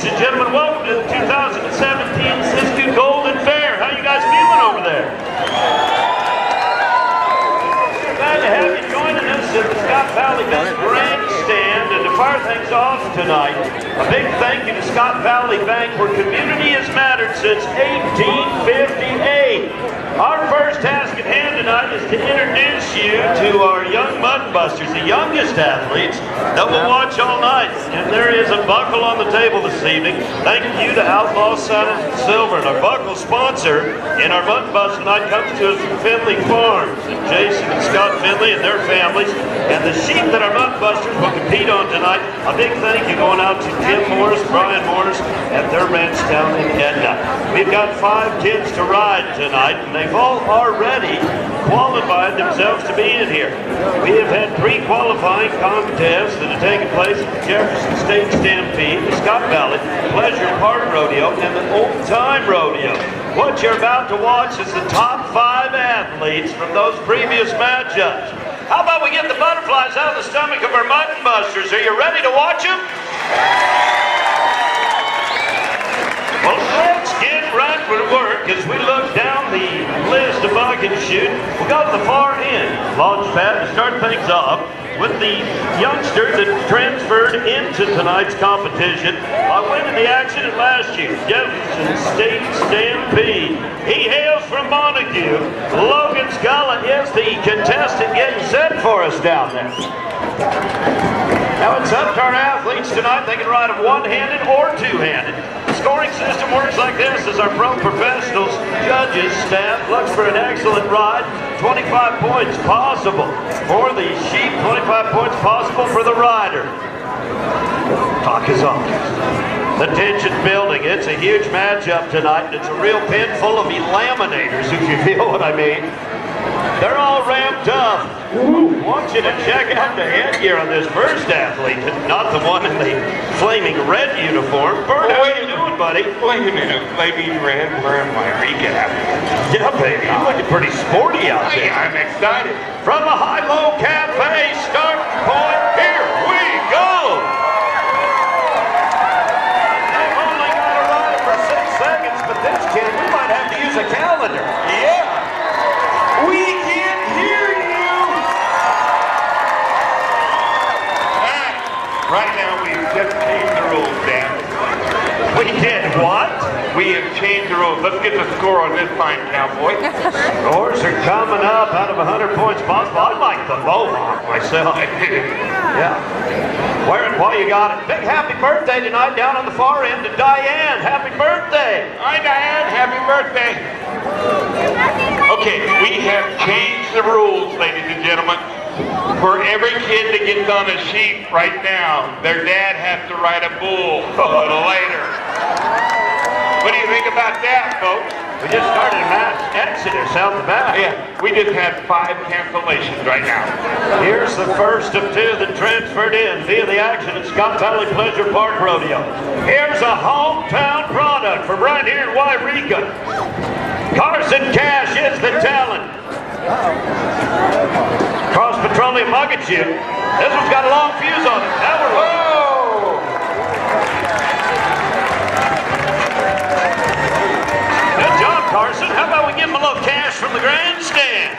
Ladies and gentlemen, welcome to the 2017 Siskiyou Golden Fair. How you guys feeling over there? Glad to have you joining us at the Scott Valley Grandstand. And to fire things off tonight, a big thank you to Scott Valley Bank, where community has mattered since 1858. Our first task at hand tonight is to introduce you to our young mud busters, the youngest athletes that will watch all night. And there is a buckle on the table this evening. Thank you to Outlaw Saddles and Silver. And our buckle sponsor in our mud bust tonight comes to us from Finley Farms. And Jason and Scott Finley and their families. And the sheep that our mud busters will compete on tonight, a big thank you going out to Jim Morris, Brian Morris, at their ranch down in Edna. We've got 5 kids to ride tonight, and they've all already qualified themselves to be in here. We have had 3 qualifying contests that have taken place at the Jefferson State Stampede, the Scott Valley Pleasure Park Rodeo, and the Old Time Rodeo. What you're about to watch is the top 5 athletes from those previous matchups. How about we get the butterflies out of the stomach of our mutton busters? Are you ready to watch them? Well, let's get right to work as we look down the list of I can shoot. We'll go to the far end launch pad to start things off with the youngster that transferred into tonight's competition by winning the action at last year's Jefferson State Stampede. He hails from Montague. Logan Scala is the contestant getting set for us down there. Now it's up to our athletes tonight. They can ride them one-handed or two-handed. The scoring system works like this as our pro professionals, judges, staff looks for an excellent ride. 25 points possible for the sheep, 25 points possible for the rider. Talk is on. The tension's building. It's a huge matchup tonight. It's a real pen full of laminators, if you feel what I mean. They're all ramped up. Ooh, want you to check out the headgear on this first athlete, not the one in the flaming red uniform. Bert, how you doing, buddy? Wait a minute, flaming red, wearing my recap. Yeah, baby, you're looking pretty sporty out there. I'm excited. From the High-Low Cafe start point, here we go! They've only got to ride it for 6 seconds, but this kid, we might have to use a calendar. Yeah. We can't hear you. Right now, we've just changed the rules, Dan. We did what? We have changed the rules. Let's get the score on this fine cowboy. Scores are coming up out of 100 points possible. I like the mohawk myself. Yeah. Wear it while you got it. Big happy birthday tonight down on the far end to Diane. Happy birthday. Hi, Diane. Happy birthday. Okay, we have changed the rules, ladies and gentlemen. For every kid that gets on a sheep right now, their dad has to ride a bull a little later. What do you think about that, folks? We just started a mass exodus out the back. Yeah, we just had 5 cancellations right now. Here's the first of 2 that transferred in via the action at Scott Valley Pleasure Park Rodeo. Here's a hometown product from right here in Wairika. Carson Cash is the talent. Cross Petroleum Bucket Chute. This one's got a long fuse on it. Now we're rolling. Good job, Carson. How about we give him a little cash from the grandstands?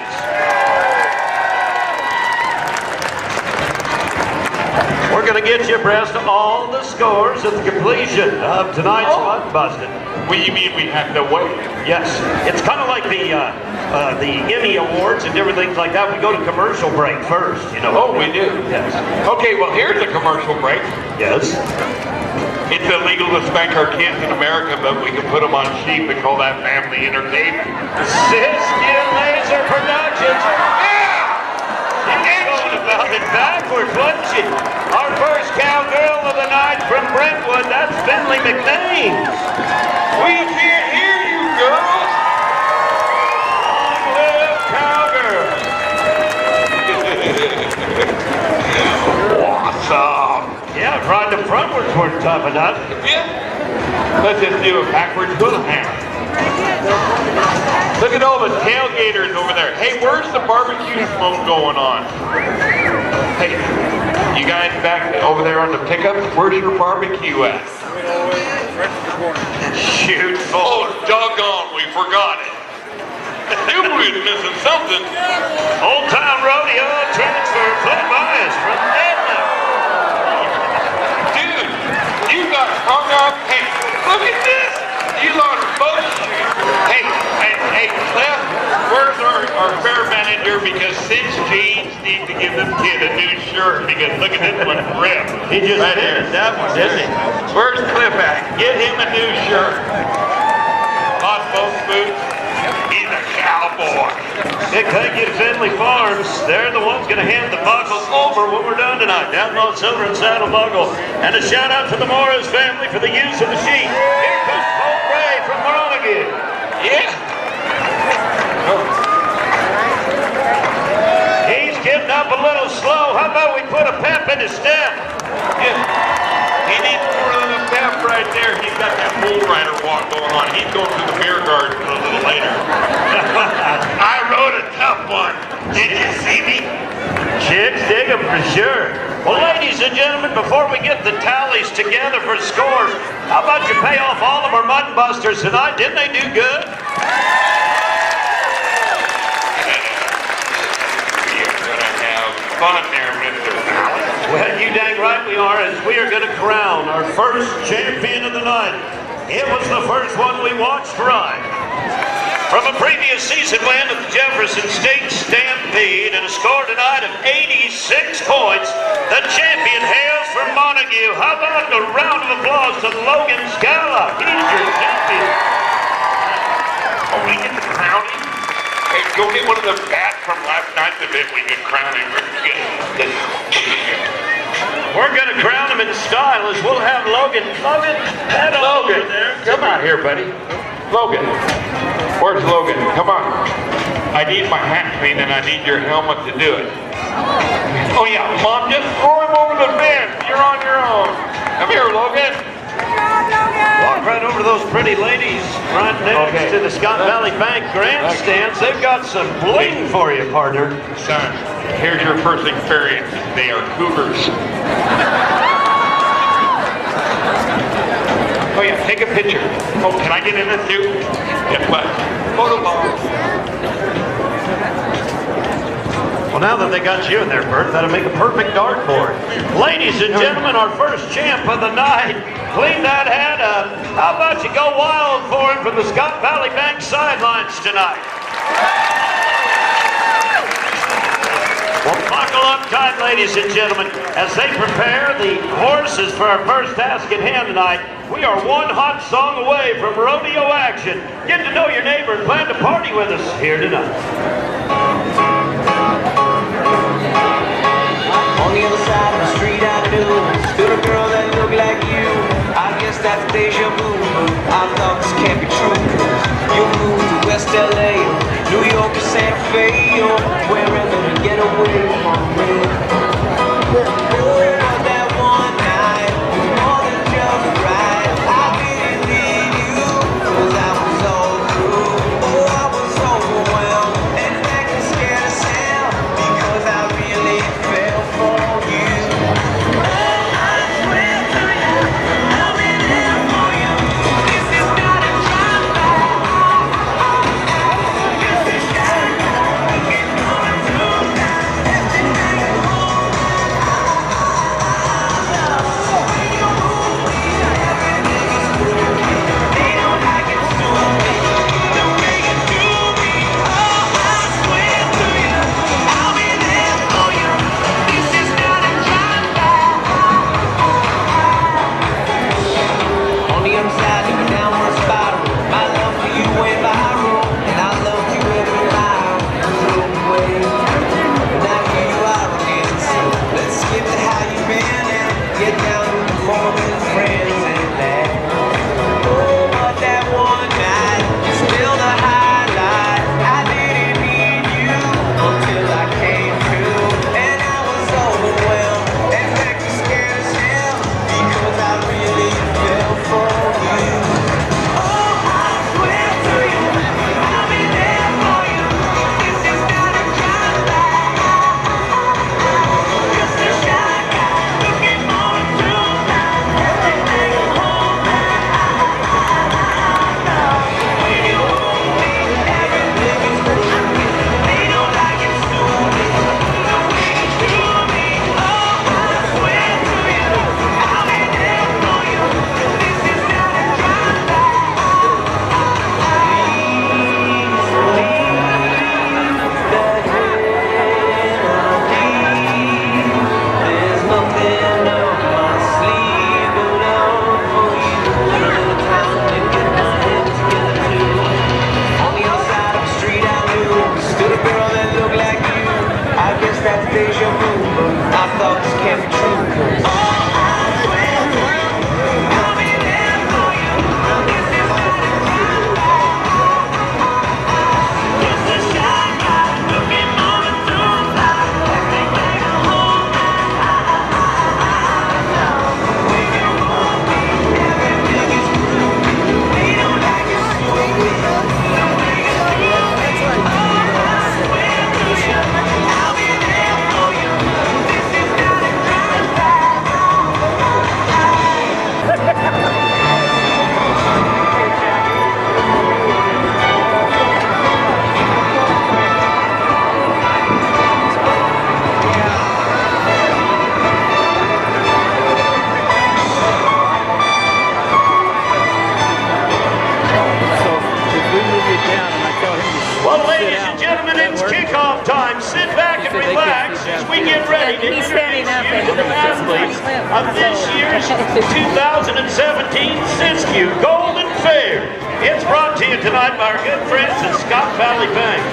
We're going to get you abreast of all the scores at the completion of tonight's mud busting. What do you mean we have to wait? Yes, it's kind of like the Emmy Awards and different things like that. We go to commercial break first, you know. Oh, we do? Yes. Okay, well, here's a commercial break. Yes. It's illegal to spank our kids in America, but we can put them on sheep and call that family entertainment. Siskiyou Laser Productions. Yeah! She's going about it backwards, wasn't she? Our first cowgirl of the night from Brentwood, that's Finley McNames. We can't hear you, girl! Long live cowgirl. Awesome! Yeah, riding the frontwards weren't tough enough. Yeah. Let's just do a backwards hula hammer. Look at all the tailgaters over there. Hey, where's the barbecue smoke going on? Hey, you guys back over there on the pickup? Where's your barbecue at? Shoot. Oh, doggone, we forgot it. You was missing something. Old Town Rodeo transfer played by us from Edna. Dude, you got hung up. Hey, look at this. You lost both. Hey, Cliff, where's our fair manager? Because Cinch Jeans need to give this kid a new shirt because look at this one ripped. He just right finished there. that one, didn't he? Where's Cliff at? Get him a new shirt. Lost both boots. He's a cowboy. It can't get Finley Farms. They're the ones going to hand the buckles over when we're done tonight. Down on Silver and Saddle Buckle. And a shout out to the Morris family for the use of the sheet. Here comes Paul Bray from Montague. Yeah. He's getting up a little slow. How about we put a pep in his step? Yeah. He needs more than a pep right there. He's got that bull rider walk going on. He's going to the beer garden a little later. I rode a tough one. Did you see me? Chicks dig him for sure. Well, ladies and gentlemen, before we get the tallies together for scores, how about you pay off all of our mutton busters tonight? Didn't they do good? You're gonna have fun there, Mr. Fallon. Well, you dang right we are, as we are going to crown our first champion of the night. It was the first one we watched ride. From a previous season win of the Jefferson State Stampede and a score tonight of 86 points, the champion hails from Montague. How about a round of applause to Logan Scala? He's your champion. Oh, we get the crowning? Hey, go get one of the bats from last night's event. We can crown him. We're going to crown him in style as we'll have Logan. Head over there. Come out here, buddy. Logan. Where's Logan? Come on. I need my hat cleaned and I need your helmet to do it. Oh yeah, Mom, just throw him over the fence. You're on your own. Come here, Logan. Walk right over to those pretty ladies right next to the Scott Valley Bank grandstands. They've got some bling for you, partner. Son, here's your first experience. They are cougars. Oh yeah, take a picture. Oh, can I get in this too? Guess what? Photo ball. Well, now that they got you in there, Bert, that'll make a perfect dartboard. Ladies and gentlemen, our first champ of the night. Clean that hat up. How about you go wild for him from the Scott Valley Bank sidelines tonight? Well, buckle up tight, ladies and gentlemen, as they prepare the horses for our first task at hand tonight. We are one hot song away from rodeo action. Get to know your neighbor and plan to party with us here tonight. On the other side of the street I knew stood a girl that looked like you. I guess that's deja vu. I thought this can't be true. You moved to West LA, New York or Santa Fe, or wherever you get away from me. Oh, that one night was more than just right. I didn't need you, 'cause I was all through. Oh, I was overwhelmed and acting scared as hell, because I really fell for you. Oh, I swear to you, I'll be there for you. This is not a drive-by. This is Chicago. It's going through now. Everything wrong. They don't like it so the way you do me. Oh, I swear to you, I'll be there for you. This is not a drive-by. On the other side of the downward spiral, my love for you went viral, and I loved you every mile of the way. But now here you are again, so let's skip to how you've been and get down to the morning friends and that. Oh, but that one night is still the highlight. I didn't need you until I came to, and I was overwhelmed and acting scared as hell, because I really fell for you. Oh, I swear to you, I'll be there for you. This is not a drive-by. This is Chicago, looking for a true love. of this year's 2017 Siskiyou Golden Fair. It's brought to you tonight by our good friends at Scott Valley Bank.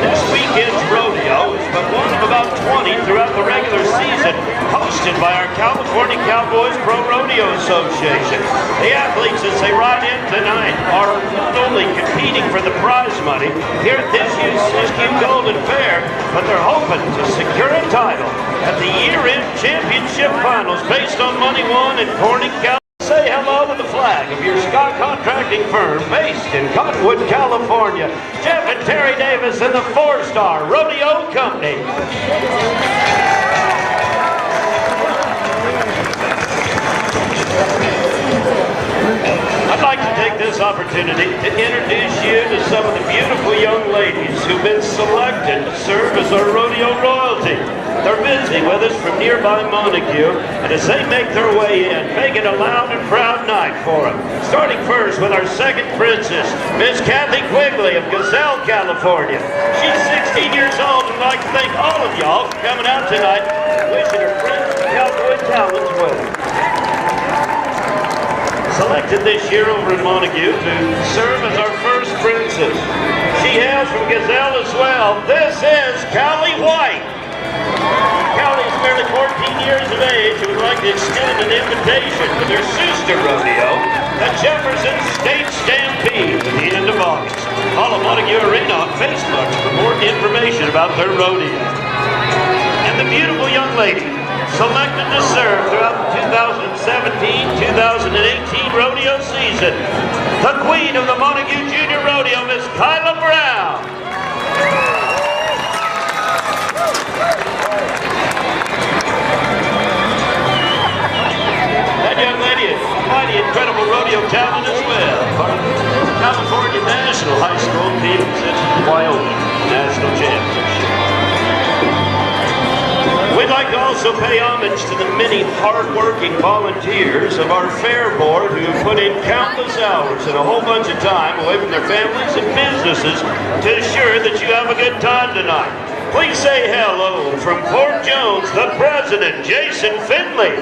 This weekend's rodeo is but one of about 20 throughout the regular season, hosted by our California Cowboys Pro Rodeo Association. The athletes, as they ride in tonight, are not only competing for the prize money here at this year's Siskiyou Golden Fair, but they're hoping to secure a title at the year-end championship finals based on money won in Corning, California. Say hello to the flag of your Scott contracting firm based in Cottonwood, California. Jeff and Terry Davis and the 4-Star Rodeo Company. I'd like to take this opportunity to introduce you to some of the beautiful young ladies who've been selected to serve as our rodeo royalty. They're busy with us from nearby Montague, and as they make their way in, make it a loud and proud night for them. Starting first with our second princess, Miss Kathy Quigley of Gazelle, California. She's 16 years old, and I'd like to thank all of y'all for coming out tonight, wishing her friends and cowboy talents well. Selected this year over in Montague to serve as our first princess. She hails from Gazelle as well. This is Callie White. Callie is merely 14 years of age and would like to extend an invitation to their sister rodeo, the Jefferson State Stampede, at the end of August. Follow Montague Arena on Facebook for more information about their rodeo. And the beautiful young lady selected to serve throughout the 2017-2018 rodeo season, the queen of the Montague Junior Rodeo, Miss Kyla Brown. That young lady is mighty incredible rodeo talent as well. Part of the California National High School team since Wyoming National Championship. We'd like to also pay homage to the many hard-working volunteers of our fair board who have put in countless hours and a whole bunch of time away from their families and businesses to ensure that you have a good time tonight. Please say hello from Fort Jones, the president, Jason Finley.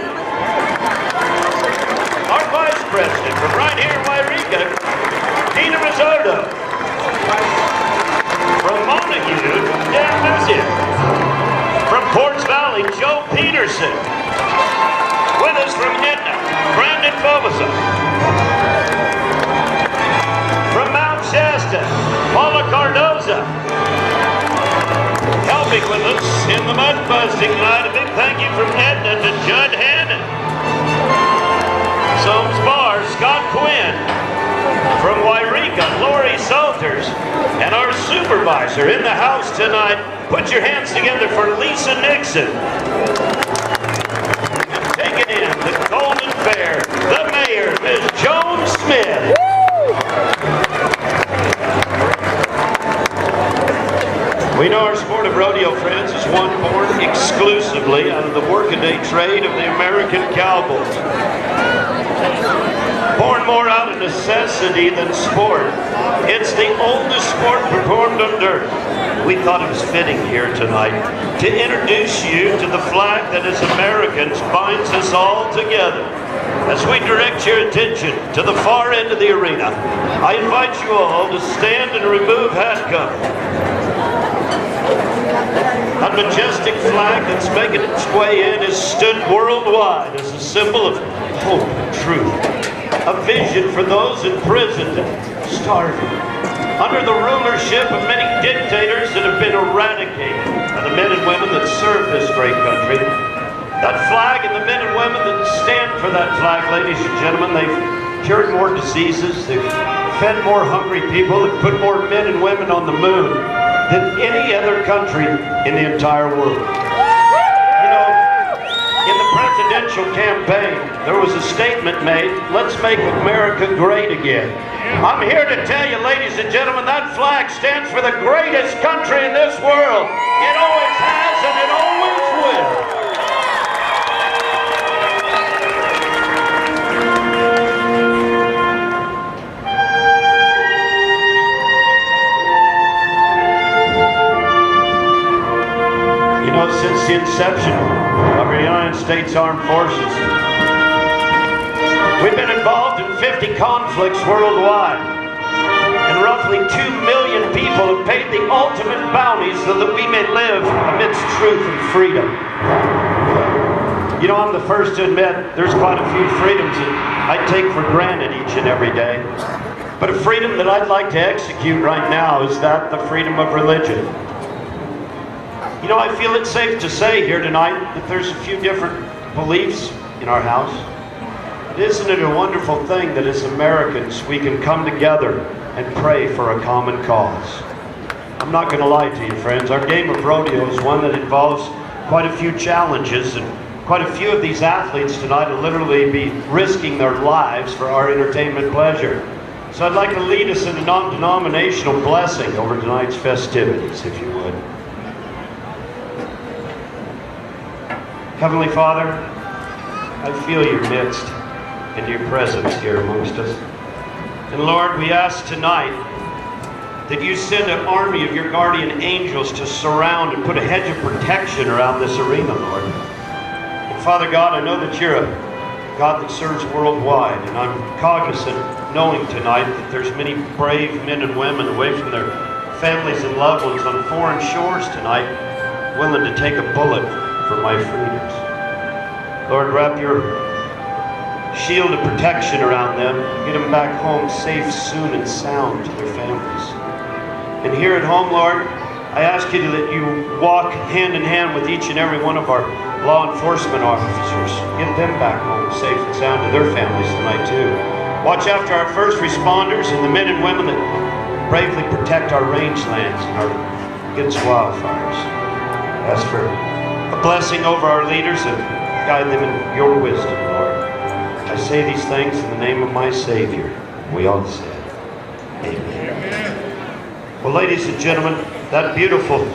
Our vice president from right here in Wairika, Tina Rizzardo. From Montague, Dan Lucian. From Ports Valley, Joe Peterson. With us from Edna, Brandon Bobosa. From Mount Shasta, Paula Cardoza. Helping with us in the mud busting tonight, a big thank you from Edna to Judd Hannon. Soames Bar, Scott Quinn. From Wairika, Lori Salters. And our supervisor in the house tonight, put your hands together for Lisa Nixon. And taking in the Golden Fair, the mayor, Ms. Joan Smith. We know our sport of rodeo, friends, is one born exclusively out of the workaday trade of the American cowboy. Born more out of necessity than sport, it's the oldest sport performed on dirt. We thought it was fitting here tonight to introduce you to the flag that as Americans binds us all together. As we direct your attention to the far end of the arena, I invite you all to stand and remove hat cover. A majestic flag that's making its way in is stood worldwide as a symbol of hope and truth. A vision for those imprisoned and starving, under the rulership of many dictators that have been eradicated by the men and women that serve this great country. That flag and the men and women that stand for that flag, ladies and gentlemen, they've cured more diseases, they've fed more hungry people, they've put more men and women on the moon than any other country in the entire world. In the presidential campaign, there was a statement made, let's make America great again. I'm here to tell you, ladies and gentlemen, that flag stands for the greatest country in this world. It always has and it always will. Since the inception of our United States Armed Forces. We've been involved in 50 conflicts worldwide, and roughly 2 million people have paid the ultimate bounty so that we may live amidst truth and freedom. You know, I'm the first to admit there's quite a few freedoms that I take for granted each and every day. But a freedom that I'd like to execute right now is the freedom of religion. You know, I feel it's safe to say here tonight that there's a few different beliefs in our house. Isn't it a wonderful thing that as Americans we can come together and pray for a common cause? I'm not going to lie to you, friends. Our game of rodeo is one that involves quite a few challenges, and quite a few of these athletes tonight will literally be risking their lives for our entertainment pleasure. So I'd like to lead us in a non-denominational blessing over tonight's festivities, if you would. Heavenly Father, I feel your midst and your presence here amongst us. And Lord, we ask tonight that you send an army of your guardian angels to surround and put a hedge of protection around this arena, Lord. And Father God, I know that you're a God that serves worldwide, and I'm cognizant, knowing tonight that there's many brave men and women away from their families and loved ones on foreign shores tonight, willing to take a bullet for my freedoms. Lord, wrap your shield of protection around them, get them back home safe, soon, and sound to their families. And here at home, Lord, I ask you that you walk hand in hand with each and every one of our law enforcement officers. Get them back home safe and sound to their families tonight too. Watch after our first responders and the men and women that bravely protect our rangelands and against wildfires. Ask for a blessing over our leaders and guide them in your wisdom, Lord. I say these things in the name of my Savior. We all said, amen. Well, ladies and gentlemen, that beautiful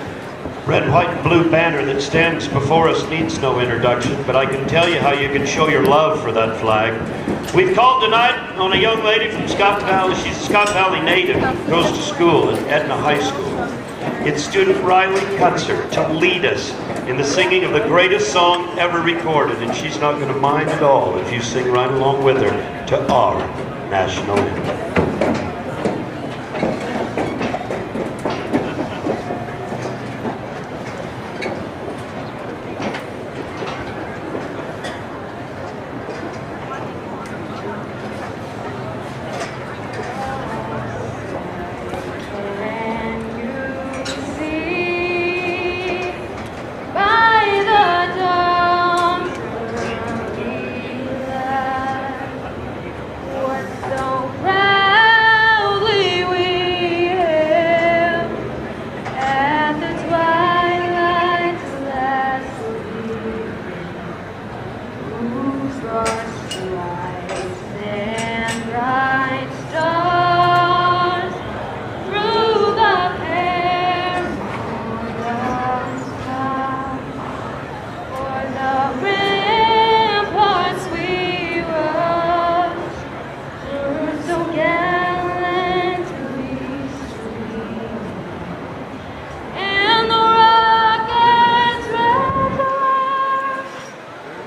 red, white, and blue banner that stands before us needs no introduction, but I can tell you how you can show your love for that flag. We've called tonight on a young lady from Scott Valley. She's a Scott Valley native, goes to school at Etna High School. It's student Riley Kutzer to lead us in the singing of the greatest song ever recorded, and she's not going to mind at all if you sing right along with her to our national anthem.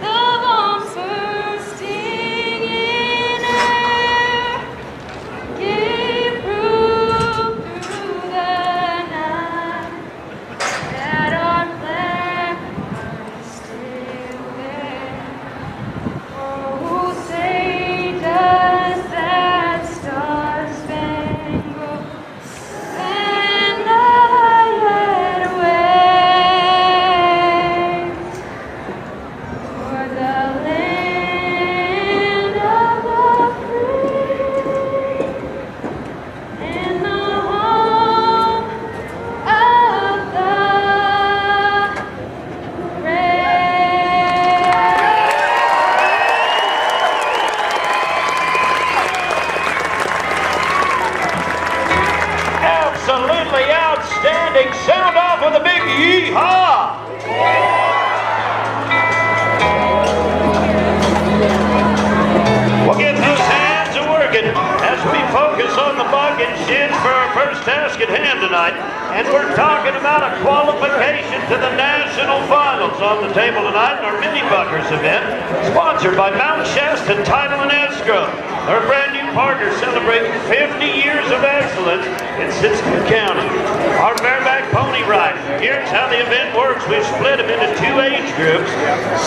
The bombs bursting tonight, and we're talking about a qualification to the national finals on the table tonight in our Mini Buckers event, sponsored by Mount Shasta Title and Escrow. Our brand new partner celebrating 50 years of excellence in Siskiyou County. Our bareback pony ride. Here's how the event works. We've split them into 2 age groups,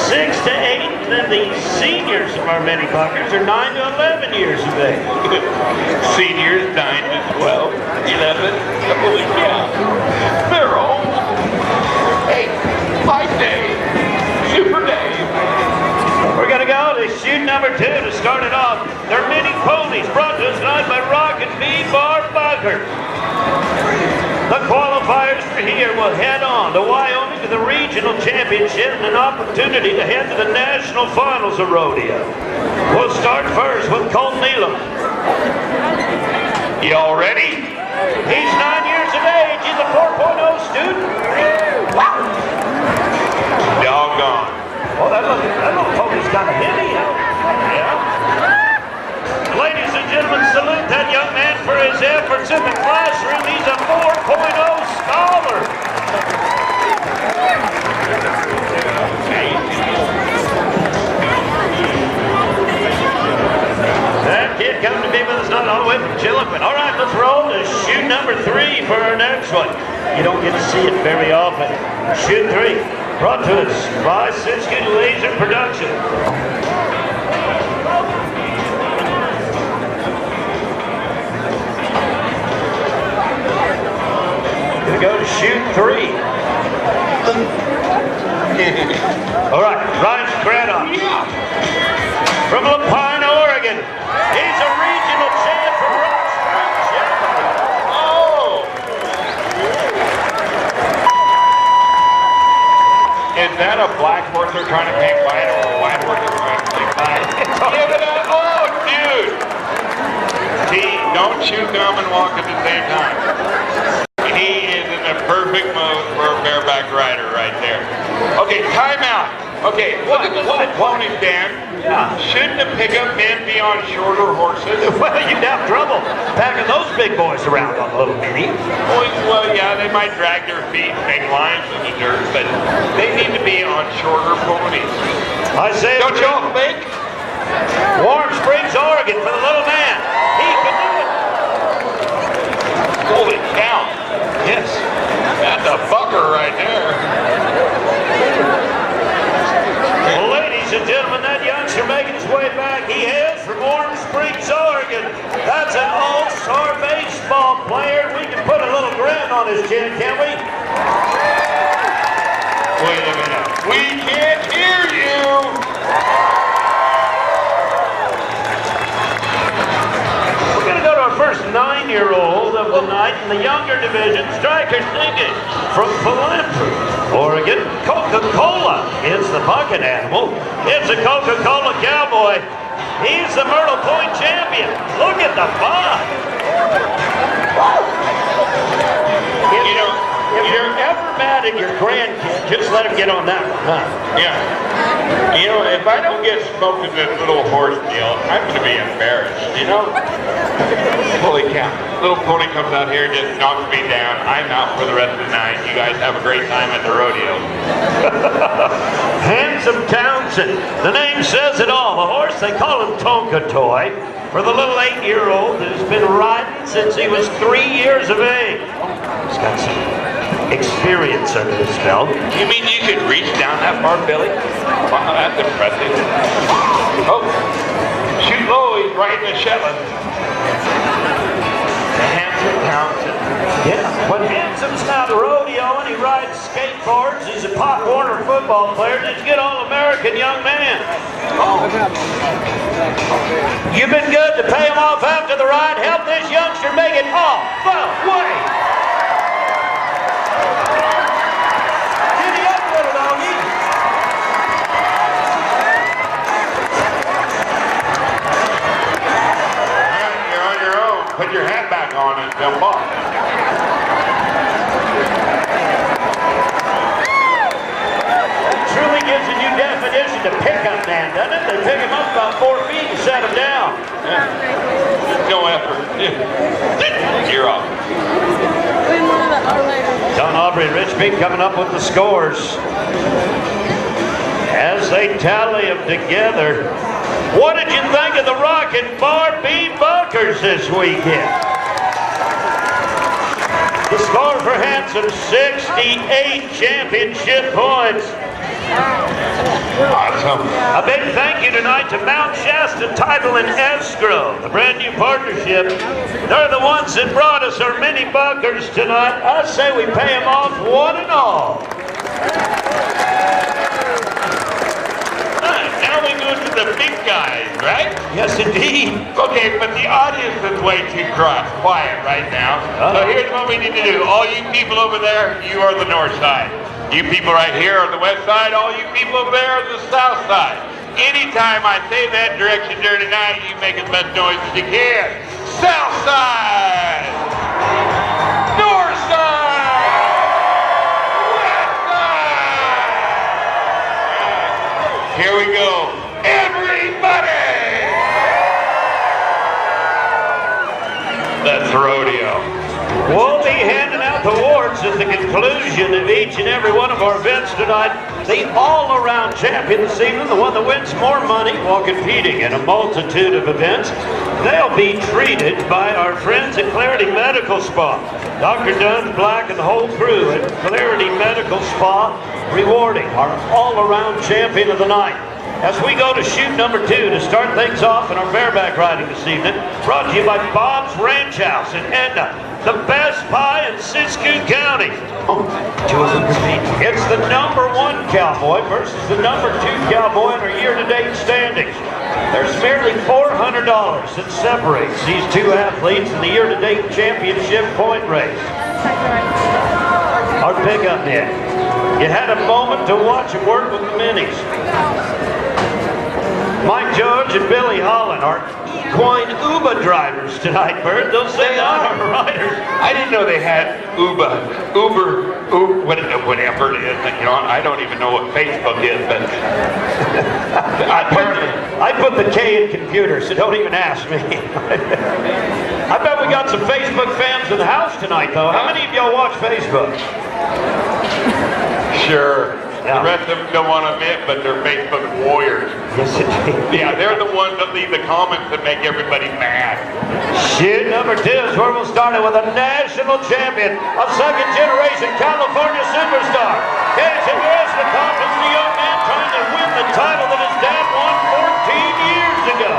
6 to 8, and then the seniors of our Mini Buckers are 9 to 11 years of age. Seniors 9 to 12, 11. Holy cow. They're old. Hey, my day. Super day. We're going to go to shoot number 2 to start it off. They're mini ponies brought to us tonight by Rock and Feed Bar Bucker. The qualifiers for here will head on to Wyoming to the regional championship and an opportunity to head to the national finals of Rodeo. We'll start first with Colton Elam. Y'all ready? He's 9 years of age. He's a 4.0 student. Doggone. Oh, that little pony's got a hitty. Yeah. Ladies and gentlemen, salute that young man for his efforts in the classroom. He's a 4.0 scholar. That kid coming to be with us not all the way from Chilliwack. All right, let's roll to shoot number 3 for our next one. You don't get to see it very often. Shoot 3, brought to us by Siskiyou Laser Production. Gonna go to shoot 3. All right, Ryan Craddock. From Lapine, Oregon. He's a regional champ from Rock Springs. Oh! Is that a black horse they're trying to paint white or a white horse they're trying to paint white? Give it up! Oh, dude! See, don't chew gum and walk at the same time. He is in the perfect mode for a bareback rider right there. Okay, timeout. Okay, look at this little pony stand. Shouldn't the pickup men be on shorter horses? Well, you'd have trouble packing those big boys around on a little mini. Well, yeah, they might drag their feet and make lines in the dirt, but they need to be on shorter ponies. I say, Don't you all think? Warm Springs, Oregon for the little man. He can do it. Holy cow. Yes. That's a bucker right there. Well, ladies and gentlemen, that youngster making his way back. He hails from Warm Springs, Oregon. That's an all-star baseball player. We can put a little grin on his chin, can't we? Wait a minute. We can't hear you. We're going to go to our first 9-year-old of the night in the younger division, Striker Singing from Philampton, Oregon. Coca-Cola is the bucket animal. It's a Coca-Cola cowboy. He's the Myrtle Point champion. Look at the bond. If you're ever mad at your grandkid, just let him get on that one, huh? Yeah. You know, if I don't get smoked in this little horse deal, I'm going to be embarrassed, you know? Holy cow. Little pony comes out here and just knocks me down. I'm out for the rest of the night. You guys have a great time at the rodeo. Handsome Townsend. The name says it all. The horse, they call him Tonka Toy. For the little 8-year-old that has been riding since he was 3 years of age. He's got some experience under his belt. You mean you could reach down that far, Billy? Wow, that's impressive. Oh, shoot low, he's right in the Shetland. The Handsome Townsend. Yeah, when Handsome's not rodeo and he rides skateboards, he's a Pop Warner football player, just a good all-American young man. Oh. You've been good to pay him off after the ride. Help this youngster make it all the way. Giddy up, little doggy. All right, you're on your own. Put your hat back on and jump off. Truly gives a new definition to pickup man, doesn't it? They pick him up about 4 feet and set him down. Yeah. No effort. You're off. Don Aubrey and Rich Beat coming up with the scores. As they tally them together, what did you think of the Rockin' Barbie Buckers this weekend? The score for Hanson, 68 championship points. Awesome. A big thank you tonight to Mount Shasta Title and Escrow, the brand new partnership. They're the ones that brought us our mini buckers tonight. I say we pay them off one and all. Now we go to the big guys, right? Yes, indeed. Okay, but the audience is way too quiet right now. So here's what we need to do. All you people over there, you are the north side. You people right here are the west side. All you people over there are the south side. Anytime I say that direction during the night, you make as much noise as you can. South side! North side! West side! Here we go. Everybody! That's Rodeo. We'll be handing out the awards at the conclusion of each and every one of our events tonight. The all-around champion this evening, the one that wins more money while competing in a multitude of events, they'll be treated by our friends at Clarity Medical Spa. Dr. Dunn, Black, and the whole crew at Clarity Medical Spa rewarding our all-around champion of the night. As we go to shoot number 2 to start things off in our bareback riding this evening, brought to you by Bob's Ranch House in Edna, the best pie in Siskiyou County. It's the number 1 cowboy versus the number 2 cowboy in our year-to-date standings. There's merely $400 that separates these two athletes in the year-to-date championship point race. Our pickup net. You had a moment to watch him work with the minis. Mike George and Billy Holland are equine Uber drivers tonight, Bert. They'll say honor riders. I didn't know they had Uber, whatever it is. You know, I don't even know what Facebook is, but I put the K in computer, so don't even ask me. I bet we got some Facebook fans in the house tonight, though. How many of y'all watch Facebook? Sure. Yeah. The rest of them don't want to admit, but they're Facebook warriors. Yes, indeed. Yeah, they're the ones that leave the comments that make everybody mad. Shoot number 2 is where we'll start it with a national champion, a second-generation California superstar. Casey Westcott is the young man trying to win the title that his dad won 14 years ago.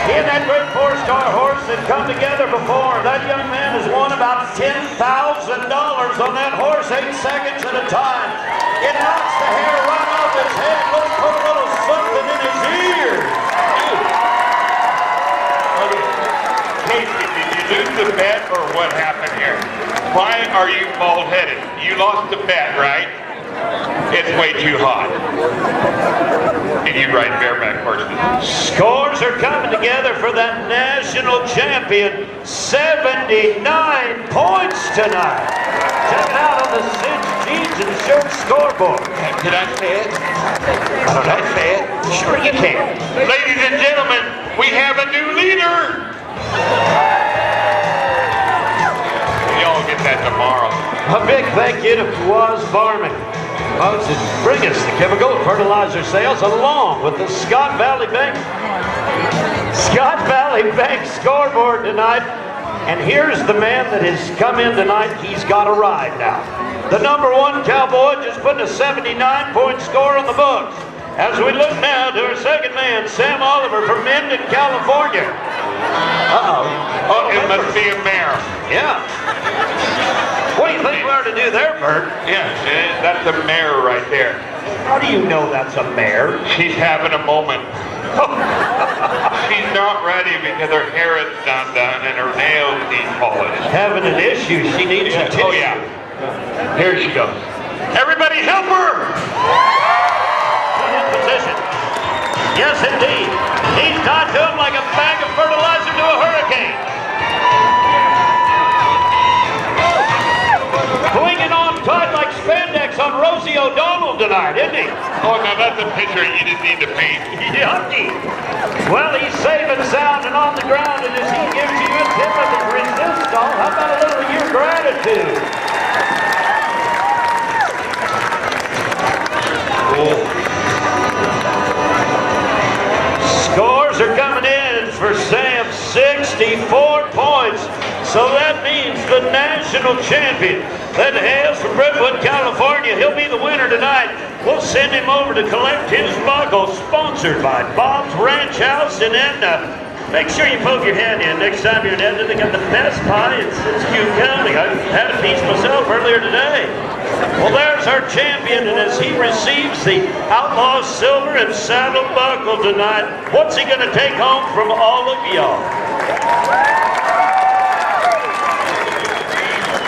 He and that great 4-star horse had come together before. That young man has won about $10,000 on that horse 8 seconds at a time. It knocks the hair right off his head. Let's put a little something in his ears. Casey, did you lose the bet or what happened here? Why are you bald-headed? You lost the bet, right? It's way too hot. And you ride bareback horses. Scores are coming together for that national champion. 79 points tonight. Check it out on the Cinch Jeans and Shirts scoreboard. Did I say it? Did I say it? Sure you can. Ladies and gentlemen, we have a new leader. Y'all get that tomorrow. A big thank you to Was Farming. Folks, that bring us the chemical fertilizer sales along with the Scott Valley Bank scoreboard tonight. And here's the man that has come in tonight. He's got a ride now. The number 1 cowboy just putting a 79-point score on the books. As we look now to our second man, Sam Oliver from Menden, California. Uh-oh. Oh, it must be a mare. Yeah. What do you think we are to do there, Bert? Yeah, that's a mare right there. How do you know that's a mare? She's having a moment. She's not ready because her hair is not done and her nails need polished. Having an issue. She needs a tissue. Oh, yeah. Here she goes. Everybody help her! In position. Yes, indeed. He's tied to him like a bag of fertilizer to a hurricane. Swinging on tight like spandex on Rosie O'Donnell tonight, isn't he? Oh, now that's a picture you didn't need to paint. Yucky. Well, he's safe and sound and on the ground, and as he gives you a tip of his resistance, how about a little of your gratitude? Scores are coming in for Sam, 64 points. So that means the national champion, that Hayes from Brentwood, California, he'll be the winner tonight. We'll send him over to collect his buckle, sponsored by Bob's Ranch House in Edna. Make sure you poke your hand in next time you're in Edna. They got the best pie in Siskiyou County. I had a piece myself earlier today. Well, there's our champion, and as he receives the Outlaw Silver and Saddle Buckle tonight, what's he going to take home from all of y'all?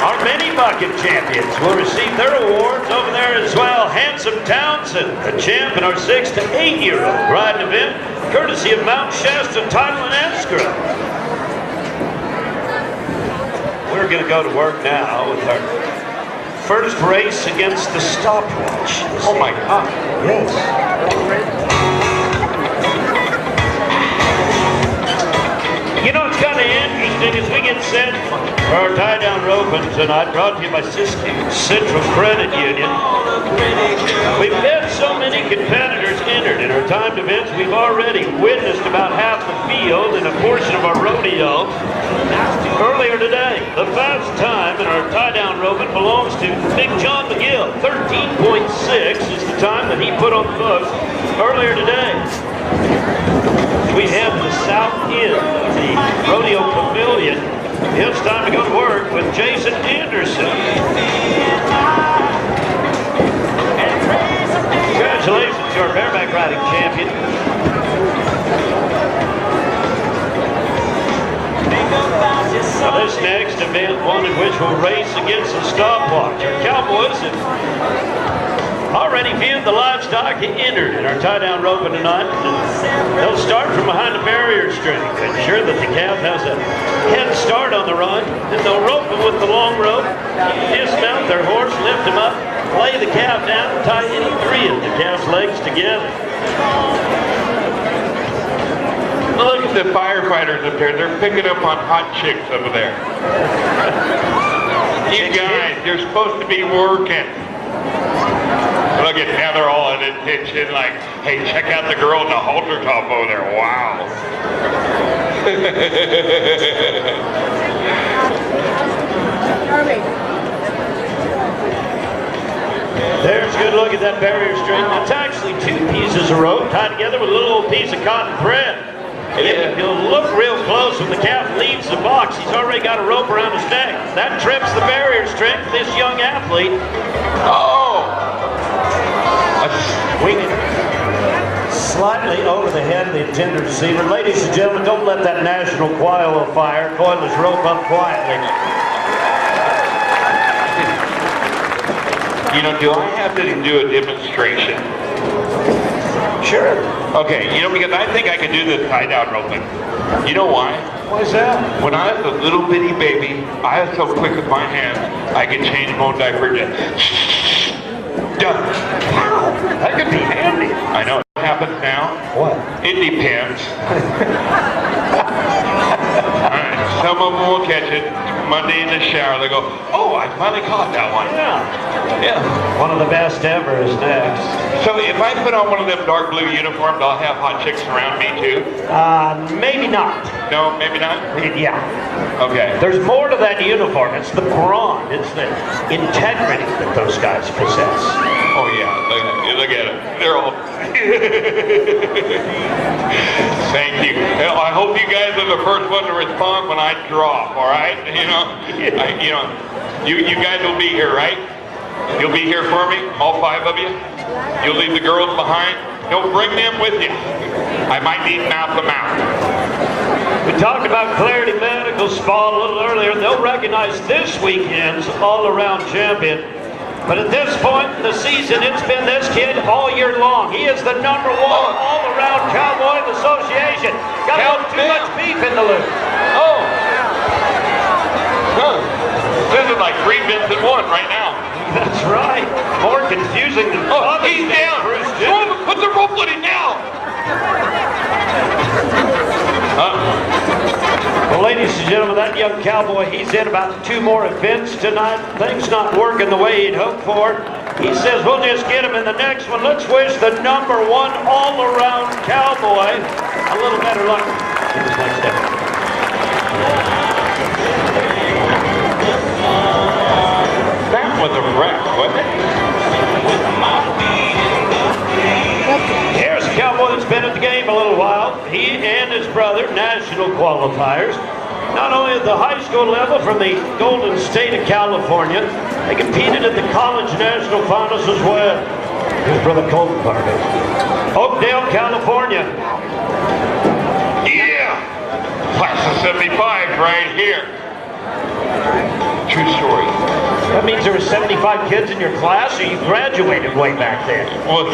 Our mini bucket champions will receive their awards over there as well. Handsome Townsend, a champ in our 6 to 8 year old riding event, courtesy of Mount Shasta Title and Escrow. We're going to go to work now with our first race against the stopwatch. Oh my God. Yes. You know, it's kind of interesting as we get set for our tie-down roping tonight, brought to you by Siskiyou Central Credit Union. We've had so many competitors entered in our timed events, we've already witnessed about half the field in a portion of our rodeo. Earlier today, the fast time in our tie-down roping belongs to Big John McGill. 13.6 is the time that he put on the books earlier today. We have the south end of the Rodeo Pavilion. It's time to go to work with Jason Anderson. Congratulations to our bareback riding champion. Now this next event, one in which we'll race against the stopwatch. Our Cowboys have already viewed the livestock entered in our tie-down roping tonight. They'll start from behind the barrier string, ensure that the calf has a head start on the run. Then they'll rope them with the long rope, dismount their horse, lift him up, lay the calf down, and tie any 3 of the calf's legs together. Look at the firefighters up there. They're picking up on hot chicks over there. You guys, you're supposed to be working. Look at now they're all in attention like, hey, check out the girl in the halter top over there. Wow. There's a good look at that barrier string. That's actually 2 pieces of rope tied together with a little old piece of cotton thread. If you'll look real close when the calf leaves the box, he's already got a rope around his neck. That trips the barrier string for this young athlete. Oh! Slightly over the head of the intended receiver. Ladies and gentlemen, don't let that national coil fire. Coil his rope up quietly. You know, do I have to do a demonstration? Sure. Okay, you know, because I think I can do this tie-down roping. You know why? Why is that? When I was a little bitty baby, I was so quick with my hands, I could change my own diaper. Done. Wow, that could be handy. I know. What happens now? What? It depends. Alright, some of them will catch it Monday in the shower. They go, oh, I finally caught that one. Yeah. Yeah. One of the best ever is next. So if I put on one of them dark blue uniforms, I'll have hot chicks around me too? Maybe not. No, maybe not? Yeah. Okay. There's more to that uniform. It's the brawn. It's the integrity that those guys possess. Oh yeah, look at them. They're all... Thank you. Well, I hope you guys are the first one to respond when I drop, all right? You know, you guys will be here, right? You'll be here for me, all 5 of you? You'll leave the girls behind? No, bring them with you. I might need mouth to mouth. We talked about Clarity Medical Spa a little earlier. They'll recognize this weekend's all-around champion. But at this point in the season, it's been this kid all year long. He is the #1 all-around cowboy in the association. Got too much beef in the loop. Oh. Huh. This is like 3 bits in 1 right now. That's right. More confusing than He's down. Christian. Put the rope on him now. Well, ladies and gentlemen, that young cowboy, he's in about 2 more events tonight. Things not working the way he'd hoped for. He says we'll just get him in the next one. Let's wish the #1 all-around cowboy a little better luck in his next step. That was a wreck, wasn't it? Here's a cowboy that's been at the game a little while. He and his brother, national qualifiers. Not only at the high school level from the Golden State of California, they competed at the college national finals as well. His brother Colton Parker. Oakdale, California. Yeah! Class of 75 right here. True story. That means there were 75 kids in your class, or you graduated way back then? Well,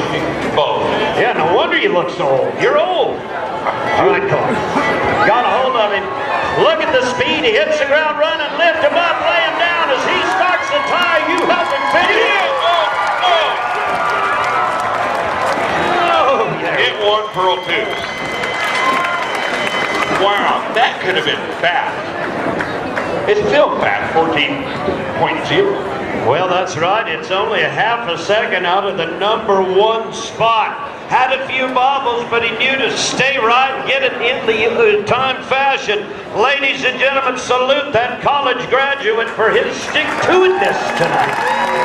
both. Yeah, no wonder you look so old. You're old. All right, come on. Got a hold of him. Look at the speed. He hits the ground running. Lift him up, lay him down. As he starts to tie, you help him finish. Oh, yeah. Hit one, pearl two. Wow, that could have been fast. It's still fast, 14.0. Well, that's right. It's only a half a second out of the #1 spot. Had a few bobbles, but he knew to stay right and get it in the time fashion. Ladies and gentlemen, salute that college graduate for his stick-to-itness tonight.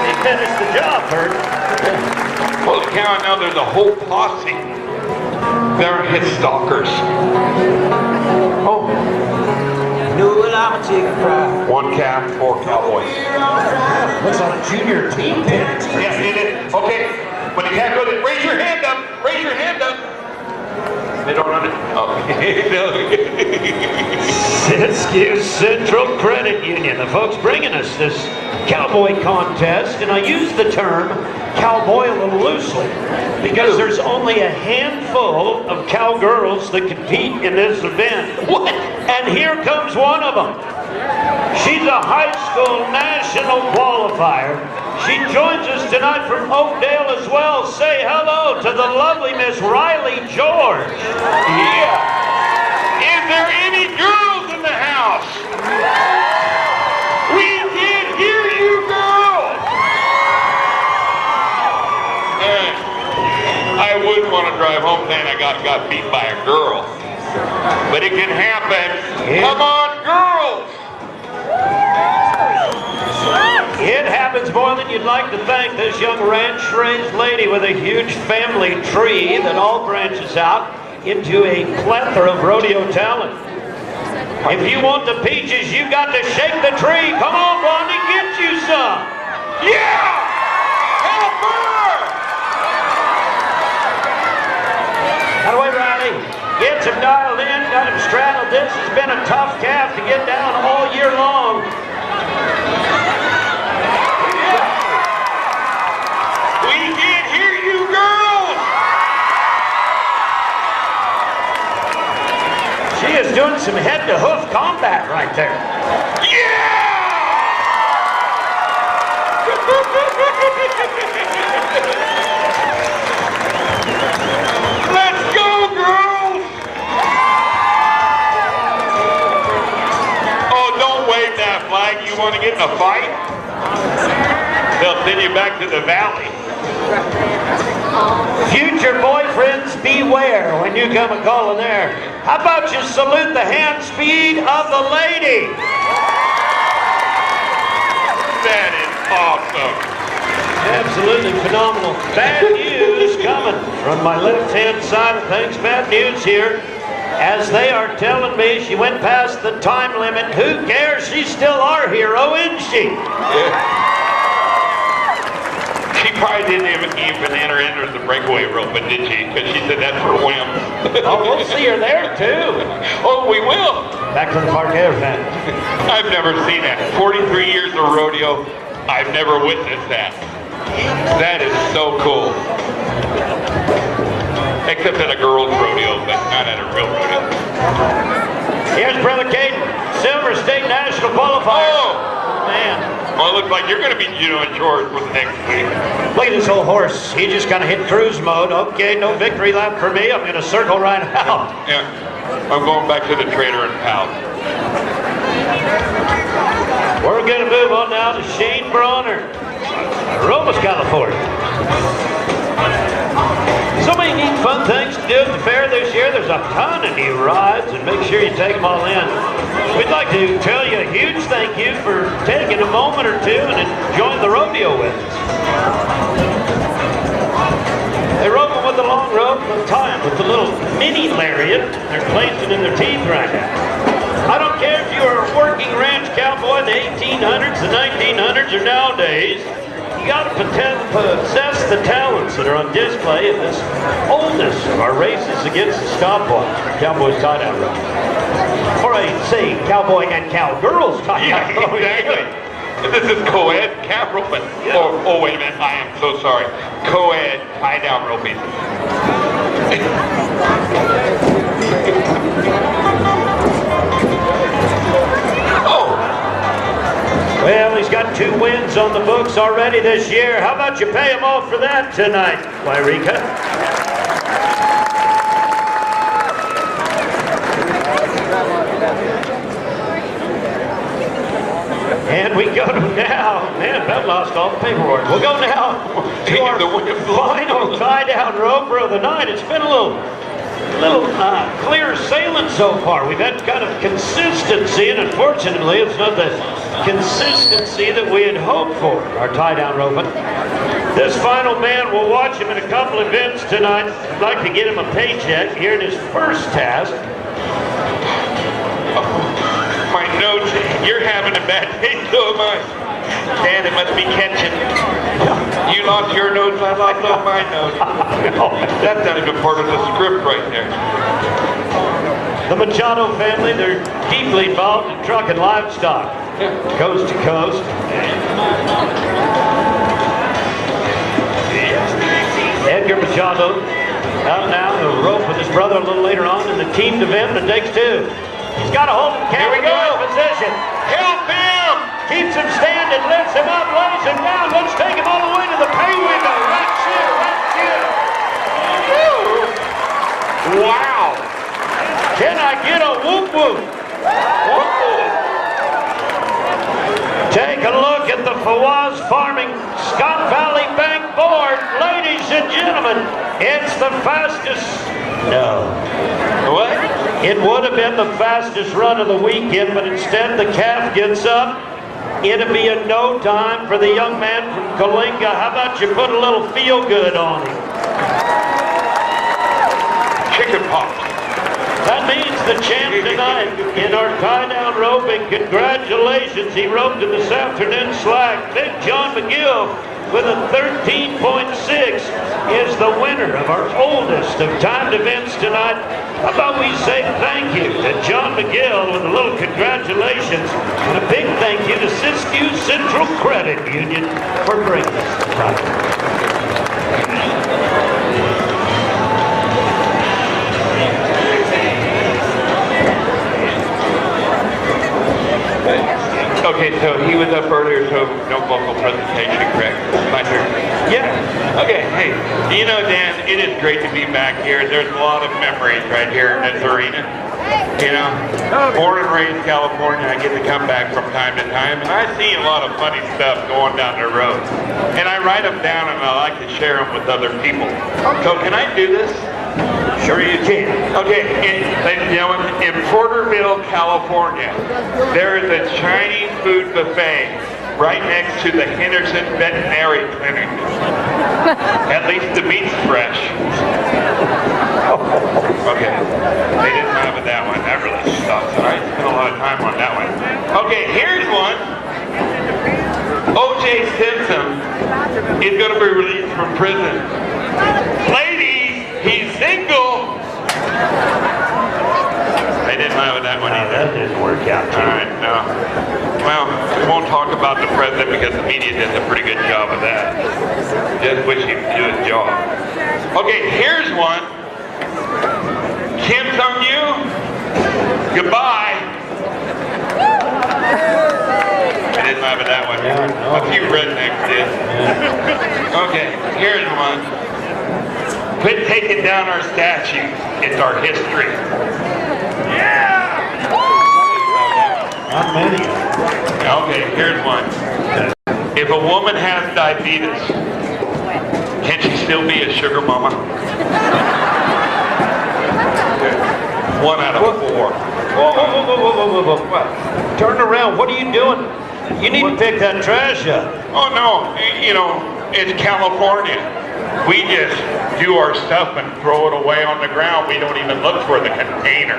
He finished the job, Bert. Holy cow, now there's a whole posse. They're his stalkers. Oh. Know that I'm a chicken fry. 1 calf, 4 cowboys. Looks like a junior team pins. Yes, it is. Okay, when the cat goes, raise your hand up. Raise your hand up. They don't run it. Oh. Siskiyou Central Credit Union. The folks bringing us this cowboy contest, and I use the term cowboy a little loosely because there's only a handful of cowgirls that compete in this event. What? And here comes one of them. She's a high school national qualifier. She joins us tonight from Oakdale as well. Say hello to the lovely Miss Riley George. Yeah. Is there any girls in the house? We can hear you, girls. I wouldn't want to drive home saying I got beat by a girl. But it can happen. Yeah. Come on, girls. It happens more than you'd like to think. This young ranch-raised lady with a huge family tree that all branches out into a plethora of rodeo talent. If you want the peaches, you got to shake the tree. Come on, Blondie, get you some. Yeah! Help her! Out of the way, Riley. Gets him dialed in, got him straddled. This has been a tough calf to get down all year long. We can't hear you, girls! She is doing some head-to-hoof combat right there. Yeah! Let's go, girls! Oh, don't wave that flag. You want to get in a fight? They'll send you back to the valley. Future boyfriends, beware when you come a-calling there. How about you salute the hand speed of the lady? That is awesome. Absolutely phenomenal. Bad news coming from my left-hand side of things. Bad news here. As they are telling me she went past the time limit. Who cares? She's still our hero, isn't she? Yeah. She probably didn't even enter into the breakaway rope, but did she? Because she said that's for whims. Oh, we'll see her there, too. Oh, we will. Back to the park air fan. I've never seen that. 43 years of rodeo, I've never witnessed that. That is so cool. Except at a girls' rodeo, but not at a real rodeo. Here's Brother Caden, Silver State National Qualifier. Oh! Man. Well, it looks like you're going to be doing chores for the next week. Look at this old horse. He just kind of hit cruise mode. Okay, no victory lap for me. I'm going to circle right out. Yeah, I'm going back to the trader and pal. We're going to move on now to Shane Bronner, Roma, California. So many neat fun things to do at the fair this year. There's a ton of new rides, and make sure you take them all in. We'd like to tell you a huge thank you for taking a moment or two and enjoying the rodeo with us. They rope them with the long rope and they tie them with the little mini lariat they're placing in their teeth right now. I don't care if you were a working ranch cowboy in the 1800s, the 1900s, or nowadays. You got to possess the talents that are on display in this oldest of our races against the stopwatch, Cowboys tie-down rope. Or I say cowboy and cowgirls tie-down rope. Exactly. This is co-ed calf roping. Yeah. Oh, wait a minute. I am so sorry. Co-ed tie-down roping. Well, he's got 2 wins on the books already this year. How about you pay him off for that tonight, Wairika? And we go to now, man, Beth lost all the paperwork. We'll go now to our final tie-down roper of the night. It's been a little clear sailing so far. We've had kind of consistency, and unfortunately, it's not the consistency that we had hoped for, our tie-down roping. This final man, we'll watch him in a couple events tonight. I'd like to get him a paycheck here in his first task. My notes, you're having a bad day, so am I. Dan, it must be catching. You lost your notes, I lost all my notes. That's not even part of the script right there. The Machado family, they're deeply involved in truck and livestock, coast to coast. Edgar Machado out now, he'll rope with his brother a little later on in the teamed event that takes 2. He's got a hold of the camera position. Help him! Keeps him standing, lifts him up, lays him down. Let's take him all the way to the pay window. That's it, that's it. Wow! Can I get a whoop whoop? Whoop whoop. Take a look at the Fawaz Farming Scott Valley Bank board. Ladies and gentlemen, it's the fastest. No. What? It would have been the fastest run of the weekend, but instead the calf gets up. It'll be in no time for the young man from Kalinga. How about you put a little feel-good on him? Chicken pox. That means the champ tonight in our tie-down roping. Congratulations, he roped in this afternoon slack. Big John McGill with a 13.6 is the winner of our oldest of timed events tonight. How about we say thank you to John McGill with a little congratulations and a big thank you to Siskiyou Central Credit Union for bringing us the title. Okay, so he was up earlier, so no vocal presentation, correct? My turn. Yeah. Okay, hey, you know, Dan, it is great to be back here. There's a lot of memories right here in this arena. You know, born and raised California, I get to come back from time to time, and I see a lot of funny stuff going down the road. And I write them down, and I like to share them with other people. So can I do this? Sure you can. Okay, ladies and gentlemen, in Porterville, California, there is a Chinese food buffet right next to the Henderson Veterinary Clinic. At least the meat's fresh. Okay, they didn't have it that one. That really sucks. I spent a lot of time on that one. Okay, here's one. O.J. Simpson is going to be released from prison. Ladies, he's single. They didn't have that one either. That didn't work out too. All right, no. Well, we won't talk about the president because the media does a pretty good job of that. Just wish he'd do his job. Okay, here's one. Kim Sung-yu, goodbye. I didn't laugh at that one. A few rednecks did. Okay, here's one. Quit taking down our statues. It's our history. Yeah! Not many. Okay, here's one. If a woman has diabetes, can she still be a sugar mama? 1 out of 4. Whoa. Turn around. What are you doing? You need to pick that trash up. Oh no, you know, it's California. We just do our stuff and throw it away on the ground. We don't even look for the container.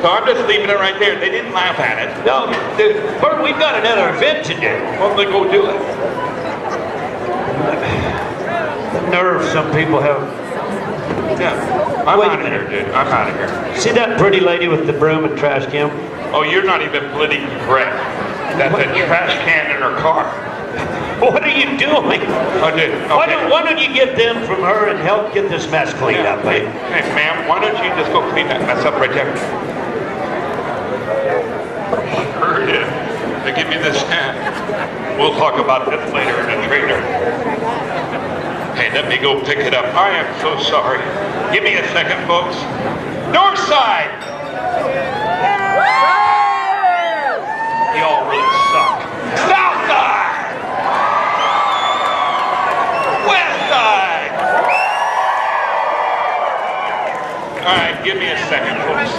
So I'm just leaving it right there. They didn't laugh at it. No, Bert, we've got another event to do. Well, then go do it. The nerve some people have. Yeah, I'm Wait a out of here, minute. dude. I'm out of here. See that pretty lady with the broom and trash can? Oh, you're not even politically correct. That's a trash can in her car. What are you doing? Oh, dude. Okay. Why don't you get them from her and help get this mess cleaned up, Hey, babe? hey, ma'am, why don't you just go clean that mess up right there? Sure did. They give me this stand. We'll talk about this later in the trailer. Hey, let me go pick it up. I am so sorry. Give me a second, folks. North side! Y'all really suck. South side! West side! All right, give me a second, folks.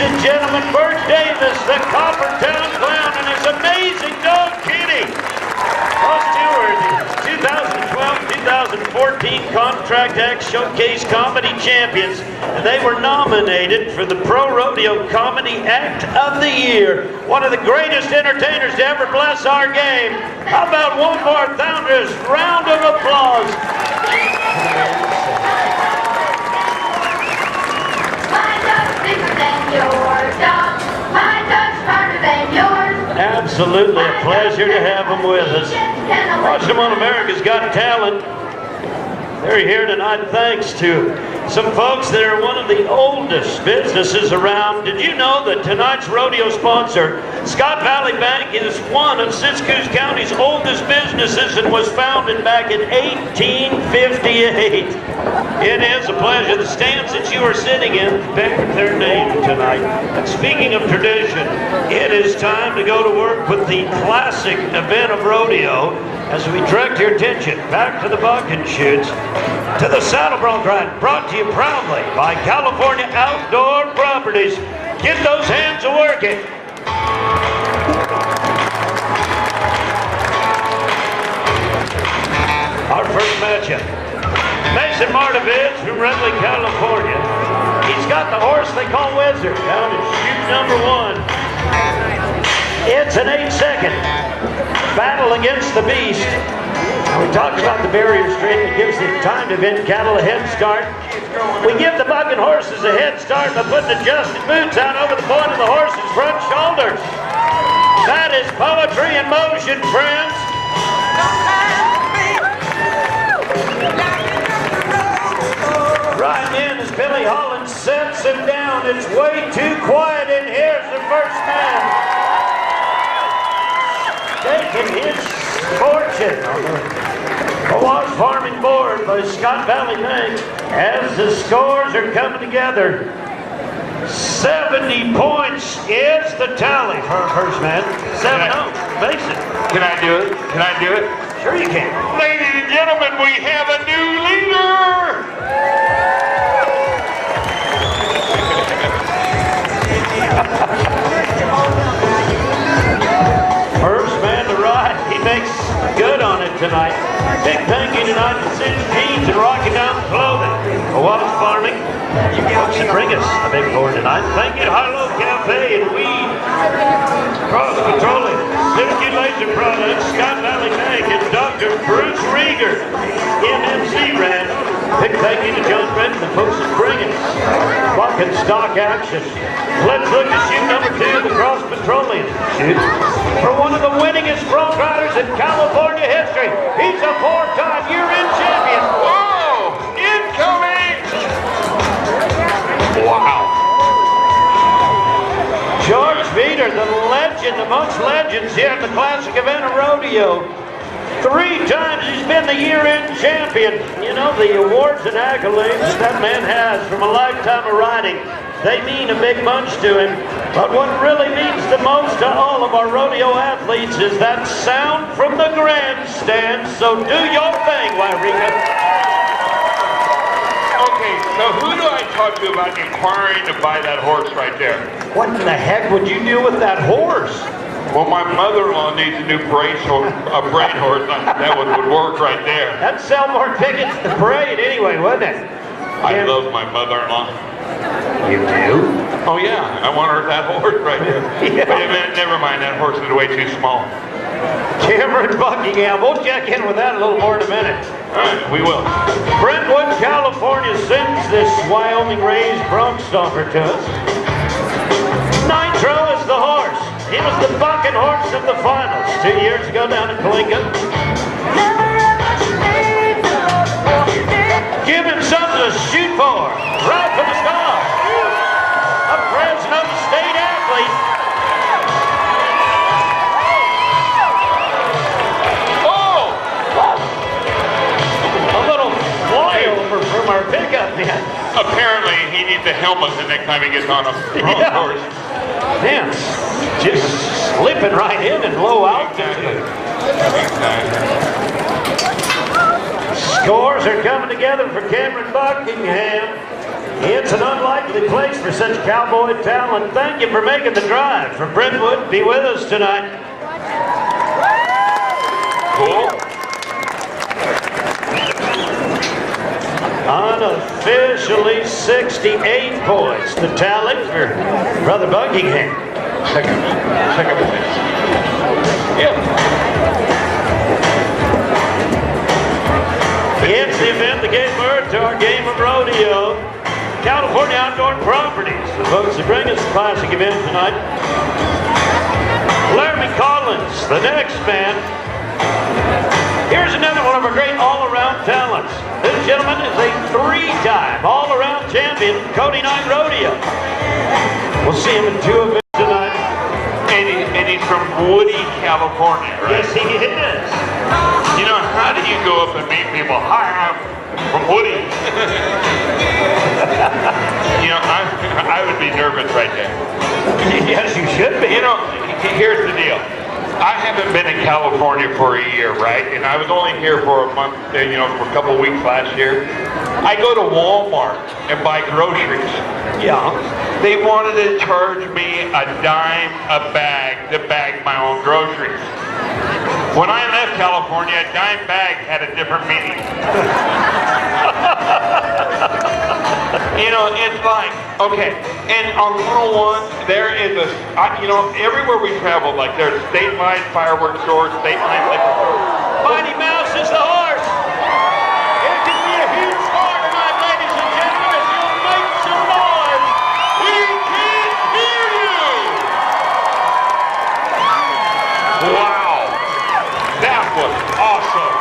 and gentlemen, Bert Davis, the Coppertown Clown, and his amazing dog, Kitty. Those two are the 2012-2014 Contract Act Showcase Comedy Champions, and they were nominated for the Pro Rodeo Comedy Act of the Year. One of the greatest entertainers to ever bless our game. How about one more thunderous round of applause? My dog's bigger than yours, dog. My dog's smarter than yours. Absolutely a pleasure to have them with us. Watch them on America's Got Talent. They're here tonight thanks to some folks that are one of the oldest businesses around. Did you know that tonight's rodeo sponsor, Scott Valley Bank, is one of Siskiyou County's oldest businesses and was founded back in 1858. It is a pleasure. The stands that you are sitting in bear their name tonight. And speaking of tradition, it is time to go to work with the classic event of rodeo as we direct your attention back to the bucking chutes, to the saddle bronc ride, brought to you proudly by California Outdoor Properties. Get those hands a working. Our first matchup, Mason Martivitz from Redley, California. He's got the horse they call Wizard down in chute number 1. It's an 8-second battle against the beast. Now, we talked about the barrier string that gives the time to event cattle a head start. We give the bucking horses a head start by putting adjusted boots out over the point of the horse's front shoulders. That is poetry in motion, friends. Right in as Billy Holland sets him down. It's way too quiet in here. Here's the first man. Taking his fortune on the Awash Farming Board by Scott Valley Bank as the scores are coming together. 70 points is the tally for our first man. 7-0. Mason. Can I do it? Can I do it? Sure you can. Ladies and gentlemen, we have a new leader! First man to ride. He makes good on it tonight. Big thank you tonight to Cinch Jeans and Rocky Mountain Clothing. Awash Farming. You folks should bring us a big board tonight. Thank you to High-Low Cafe and Weed. Cross Petroleum, Siskiyou Laser Products, Scott Valley Bank, and Dr. Bruce Rieger, MMC Ranch. Big thank you to John Brent and the folks at Bringing Bucking Stock Action. Let's look at chute number 2, the Cross Petroleum chute. For one of the winningest bronc riders in California history, he's a 4-time year-end champion. Whoa! Incoming! Wow. George Veeder, the legend amongst legends here at the classic event of rodeo. 3 times he's been the year-end champion. You know, the awards and accolades that man has from a lifetime of riding, they mean a big bunch to him. But what really means the most to all of our rodeo athletes is that sound from the grandstand. So do your thing, Wairika. Okay, so who do I talk to about inquiring to buy that horse right there? What in the heck would you do with that horse? Well, my mother-in-law needs a new braid horse. That one would work right there. That'd sell more tickets to parade anyway, wouldn't it? I love my mother-in-law. You do? Oh yeah, I want her that horse right there. Yeah. Wait a minute, never mind, that horse is way too small. Cameron Buckingham, we'll check in with that a little more in a minute. All right, we will. Brentwood, California sends this Wyoming-raised bronc stomper to us. Nitro is the horse. He was the bucking horse of the finals 2 years ago down in Kalinga. Give him something to shoot for. Right for the stars. A Fresno State athlete. Oh! A little flyover from our pickup man. Apparently, he needs a helmet the next time he gets on a bronc horse. Man, just slipping right in and low altitude. Scores are coming together for Cameron Buckingham. It's an unlikely likely place for such cowboy talent. Thank you for making the drive from Brentwood. Be with us tonight. Cool. Unofficially 68 points. The tally for Brother Buckingham. Second place. Yep. It's the event that gave birth to our game of rodeo. California Outdoor Properties, the folks that bring us the classic event tonight. Laramie Collins, the next man. Here's another one of our great all-around talents. This gentleman is a three-time all-around champion, Cody Night Rodeo. We'll see him in two events tonight. And he's from Woody, California, right? Yes, he is. You know, how do you go up and meet people? Hi, I'm from Woody. You know, I would be nervous right there. Yes, you should be. You know, here's the deal. I haven't been in California for a year, right? And I was only here for a month, you know, for a couple of weeks last year. I go to Walmart and buy groceries. Yeah. They wanted to charge me a dime a bag to bag my own groceries. When I left California, a dime bag had a different meaning. You know, it's like, okay, and on 101, there is a, you know, everywhere we travel, like there's state line fireworks stores, state line liquor stores. Mighty Mouse is the horse. It can be a huge star tonight, ladies and gentlemen, if you'll make some noise. We can't hear you! Wow, that was awesome.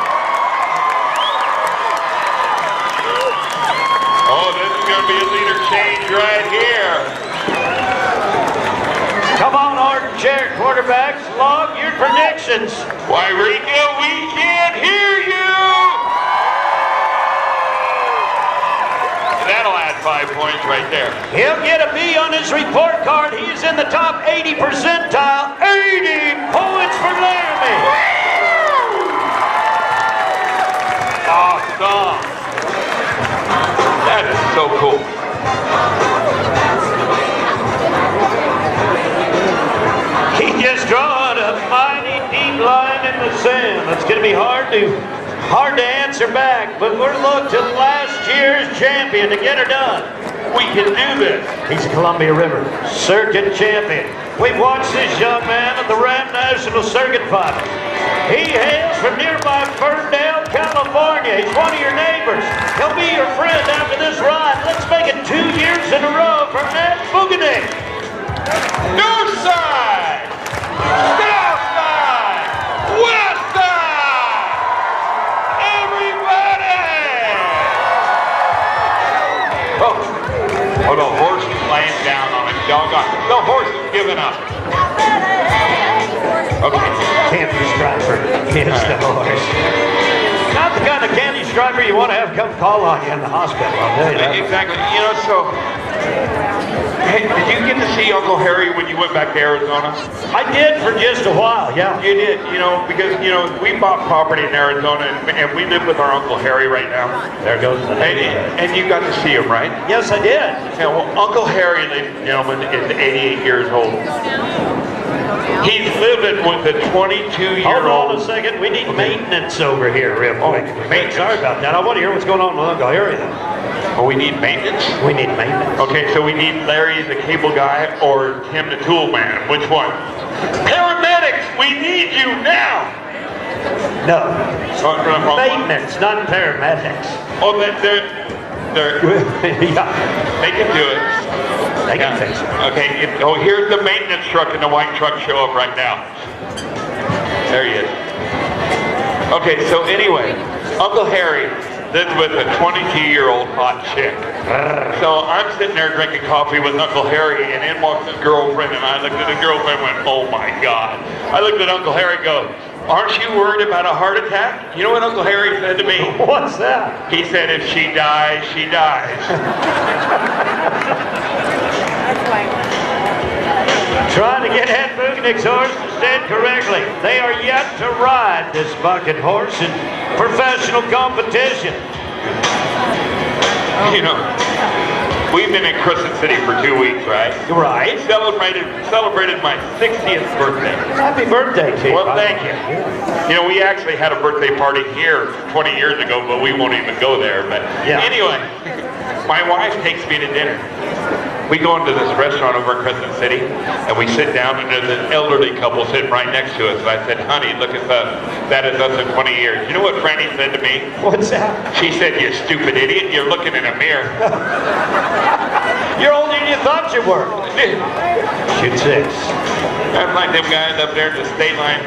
Oh, this is going to be a leader change right here. Come on, armchair quarterbacks, log your predictions. Why, Rico, we can't hear you! That'll add 5 points right there. He'll get a B on his report card. He's in the top 80 percentile. 80 points for Laramie. Awesome. That is so cool. He just drawn a mighty deep line in the sand. It's going to be hard to answer back, but we're looking to last year's champion to get her done. We can do this. He's a Columbia River Circuit champion. We've watched this young man at the Ram National Circuit Finals. He hails from nearby Ferndale, California. He's one of your neighbors. He'll be your friend after this ride. Let's make it 2 years in a row for Ed Bouganet. North side, south side, west side. Everybody. Oh, the horse is laying down on it. Doggone. The horse is giving up. Okay. Candy striper is the horse. Not the kind of candy striper you want to have come call on you in the hospital, I'll tell you that. Exactly. You know, so, hey, did you get to see Uncle Harry when you went back to Arizona? I did for just a while, yeah. You did, you know, because, you know, we bought property in Arizona and we live with our Uncle Harry right now. There goes the name. And you got to see him, right? Yes, I did. Yeah, well, Uncle Harry, ladies and gentlemen, is 88 years old. He's living with a 22-year-old. Hold on a second. We need maintenance over here real quick. Maintenance. Sorry about that. I want to hear what's going on with Uncle Harry then. Oh, we need maintenance? We need maintenance. Okay, so we need Larry the cable guy or Tim the tool man. Which one? Paramedics, we need you now. No. Oh, Maintenance, not paramedics. Oh, they're Yeah. they can do it. They can fix it. Okay, here's the maintenance truck and the white truck show up right now. There he is. Okay, so anyway, Uncle Harry lives with a 22-year-old hot chick. So I'm sitting there drinking coffee with Uncle Harry, and in walks his girlfriend, and I looked at the girlfriend and went, oh my God. I looked at Uncle Harry and go, aren't you worried about a heart attack? You know what Uncle Harry said to me? What's that? He said, if she dies, she dies. Trying to get Ed Buchanan's horse to stand correctly. They are yet to ride this bucket horse in professional competition. You know, We've been in Crescent City for 2 weeks, right? Right. Celebrated my 60th birthday. Happy birthday to you. Well, thank you. You know, we actually had a birthday party here 20 years ago, but we won't even go there. But anyway, my wife takes me to dinner. We go into this restaurant over in Crescent City, and we sit down, and there's an elderly couple sitting right next to us. And I said, honey, look at us. That is us in 20 years. You know what Franny said to me? What's that? She said, you stupid idiot, you're looking in a mirror. You're older than you thought you were. Shoot 6. I'm like them guys up there at the State Line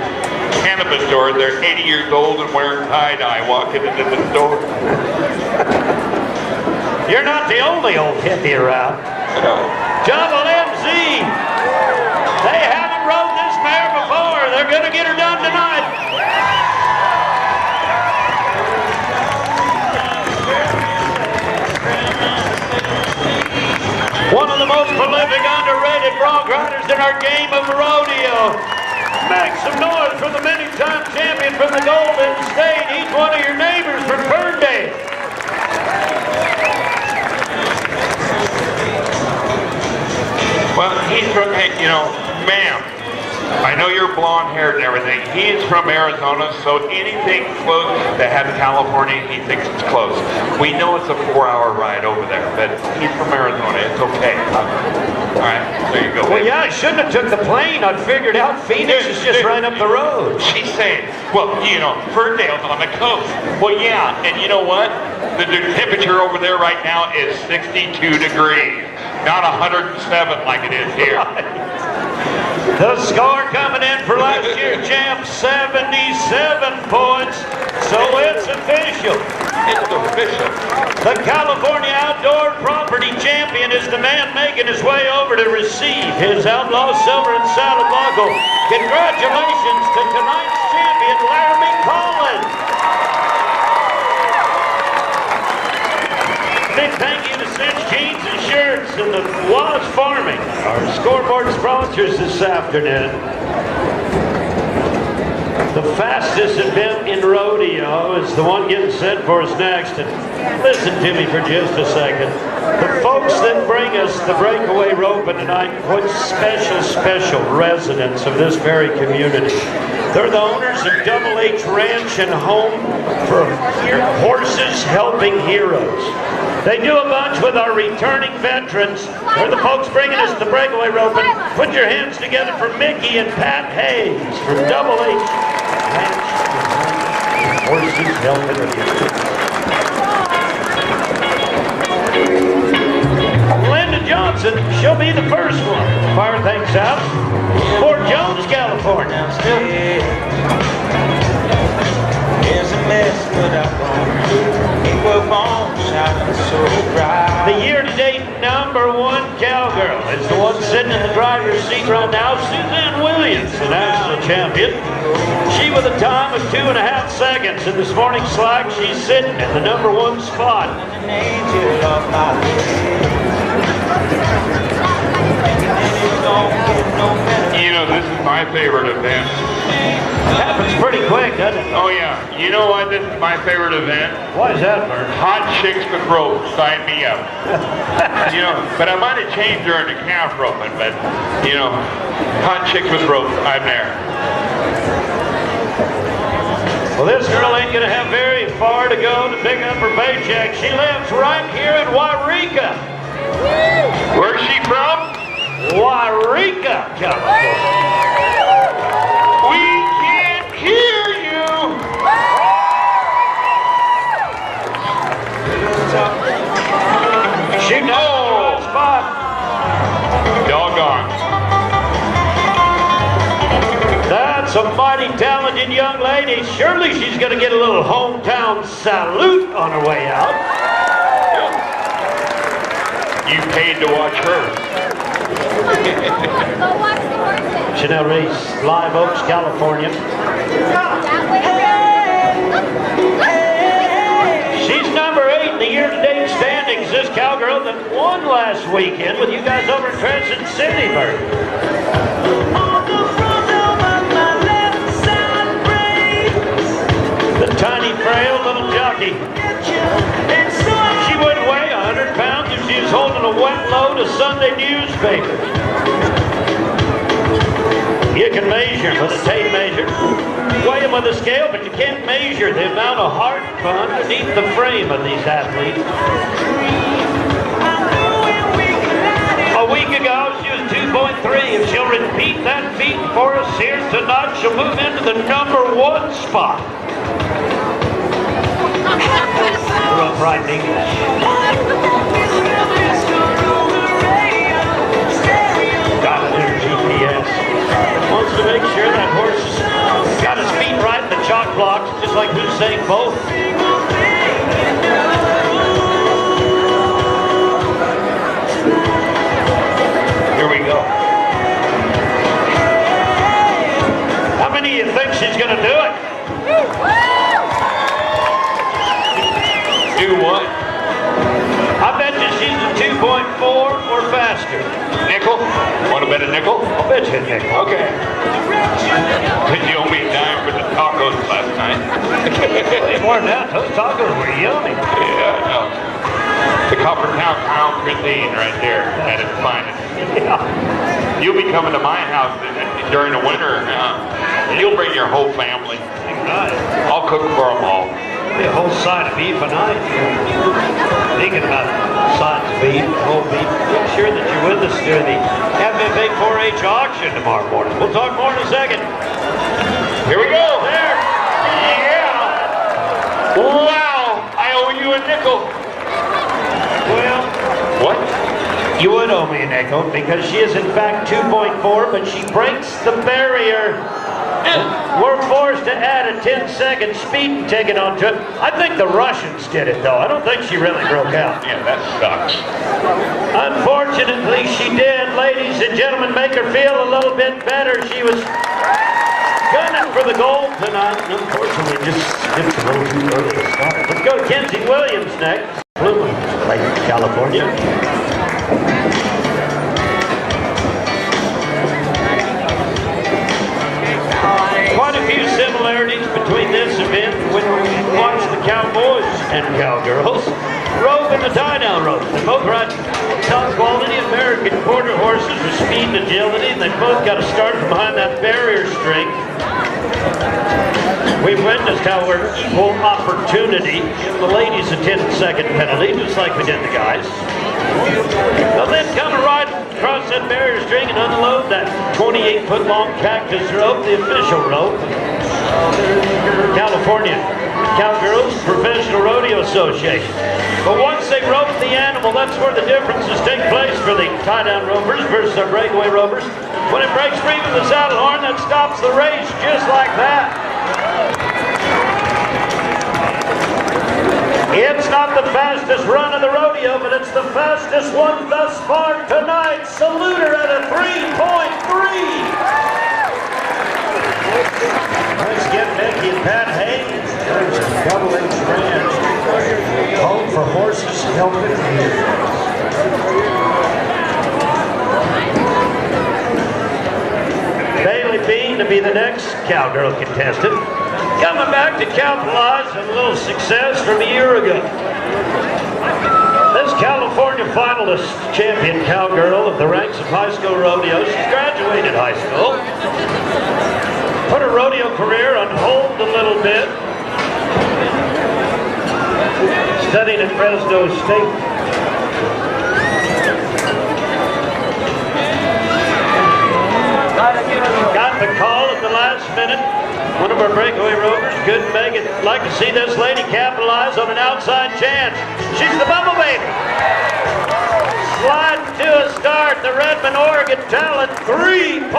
cannabis store. They're 80 years old and wearing tie-dye walking into the store. You're not the only old hippie around. Jungle MZ. They haven't rode this mare before. They're going to get her done tonight. One of the most prolific, underrated bronc riders in our game of rodeo. Make some noise for the many-time champion from the Golden State. He's one of your neighbors from Ferndale. Well, he's from, you know, ma'am, I know you're blonde-haired and everything. He's from Arizona, so anything close that has California, he thinks it's close. We know it's a 4-hour ride over there, but he's from Arizona. It's okay. All right, there you go. Well, yeah, I shouldn't have took the plane. I'd figured out Phoenix is just right up the road. She's saying, well, you know, Ferndale's on the coast. Well, yeah, and you know what? The temperature over there right now is 62 degrees. Not 107 like it is here. The score coming in for last year's champ, 77 points. So it's official. It's official. The California Outdoor Property Champion is the man making his way over to receive his Outlaw Silver and Saddle Buckle. Congratulations to tonight's champion, Laramie Collins. Big thank you to Cinch Jeans and Shirts and the Was Farming, our scoreboard sponsors this afternoon. The fastest event in rodeo is the one getting set for us next. And listen to me for just a second. The folks that bring us the breakaway roping tonight, what special residents of this very community. They're the owners of Double H Ranch and Home for Horses Helping Heroes. They do a bunch with our returning veterans. They're the folks bringing us the breakaway roping. Put your hands together for Mickey and Pat Hayes from Double H Ranch and Horses Helping Heroes. Linda Johnson, she'll be the first one. Fire things out. Fort Jones, California. There's a mess, but I won't keep up on shining so bright. The year-to-date #1 cowgirl is the one sitting in the driver's seat right now, Suzanne Williams, the national champion. She with a time of 2.5 seconds. In this morning's slack, she's sitting in the #1 spot. An angel of my You know, this is my favorite event. Happens pretty quick, doesn't it? Oh, yeah. You know why this is my favorite event? Why is that, Bert? Hot chicks with ropes, sign me up. You know, but I might have changed during the calf roping, but, you know, hot chicks with ropes, I'm there. Well, this girl ain't going to have very far to go to pick up her paycheck. She lives right here in Wairika. Where's she from? Wairika, California. We can't hear you. Shooting out the right spot. Doggone. That's a mighty talented young lady. Surely she's going to get a little hometown salute on her way out. You paid to watch her. Chanel Reese, Live Oaks, California. She's #8 in the year-to-date standings. This cowgirl that won last weekend with you guys over in Crescent City, Bert. The tiny, frail little jockey. She wouldn't weigh 100 pounds if she was holding a a wet load of Sunday newspaper. You can measure with a tape measure, weigh them with a scale, but you can't measure the amount of heart underneath the frame of these athletes. A week ago, she was 2.3. If she'll repeat that feat for us here tonight, she'll move into the #1 spot. Rough right English. Got it in her GPS. Wants to make sure that horse got his feet right in the chalk blocks, just like Usain Bolt. Here we go. How many of you think she's going to do it? Do what? I bet you she's a 2.4 or faster. Nickel? Want to bet a nickel? I'll bet you a nickel. Okay. Because you owe me a dime for the tacos last night. More than that, those tacos were yummy. Yeah, I know. The Copper Town Crown cuisine right there at its finest. Yeah. You'll be coming to my house during the winter. You'll bring your whole family. Right. I'll cook for them all. A whole side of beef a night. Thinking about sides of beef, whole beef. Make sure that you're with us during the FFA 4-H auction tomorrow morning. We'll talk more in a second. Here we go. There. Yeah. Wow. I owe you a nickel. Well, What? you would owe me a nickel because she is in fact 2.4, but she breaks the barrier. We're forced to add a 10-second speeding ticket onto it. I think the Russians did it, though. I don't think she really broke out. Yeah, that sucks. Unfortunately, she did. Ladies and gentlemen, make her feel a little bit better. She was gunning for the gold tonight. And unfortunately, just skipped a little too early to start. Let's go to Kenzie Williams next. Blooming, Lake California. Quite a few similarities between this event when we watch the cowboys and cowgirls rope in the tie-down rope. They both ride top quality American quarter horses with speed and agility, and they both got to start from behind that barrier string. We've witnessed how we're equal opportunity. Give the ladies a 10-second penalty, just like we did the guys. They'll then come and ride across that barrier string and unload that 28-foot long cactus rope, the official rope. California Cowgirls Professional Rodeo Association. But once they rope the animal, that's where the differences take place for the tie-down ropers versus our breakaway ropers. When it breaks free from the saddle horn, that stops the race just like that. It's not the fastest run of the rodeo, but it's the fastest one thus far tonight. Salute her at a 3.3. Let's get Becky and Pat Hayes. There's a double-H ranch. Home for horses helping here. Bailey Bean to be the next cowgirl contestant. Coming back to capitalize on a little success from a year ago. This California finalist champion cowgirl of the ranks of high school rodeo. She's graduated high school. Put her rodeo career on hold a little bit. Studied at Fresno State. Got the call at the last minute. One of our breakaway rovers couldn't make it. Like to see this lady capitalize on an outside chance. She's the Bubble Baby. Slide to a start. The Redmond, Oregon talent 3.1.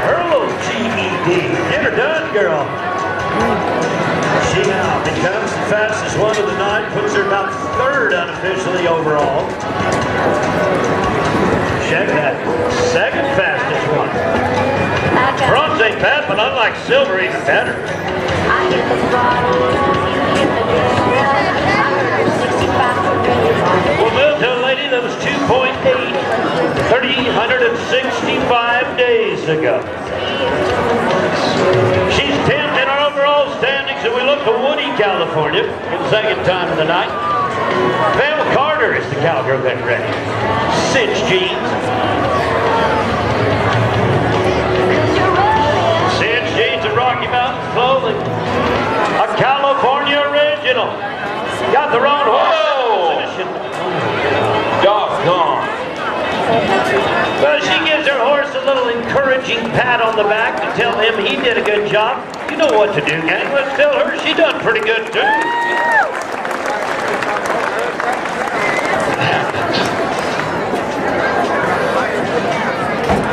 Her little GED. Get her done, girl. She now becomes the fastest one of the night. Puts her about third unofficially overall. Check that. Second fastest one. Bronze ain't bad, but unlike silver, even better. We'll move to a lady that was 2.8 365 days ago. She's 10th in our overall standings, and we look to Woody, California, for the second time of the night. Bill Carter is the cowgirl getting ready. Cinch jeans. Cinch jeans and Rocky Mountain clothing. A California original. Got the wrong horse. Doggone. Well, she gives her horse a little encouraging pat on the back to tell him he did a good job. You know what to do, gang. Let's tell her she done pretty good, too.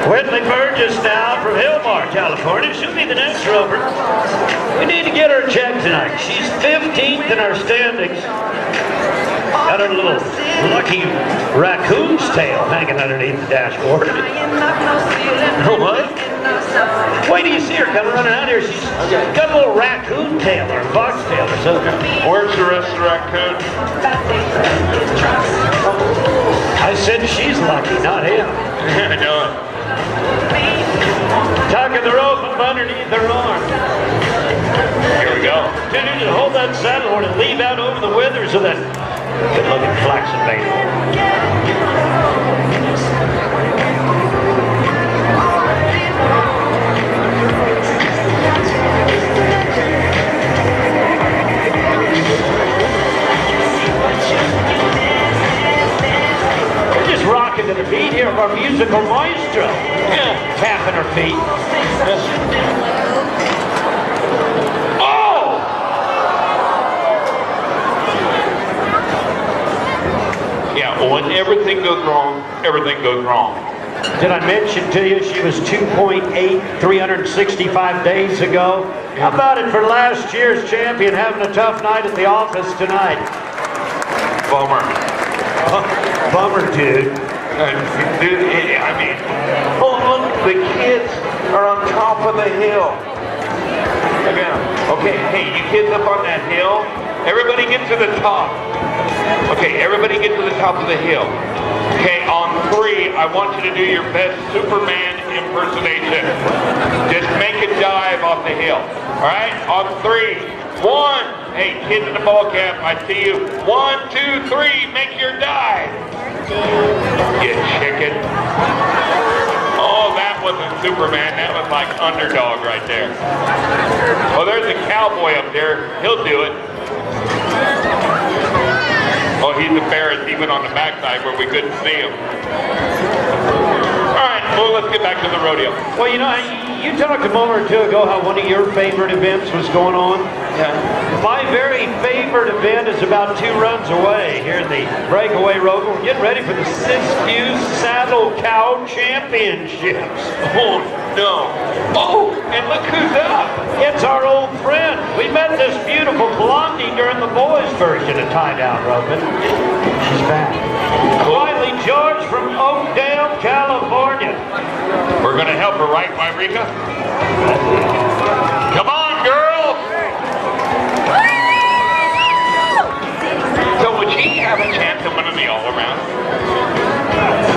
Whitley Burgess now from Hillmar, California. She'll be the next rover. We need to get her checked tonight. She's 15th in our standings. Got her little lucky raccoon's tail hanging underneath the dashboard. What? Wait till you see her come running out here. She's got a little raccoon tail or fox tail or something. Where's the rest of the raccoon? I said she's lucky, not him. I know it. Tucking the rope up underneath her arm. Here we go. Dude, just hold that saddle horn and leave out over the withers of that good-looking flaxen maiden. We're just rocking to the beat here of our musical maestro. Yeah, tapping her feet. Oh! Yeah, when everything goes wrong, everything goes wrong. Did I mention to you she was 2.8 365 days ago? How about it for last year's champion having a tough night at the office tonight? Bummer. Bummer, dude. Dude, I mean, oh look, the kids are on top of the hill. Look at them. Okay, hey, you kids up on that hill, everybody get to the top. Okay, everybody get to the top of the hill. Okay, on 3, I want you to do your best Superman impersonation. Just make a dive off the hill. All right, on 3, 1. Hey, kids in the ball cap, I see you. 1, 2, 3, make your dive. You chicken. Oh, that wasn't Superman. That was like underdog right there. Oh, there's a cowboy up there. He'll do it. Oh, he's embarrassed. He went on the backside where we couldn't see him. All right, well, let's get back to the rodeo. Well, you know, you talked a moment or two ago how one of your favorite events was going on. Yeah. My very favorite event is about 2 runs away here in the Breakaway Rover. We're getting ready for the Siskiyou Saddle Cow Championships. Oh, no. Oh, and look who's up. It's our old friend. We met this beautiful blondie during the boys' version of Tie Down Roping. She's back. Riley George from Oakdale, California. We're going to help her, right, Myrika? Come on, girl. So would she have a chance of winning the all-around?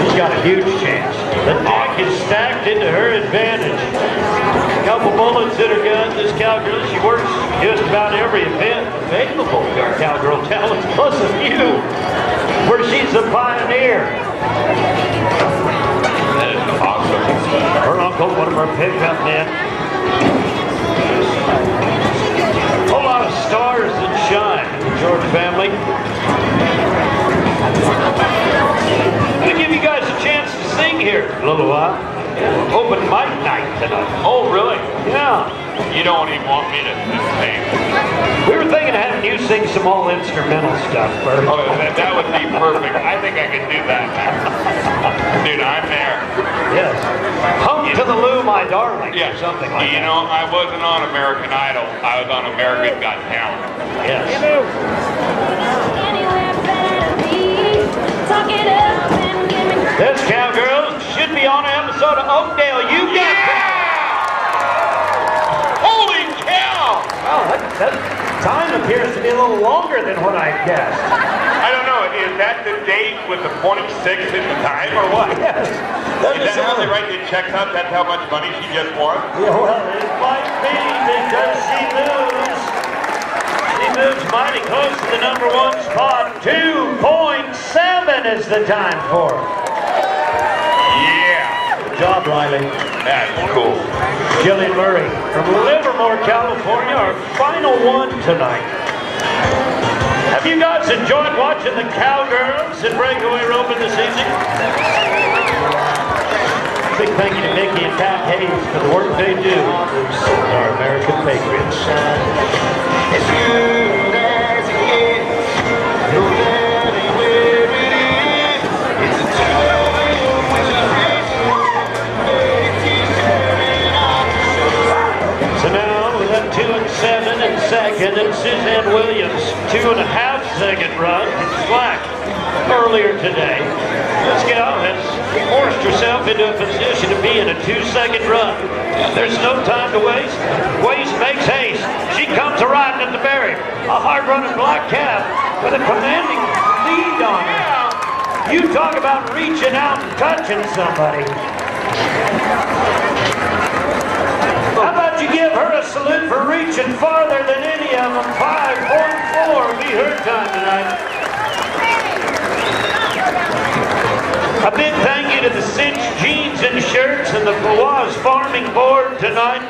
She's got a huge chance. The deck is stacked into her advantage. A couple bullets in her gun. This cowgirl, she works just about every event available to our cowgirl talents, plus a few where she's a pioneer. That is awesome. Her uncle, one of our pickup men. A whole lot of stars that shine in the George family. I'll give you guys a chance to sing here for a little while. Open mic night tonight. Oh, really? Yeah. You don't even want me to sing. We were thinking of having you sing some all instrumental stuff first. Oh, that would be perfect. I think I could do that, man. Dude, I'm there. Yes. Home to the Lou, my darling. Yeah. Or something like You that. know, I wasn't on American Idol. I was on American Got Talent. Yes. This cowgirl should be on an episode of Oakdale. You got Holy cow! Well, that time appears to be a little longer than what I guessed. I don't know. Is that the date with the 0.6 in the time or what? Yes. Is that how they write the checks up? That's how much money she just won? Yeah, well, it might be because she lose. He moves mighty close to the number 1 spot. 2.7 is the time for him. Yeah. Good job, Riley. That's cool. Jillian Murray from Livermore, California, our final one tonight. Have you guys enjoyed watching the Cowgirls in breakaway roping this evening? Big thank you to Mickey and Pat Hayes for the work they do with our American Patriots. As good as it gets, no matter where it is, it's a two-way race. So now with that 2 and 7 in second, and Suzanne Williams 2.5 second run from slack earlier today. This gal has forced herself into a position to be in a 2-second run. There's no time to waste. Waste makes haste. She comes riding at the barrier. A hard-running black cab with a commanding lead on her. You talk about reaching out and touching somebody. How about you give her a salute for reaching farther than any of them? 5.4 will be her time tonight. A big thank you to the Cinch Jeans and Shirts and the Fawaz Farming Board tonight.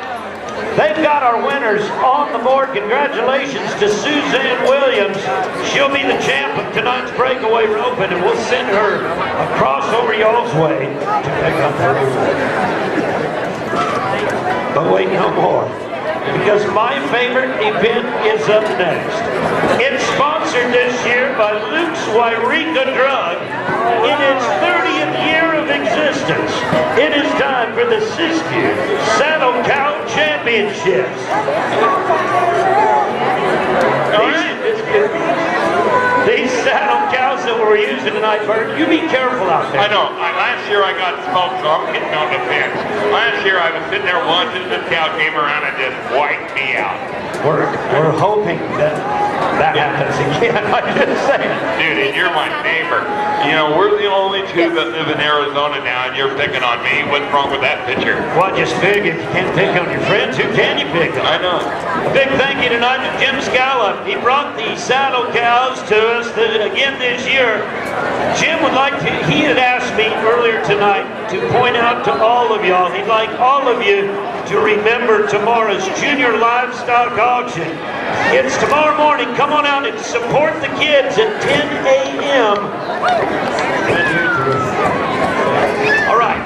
They've got our winners on the board. Congratulations to Suzanne Williams. She'll be the champ of tonight's breakaway roping, and we'll send her across over y'all's way to pick up her reward. But wait, no more, because my favorite event is up next. It's sponsored this year by Luke's Wairika Drug. In its 30th year of existence, it is time for the Siskiyou Saddle Cow Championships. These saddle cows that we're using tonight, Bert, you be careful out there. I know. Last year I got smoked, so I'm getting on the fence. Last year I was sitting there watching this cow came around and just wiped me out. We're hoping that happens again. I just say it. Dude, and you're my neighbor. You know, we're the only two that live in Arizona now, and you're picking on me. What's wrong with that picture? Well, just figure if you can't pick on your friends, who can you pick on? I know. A big thank you tonight to Jim Scallop. He brought the saddle cows to us again this year. Jim would like to, he had asked me earlier tonight to point out to all of y'all, he'd like all of you to remember tomorrow's Junior Livestock Auction. It's tomorrow morning. Come on out and support the kids at 10 a.m. All right.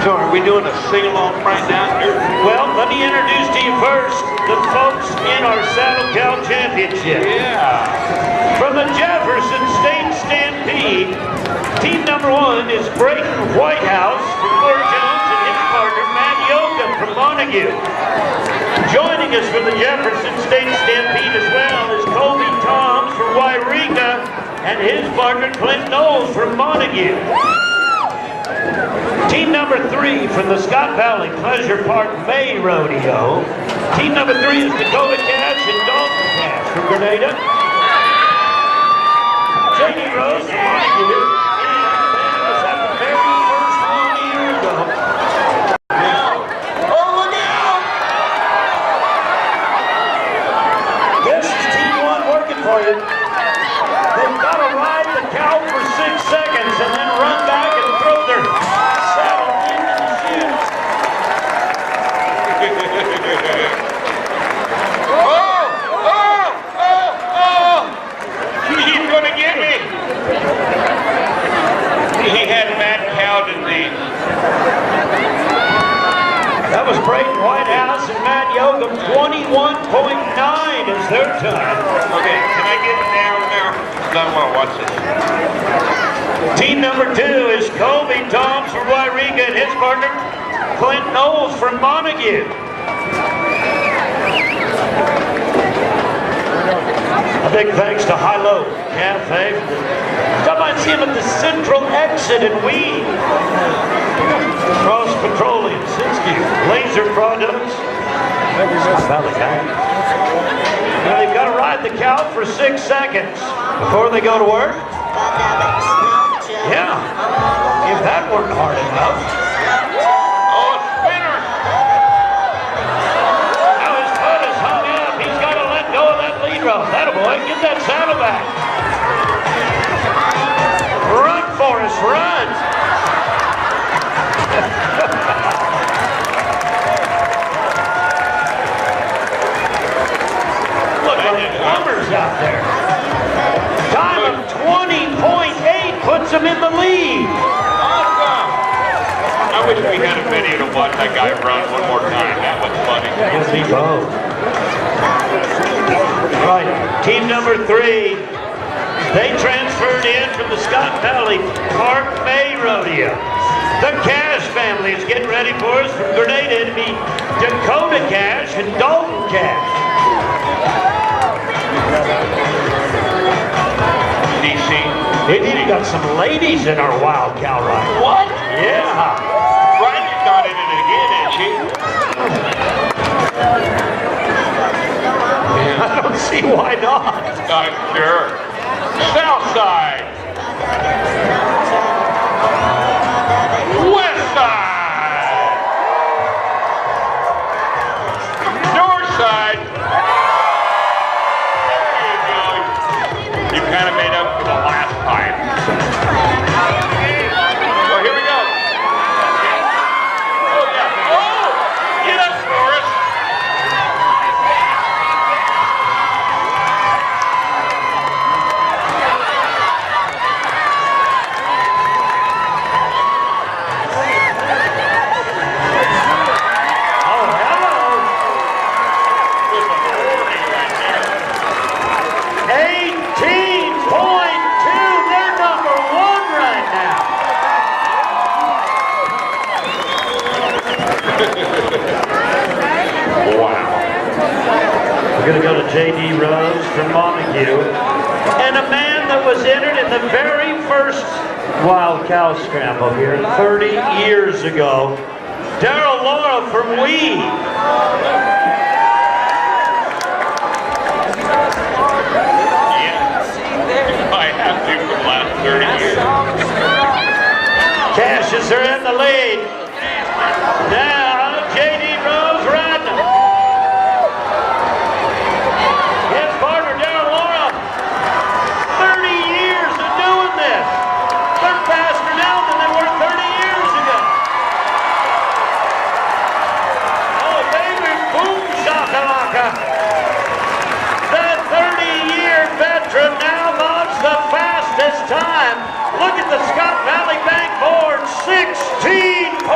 So are we doing a sing-along right now? Well, let me introduce to you first the folks in our Saddle Cow Championship. Yeah. From the Jefferson State Stampede, team number 1 is Brayton Whitehouse from Fort Jones and his partner Matt Yoakum from Montague. Joining us from the Jefferson State Stampede as well is Colby Toms from Wairika and his partner Clint Knowles from Montague. Team number 3 from the Scott Valley Pleasure Park May Rodeo. Team number 3 is Dakota Cash and Dalton Cash from Grenada. J.D. Rose from Montague. And was at the very first one a year ago. Oh, look out! This is Team 1 working for you. They've got to ride the cow for 6 seconds and then run back and throw their saddle into the chutes. He's going to get me. He had Matt Cow disease. That was Brayton Whitehouse and Matt Yoakum. 21.9 is their time. Okay, can I get down there? I want to watch this. Team number 2 is Colby Toms from Wairika and his partner Clint Knowles from Montague. A big thanks to High-Low Cafe. Stop by and see him at the Central Exit in Weed. Cross Petroleum, Siskiyou, Laser Products. Valley Guy. Now they've got to ride the cow for 6 seconds before they go to work. Yeah, if that weren't hard enough. Oh, a spinner! Now his foot is hung up. He's got to let go of that lead rope. watch that guy run one more time. That was funny. Yes, he goes. All right, team number 3. They transferred in from the Scott Valley Park May Rodeo. The Cash family is getting ready for us from Grenada. It'll be Dakota Cash and Dalton Cash. DC. They've even got some ladies in our wild cow ride. What? Yeah. Ryan's not in it again, is she? I don't see why not. Sure. Southside. Westside. Northside. There you go. You kind of made up for the last time. Well, here we go. Oh, yeah. Oh, get up, Norris. Oh, hello. 18.2. They're number 1 right now. Wow. We're going to go to J.D. Rose from Montague. And a man that was entered in the very first wild cow scramble here 30 years ago. Daryl Laura from Wee. Yeah. I have to for the last 30 years. Cashes are in the lead. Now, J.D. Rose riding them. His partner, Daryl Laura. 30 years of doing this. They're faster now than they were 30 years ago. Oh, baby, boom, shakalaka. The 30-year veteran now logs the fastest time. Look at the Scott Valley Bank board, 16.9.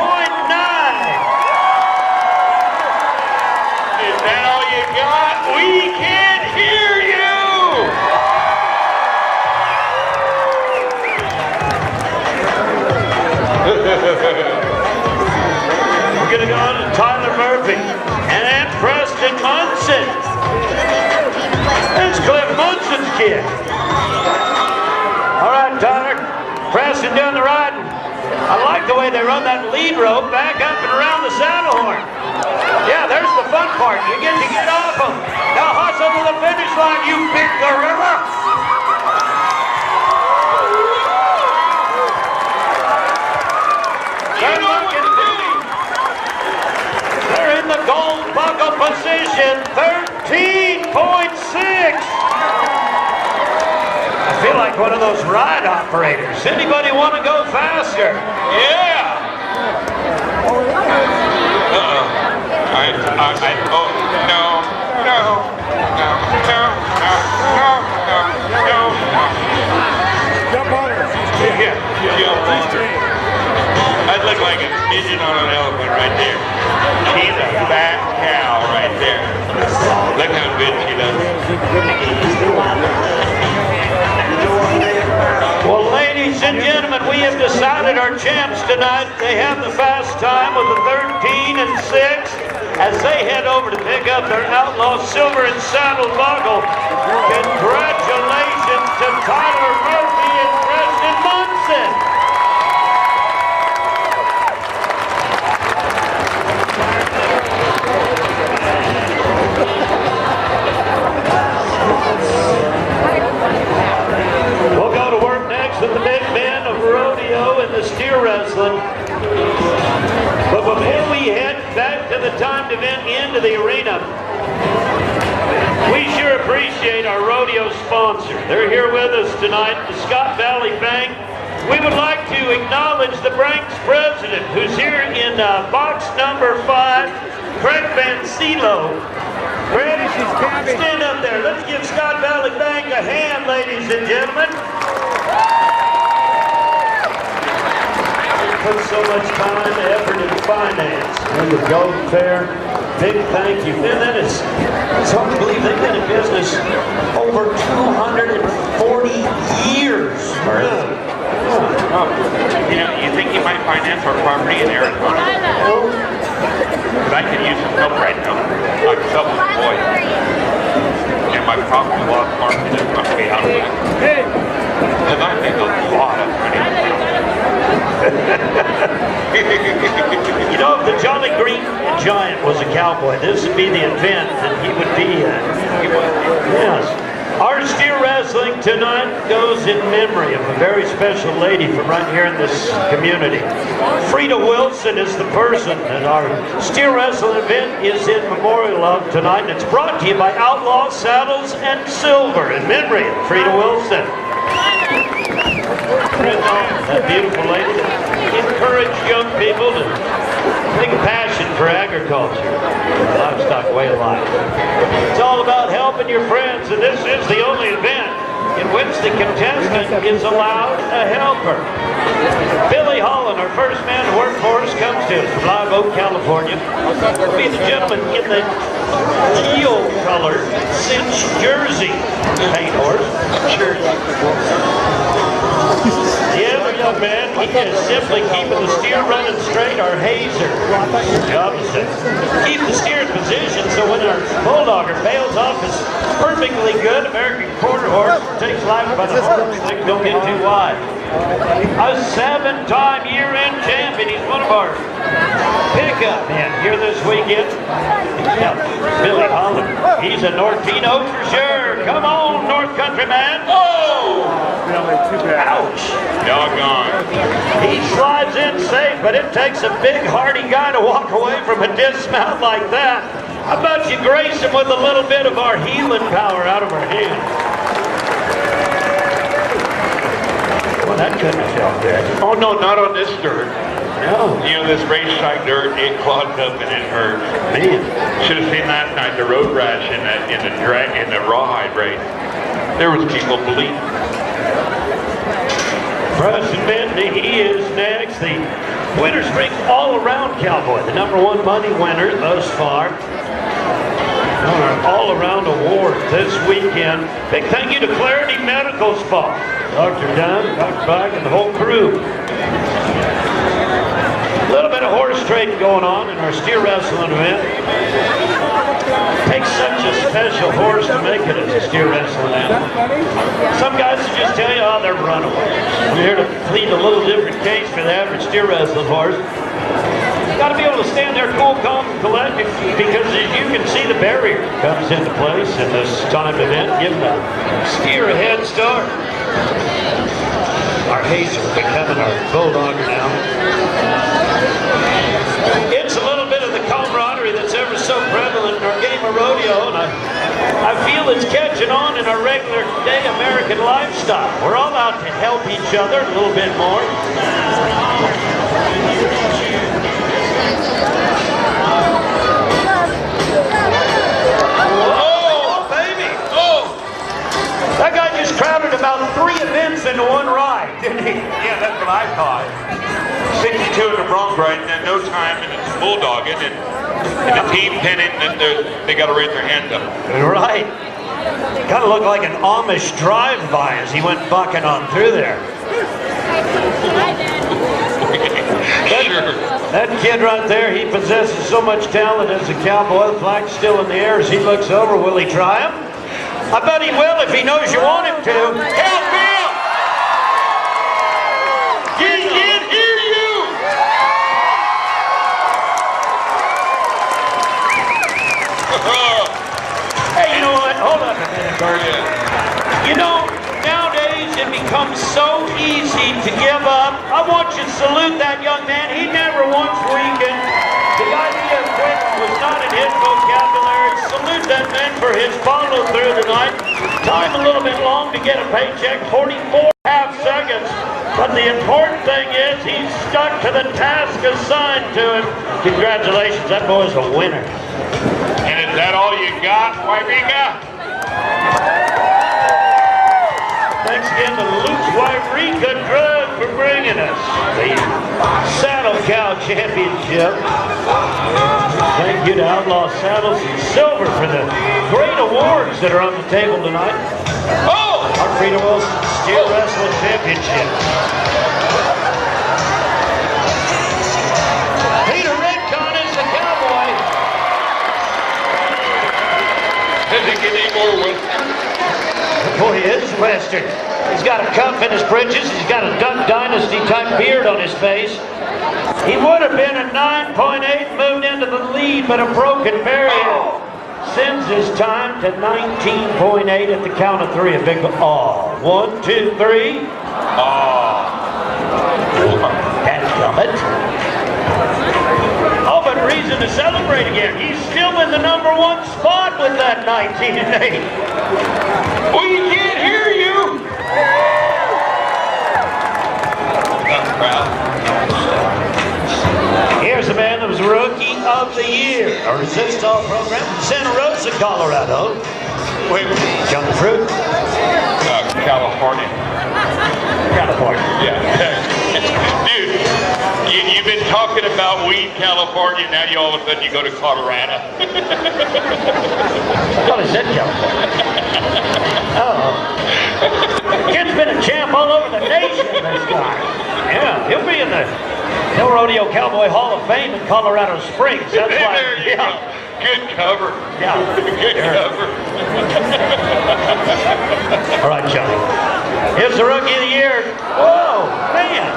Is that all you got? We can't hear you! We're going to go on to Tyler Murphy and then Preston Munson. It's Cliff Munson's kid. All right, Tyler. Preston doing the riding. I like the way they run that lead rope back up and around the saddle horn. Yeah, there's the fun part. You get to get off them. Now hustle to the finish line, you big gorilla. They're in the gold buckle position, 13.6. I feel like one of those ride operators. Anybody want to go faster? Yeah! Uh-oh. Oh, no, no, no, no, no, no, no, no. Jump on her. Yeah, jump on her. I'd look like a midget on an elephant right there. She's a fat cow right there. Look how good she does. Well, ladies and gentlemen, we have decided our champs tonight. They have the fast time with a 13 and 6 as they head over to pick up their Outlaw Silver and Saddle buckle. Congratulations to Tyler Murphy and Preston Munson. We'll go to work next with the big men of Rodeo and the steer wrestling. But before we head back to the timed event into the arena, we sure appreciate our rodeo sponsor. They're here with us tonight, the Scott Valley Bank. We would like to acknowledge the bank's president, who's here in box number 5, Craig Van Silo. Craig, stand up there. Let's give Scott Valley Bank a hand, ladies and gentlemen. put so much time, effort, and finance into the Gold Fair. Big thank you. And then it's hard to believe they've been in business over 240 years. Really? Oh, you know, you think you might finance our property in Arizona? But I could use some help right now. I'm self-employed. And my property loss market is going to be out of it. Because I make a lot of money. You know, if the Jolly Green Giant was a cowboy, this would be the event that he would be at. Yes. Our steer wrestling tonight goes in memory of a very special lady from right here in this community. Frida Wilson is the person that our steer wrestling event is in memorial of tonight, and it's brought to you by Outlaw Saddles and Silver in memory of Frida Wilson. That beautiful lady that encouraged young people to take a passion for agriculture, livestock way of life. It's all about helping your friends, and this is the only event in which the contestant is allowed a helper. Billy Holland, our first man to work for us, comes to us from Live Oak, California. He'll be the gentleman in the teal-colored cinch jersey. Paint horse. The other young man, he is simply keeping the steer running straight, our hazer. Job is to keep the steer in position so when our bulldogger bails off his perfectly good American quarter horse, takes life by the horse, things don't get too wide. A 7-time year-end champion. He's one of our pickup men here this weekend. Yeah, Billy Holland. He's a Nortino for sure. Come on, North Country man. Oh! Ouch. Doggone. He slides in safe, but it takes a big, hardy guy to walk away from a dismount like that. How about you grace him with a little bit of our healing power out of our hands? Well, that couldn't have felt good. Oh, no, not on this dirt. No. You know, this racetrack dirt, it clogged up and it hurt. Man. Should have seen last night the road rash in the rawhide race. There was people bleeding. Preston Bentley, he is next. The winner springs all around cowboy. The #1 money winner thus far. Our all-around award this weekend. Big thank you to Clarity Medical Spa. Dr. Dunn, Dr. Bike, and the whole crew. A little bit of horse trading going on in our steer wrestling event. Takes such a special horse to make it as a steer wrestling event. Some guys will just tell you, oh, they're runaways. I'm here to plead a little different case for the average steer wrestling horse. You got to be able to stand there cool, calm, and collected, because as you can see, the barrier comes into place in this timed event, giving the steer a head start. Our hazer becoming our bulldogger now. It's a little bit of the camaraderie that's ever so prevalent in our game of rodeo, and I feel it's catching on in our regular day American lifestyle. We're all out to help each other a little bit more. Oh, baby! Oh! That guy just crowded about 3 events into one ride, didn't he? Yeah, that's what I thought. 62 in the bronc ride, and then no time, and it's bulldogging, and the team pinning, and they got to raise their hands up. Right. Kind of looked like an Amish drive-by as he went bucking on through there. Sure. That kid right there, he possesses so much talent as a cowboy. The flag's still in the air as he looks over. Will he try him? I bet he will if he knows you want him to. Help him! He can't hear you! Hey, you know what? Hold up a minute, Bert. You know, nowadays it becomes so easy to give up. I want you to salute that young man. He never once weakened. The idea of quitting was not in his vocabulary. Salute that man for his follow-through tonight. Time a little bit long to get a paycheck, 44.5 seconds. But the important thing is he stuck to the task assigned to him. Congratulations, that boy's a winner. And is that all you got, Wairika? Thanks again to Luke's wife, Rika Drug, for bringing us the Championship. Thank you to Outlaw Saddles and Silver for the great awards that are on the table tonight. Oh! Our Frida Wilson Steer Wrestling Championship. Peter Redcon is the cowboy. Does it get any more Western? Boy, he is Western. He's got a cuff in his britches. He's got a Duck Dynasty type beard on his face. He would have been at 9.8, moved into the lead, but a broken barrier sends his time to 19.8 at the count of 3. A big aw. 1, 2, 3. Dadgummit. Oh, but reason to celebrate again. He's still in the #1 spot with that 19.8. We can't hear you! That's proud. Here's a man that was Rookie of the Year, our Resistol program in Santa Rosa, Colorado. Wait, Junk fruit, California. California. Yeah. Dude, you've been talking about weed, California, now you all of a sudden you go to Colorado. What is that, California? Oh. Kid's been a champ all over the nation, this guy. Yeah, he'll be in the Rodeo Cowboy Hall of Fame in Colorado Springs. That's why. There you go. Good cover. Yeah. Good cover. All right, Johnny. Here's the Rookie of the Year. Whoa, man.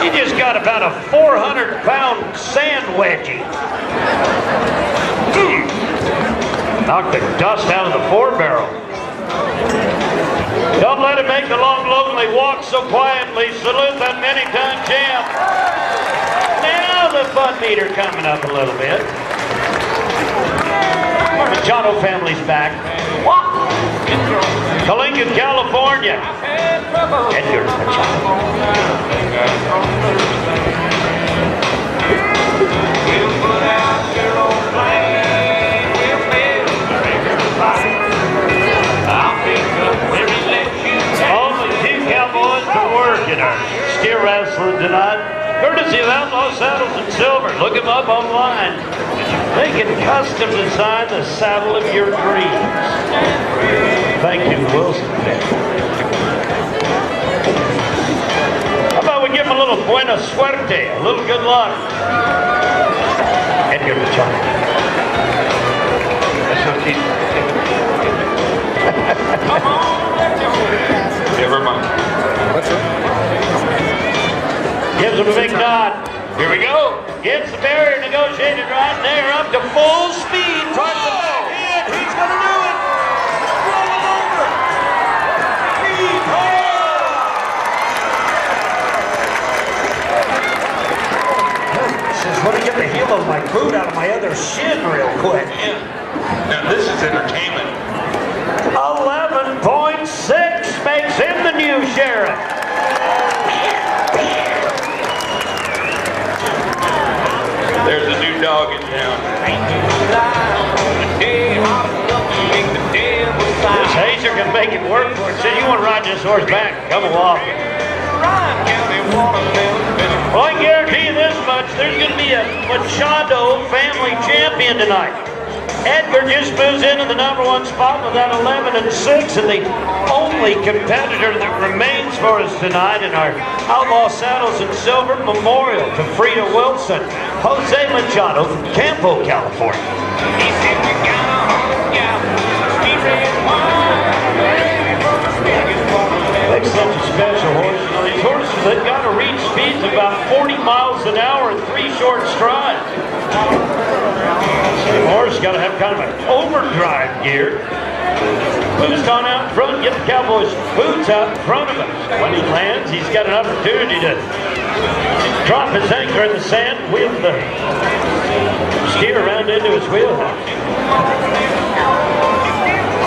He just got about a 400-pound sand wedgie. Knocked the dust out of the four-barrel. Don't let him make the long, lonely walk so quietly. Salute that many-time champ. Now the fun meter coming up a little bit. Our Machado family's back. Kalinga, California. Edgar Machado. In our steer wrestling tonight, courtesy of Outlaw Saddles and Silver. Look him up online. They can custom design the saddle of your dreams. Thank you, Wilson. How about we give him a little buena suerte, a little good luck. Edgar Machado. Never mind. Gives him a big nod. Here we go. Gets the barrier negotiated right there up to full speed. Tries the back end. He's going to do it. Rolling over. Says, let me get the heel of my boot out of my other shin real quick. Yeah. Now this is entertainment. 11.6 makes him the new sheriff. There's a new dog in town. This Hazer can make it work for it. Say, you want to ride this horse back? Come along. Well, I guarantee you this much. There's going to be a Machado family champion tonight. Edgar just moves into the #1 spot with that 11-6, and the only competitor that remains for us tonight in our Outlaw Saddles and Silver Memorial to Frida Wilson, Jose Machado from Campo, California. That's such a special horse. You know, these horses, they've got to reach speeds of about 40 miles an hour in 3 short strides. The horse got to have kind of an overdrive gear. Boost on out in front, get the Cowboys' boots out in front of him. When he lands, he's got an opportunity to drop his anchor in the sand, wheel the steer around into his wheelhouse.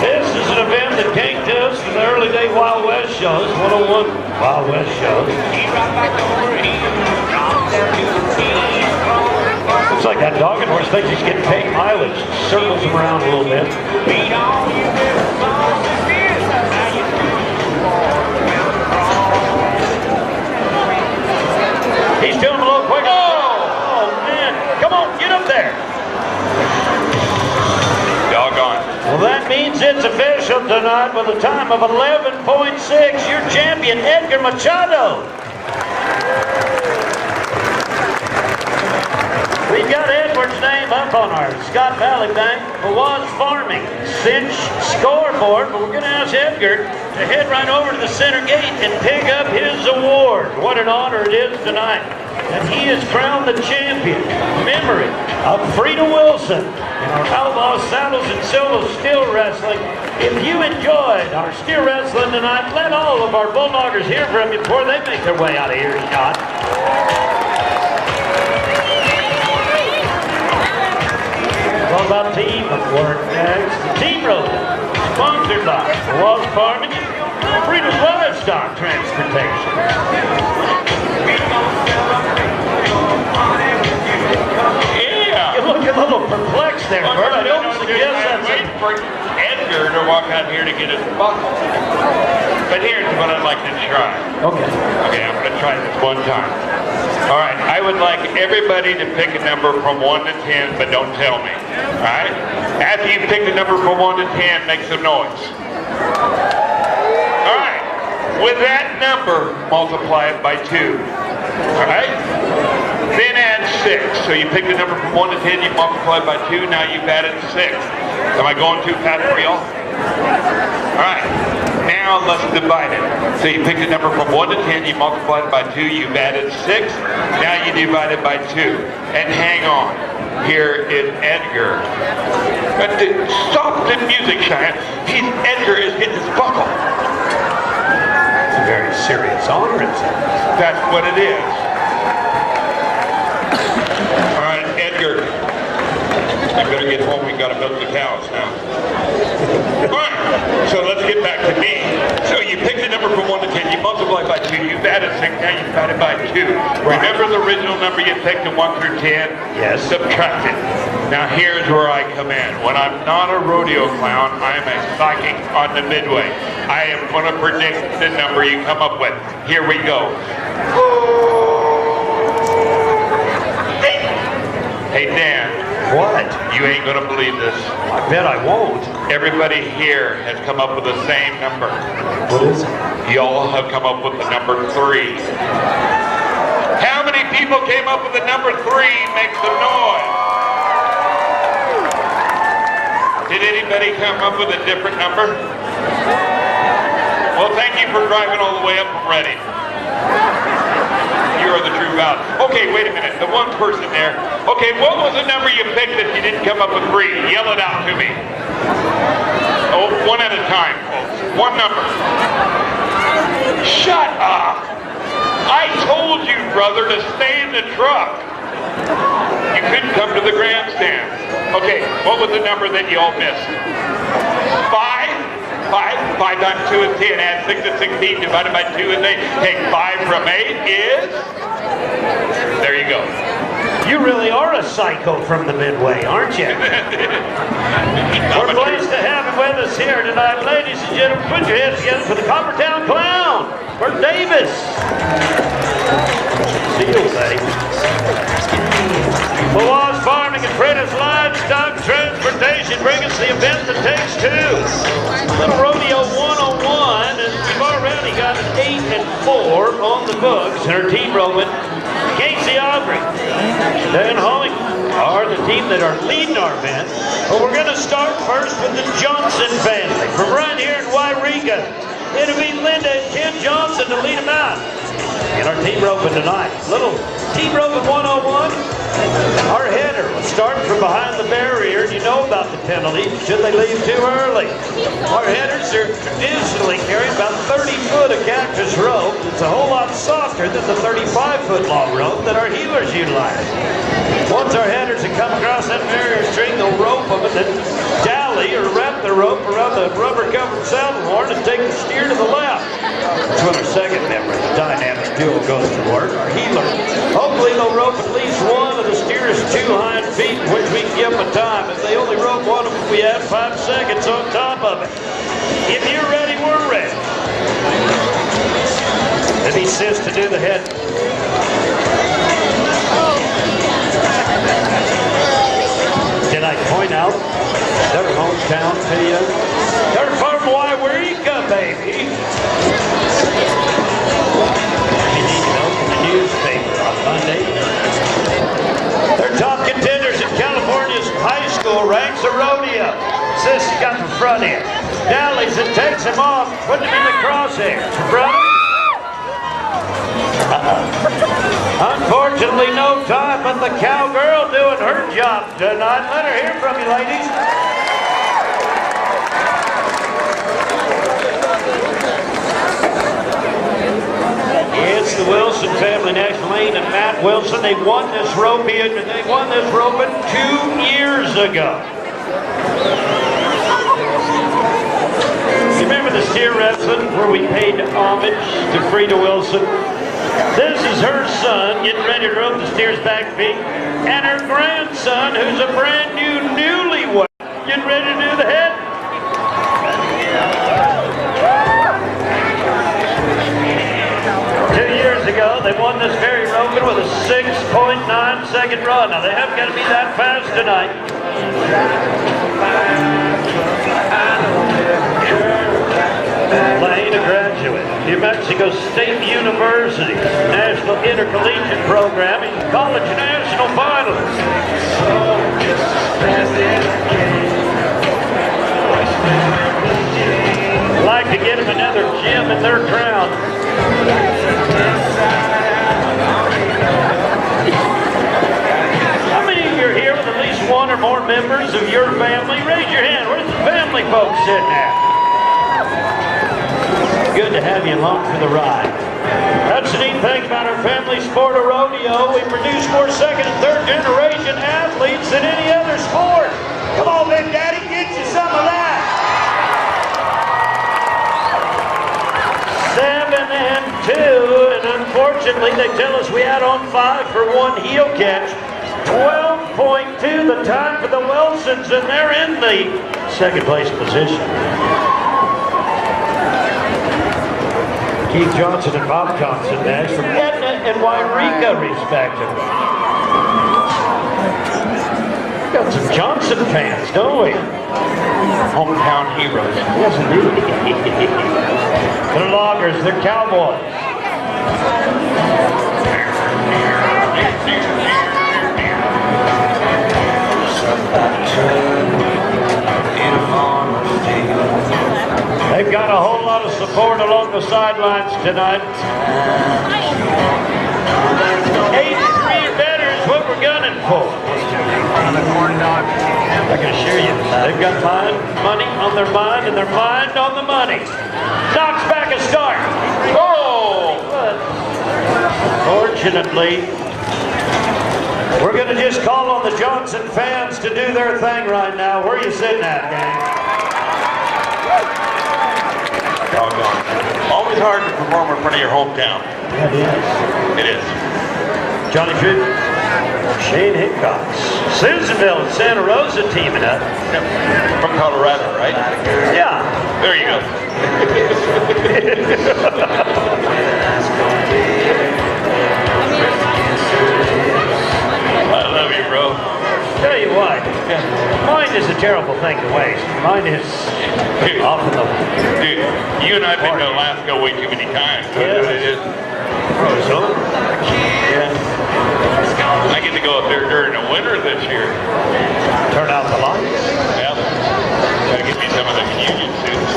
This is an event that came to us from the early day Wild West shows, 101 Wild West shows. Looks like that dog and horse thinks he's getting paid mileage. Circles him around a little bit. He's doing a little quick. Oh! official tonight with a time of 11.6, your champion, Edgar Machado. We've got Edward's name up on our Scott Valley Bank was Farming Cinch scoreboard, but we're going to ask Edgar to head right over to the center gate and pick up his award. What an honor it is tonight that he is crowned the champion. Memory of Frida Wilson in our Outlaw Saddles and Silver Steel Wrestling. If you enjoyed our steer wrestling tonight, let all of our Bulldoggers hear from you before they make their way out of earshot. What about team of work next? Team Rodeo, sponsored by Walls Farming, Freedom's Livestock Transportation. Yeah. You look a little perplexed there, Bert. I don't suggest I'm that's waiting for Edgar to walk out here to get his buckle. But here's what I'd like to try. Okay. Okay, I'm going to try this one time. All right, I would like everybody to pick a number from 1 to 10, but don't tell me. All right? After you pick the number from 1 to 10, make some noise. All right. With that number, multiply it by 2. All right? Then add 6. So you pick the number from 1 to 10, you multiply it by 2, now you've added 6. Am I going too fast for y'all? All right. Now let's divide it. So you pick the number from 1 to 10, you multiply it by 2, you've added 6. Now you divide it by 2. And hang on. Here is Edgar. Stop the music, Cheyenne. Edgar is getting his buckle. It's a very serious honor, isn't it? That's what it is. All right, Edgar. I better get home. We got to milk the cows now. All right, so let's get back to me. So you pick the number from 1 to 10, you multiply by 2, you've added 6, now you've divided by 2. Remember the original number you picked of 1 through 10? Yes. Subtract it. Now here's where I come in. When I'm not a rodeo clown, I'm a psychic on the midway. I am going to predict the number you come up with. Here we go. Hey Dan. What? You ain't gonna believe this. I bet I won't. Everybody here has come up with the same number. What is it? Y'all have come up with the number 3. How many people came up with the number 3? Make some noise. Did anybody come up with a different number? Well, thank you for driving all the way up from Reading. You are the true vouch. Okay, wait a minute. The one person there. Okay, what was the number you picked if you didn't come up with 3? Yell it out to me. Oh, one at a time, folks. One number. Shut up. I told you, brother, to stay in the truck. You couldn't come to the grandstand. Okay, what was the number that you all missed? 5? 5 times 2 is 10. Add 6 is 16. Divided by 2 is 8. Take 5 from 8 is... There you go. You really are a psycho from the Midway, aren't you? We're blessed to have you with us here tonight. Ladies and gentlemen, put your hands together for the Coppertown Clown, Bert Davis. Seal, baby. Laws Farming and Freedom's Livestock Transportation bring us the event that takes 2. Little Rodeo 101, and we've already got an 8 and 4 on the books. And our team rolling, Casey Aubrey, Dan Holling are the team that are leading our event. But we're going to start first with the Johnson family from right here in Wairega. It'll be Linda and Ken Johnson to lead them out. And our team roping tonight. Little team roping 101. Our header will start from behind the barrier, and you know about the penalty should they leave too early. Our headers are traditionally carrying about 30 foot of cactus rope. It's a whole lot softer than the 35-foot long rope that our healers utilize. Once our headers have come across that barrier string, they'll rope them and then dally or wrap the rope around the rubber-covered saddle horn and take the steer to the left. That's when our second member of the dynamic duo goes to work, our healer. Hopefully they'll rope at least one of the steer's 2 hind feet, which we can give them a time. If they only rope one of them, we add 5 seconds on top of it. If you're ready, we're ready. Let me Sis to do the head. Can I point out their hometown to you? They're from Eureka, baby. You need to know from the newspaper on Monday. They're top contenders in California's high school ranks of Rodeo. Siskiyou got the front end. Dallies and takes him off, putting him in the crosshairs. Brother? Unfortunately, no time, but the cowgirl doing her job tonight. Let her hear from you, ladies. It's the Wilson family, National Lane and Matt Wilson. They won this roping 2 years ago. You remember the steer wrestling where we paid homage to Frida Wilson? This is her son getting ready to rope the steer's back feet, and her grandson, who's a brand new newlywed, getting ready to do the head. Ago, they won this very roping with a 6.9-second run. Now, they haven't got to be that fast tonight. Lane, a graduate, New Mexico State University, National Intercollegiate Program, he's college national finalist. I'd like to get him another gem in their crown. How many of you are here with at least one or more members of your family? Raise your hand. Where's the family folks sitting at? Good to have you along for the ride. That's the neat thing about our family sport of rodeo. We produce more second and third generation athletes than any other sport. Come on, Big Daddy, get you some of that. 7-2, and unfortunately they tell us we add on 5 for 1 heel catch. 12.2 the time for the Wilsons, and they're in the second place position. Keith Johnson and Bob Johnson next from Etna and Wairika, respectively. Got some Johnson fans, don't we? Hometown heroes. Yes, indeed. They're loggers, they're cowboys. They've got a whole lot of support along the sidelines tonight. 83 or better is what we're gunning for. I can assure you, they've got money on their mind and their mind on the money. Knocks back a start. Oh! But fortunately, we're going to just call on the Johnson fans to do their thing right now. Where are you sitting at, gang? Doggone. Always hard to perform in front of your hometown. Yeah, It is. Johnny Tripp, Shane Hickox, Susanville and Santa Rosa teaming up. Yep. From Colorado, right? Yeah. There you go. I love you, bro. Tell you what, mind is a terrible thing to waste. Mine is often the... Dude, you and I have been to Alaska way too many times. That's what it is. Roselle? Yeah. I get to go up there during the winter this year. Turn out the lights. Yep. Gotta get me some of the Union suits.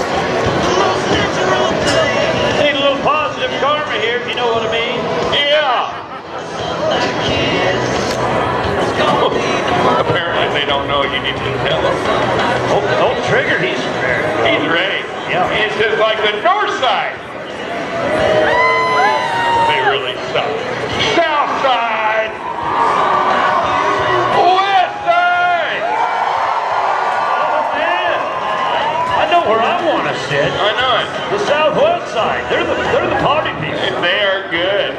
Need a little positive karma here, if you know what I mean. Yeah. Apparently they don't know, you need to tell them. Oh, Trigger, he's ready. Yeah. It's just like the north side. They really suck. South side. West side. Oh, man. I know where I want to sit. I know it. The southwest side. They're the party people. They are good.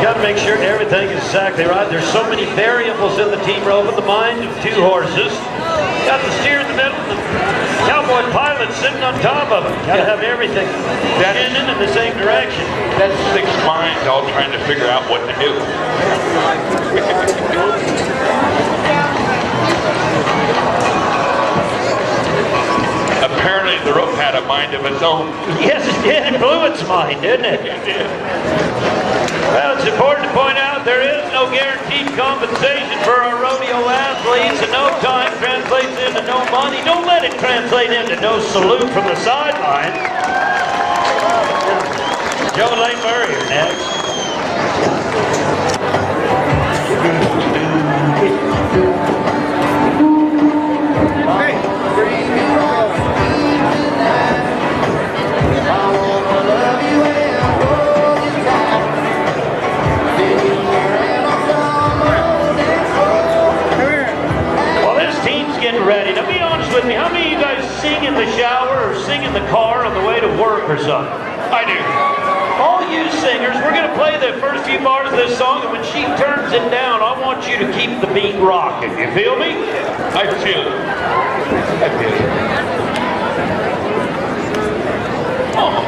Got to make sure everything is exactly right. There's so many variables in the team rope in the mind of 2 horses. Got the steer in the middle, the cowboy pilot sitting on top of it. Got to have everything spinning in the same direction. That's 6 minds all trying to figure out what to do. had a mind of its own. Yes, it did. It blew its mind, didn't it? It did. Well, it's important to point out there is no guaranteed compensation for our rodeo athletes, and no time translates into no money. Don't let it translate into no salute from the sidelines. Joe and Lane Murray are next. Ready. Now be honest with me, how many of you guys sing in the shower or sing in the car on the way to work or something? I do. All you singers, we're going to play the first few bars of this song, and when she turns it down, I want you to keep the beat rocking. You feel me? I feel it. I feel it. Oh,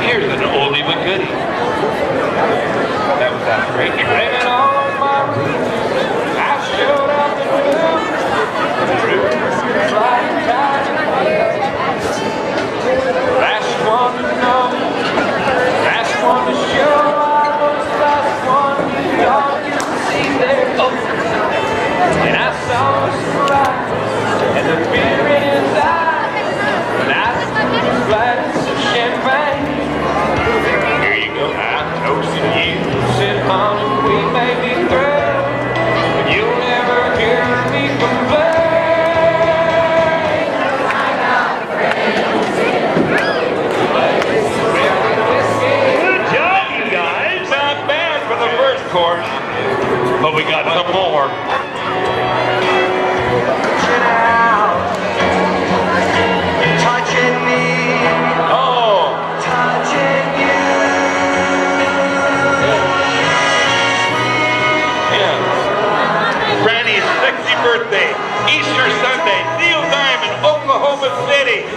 here's an oldie but goodie. That was that great. Raining on my roof. I showed up the room. Last one to know, last one to show, I was the last one to y'all get to see their open. And I saw a surprise and the fear in his eyes. And I was glad some champagne. Here you go, I toasted you, said, honey, we may be through, but you'll never hear me complain. Course, but we got some more. Touching me, Oh, touching you. yeah. Granny's 60th birthday, Easter Sunday, Steel Diamond, Oklahoma City.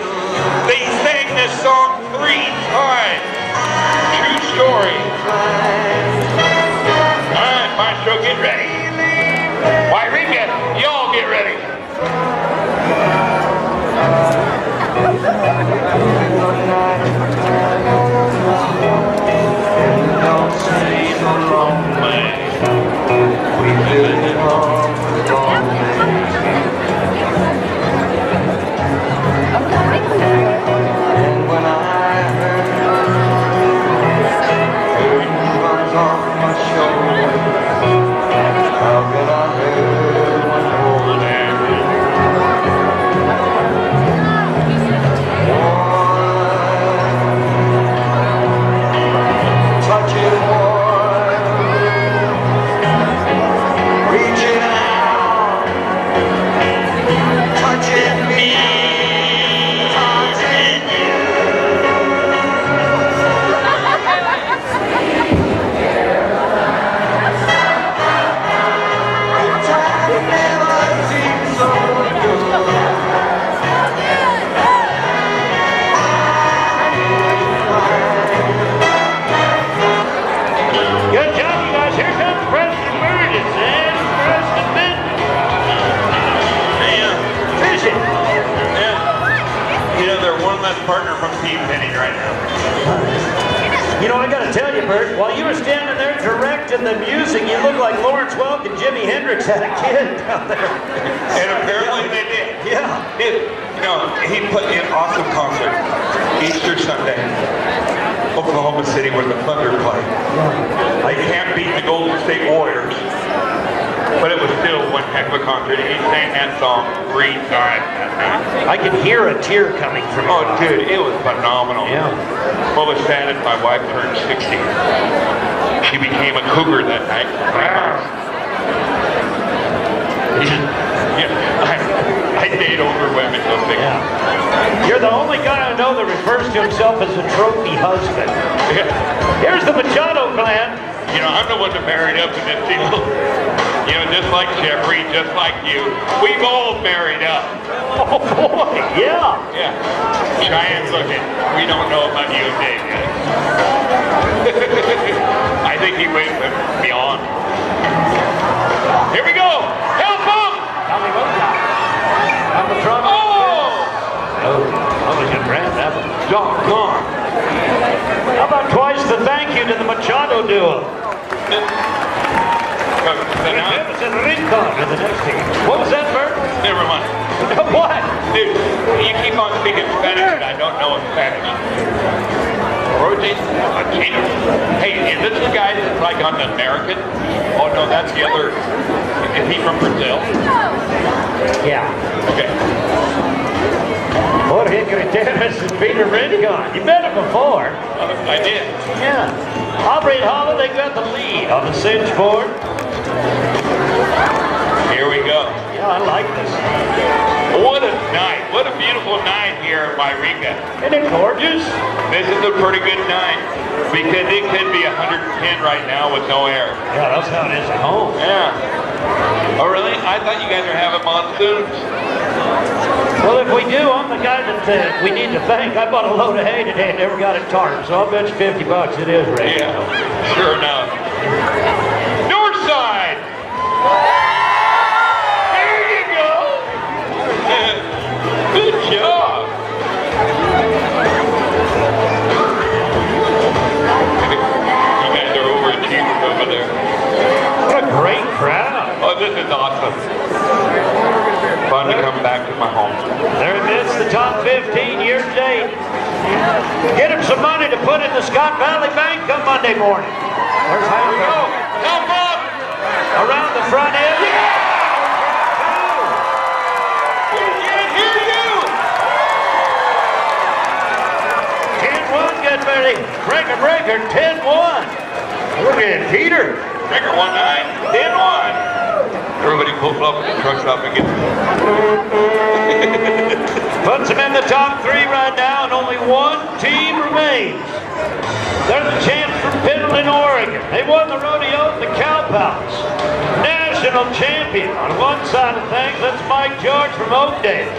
They sang this song 3 times. True story. Maestro, get ready. Why, Rika, y'all get ready. Don't say so long, man. We've lived it long, long days. And when I heard runs off my shoulder, how could I hurt one more than touch it, boy, reaching out, touching me, touching you. Time never seems so good. Good job, you guys. Here comes Preston Burgess and Preston Benton. Fishing. Yeah. You know, they're one less partner from Team Penny right now. You know, I got to tell you, Bert, while you were standing there directing the music, you look like Lawrence Welk and Jimi Hendrix had a kid down there. And apparently they did. Yeah. You know, he put in an awesome concert Easter Sunday, Oklahoma City, where the Thunder play. I can't beat the Golden State Warriors, but it was still one heck of a concert. He sang that song 3 times that night. I could hear a tear coming from Oh, your eye. dude, it was phenomenal. Yeah. What was sad is my wife turned 60. She became a cougar that night. Yeah, I date older women, don't think. Yeah. You're the only guy I know that refers to himself as a trophy husband. Yeah. Here's the Machado clan. You know, I'm the one that married up in this deal. You know, just like Jeffrey, just like you, we've all married up. Oh boy, yeah. Yeah. Cheyenne's looking. We don't know about you and Dave yet. I think he went beyond. Here we go. Help him! Tommy Wilcox. On the drum. Oh! Oh, that was a grand Doggone. How about twice the thank you to the Machado duo? It's in Rincon to the next team. What was that, Bert? Never mind. What? Dude, you keep on speaking Spanish and I don't know Spanish. Rodeo. Hey, is this the guy that's like on the American? Oh no, that's the other. Is he from Brazil? Yeah. Okay. Jorge Gutierrez and Peter Rincon. You met him before. I did. Yeah. Aubrey and Holiday got the lead on the cinch board. Here we go. Yeah, I like this. What a night. What a beautiful night here in Wairika. Isn't it gorgeous? This is a pretty good night because it could be 110 right now with no air. Yeah, that's how it is at home. Yeah. Oh, really? I thought you guys were having monsoons. Well, if we do, I'm the guy that we need to thank. I bought a load of hay today and never got it tarred, so I'll bet you $50 it is, Ray. Yeah, sure enough. North side! There you go! Good job! You guys are overachievers over there. What a great crowd. Oh, this is awesome. Fun to come back to my home. They're amidst the top 15 year to date. Get him some money to put in the Scott Valley Bank come Monday morning. There's Here we go. Hamilton. Help up! Around the front end. Yeah! Can't hear you! 10-1, get ready. Breaker, 10-1. Look at Peter. Breaker 1-9, 10-1. Everybody pulls up with the trucks up and gets Puts them in the top 3 right now, and only one team remains. They're the champs from Pendleton, Oregon. They won the rodeo at the Cow Palace. National champion on one side of things, that's Mike George from Oakdale.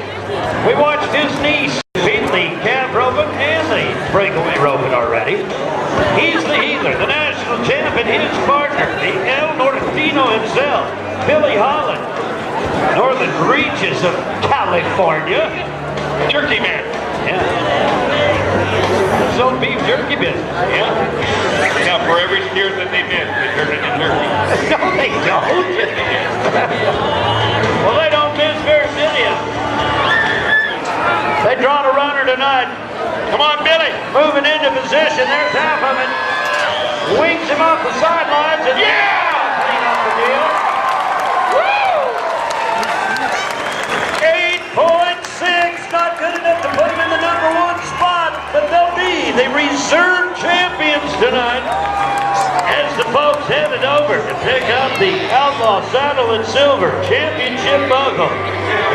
We watched his niece beat the calf roping and the breakaway roping already. He's the healer, the national champ, and his partner, the El Nortino himself, Billy Holland. Northern reaches of California. Turkey man. Yeah. His own beef jerky business. Yeah. Now, for every steer that they miss, they turn it into turkey. No, they don't. Well, they don't miss very many of them. They draw a runner tonight. Come on, Billy. Moving into position. There's half of it. Wings him off the sidelines. And clean up the deal. Woo! 8.6. Not good enough to put him in the #1 spot. But they'll be the reserve champions tonight. As the folks headed over to pick up the Outlaw Saddle and Silver Championship buckle.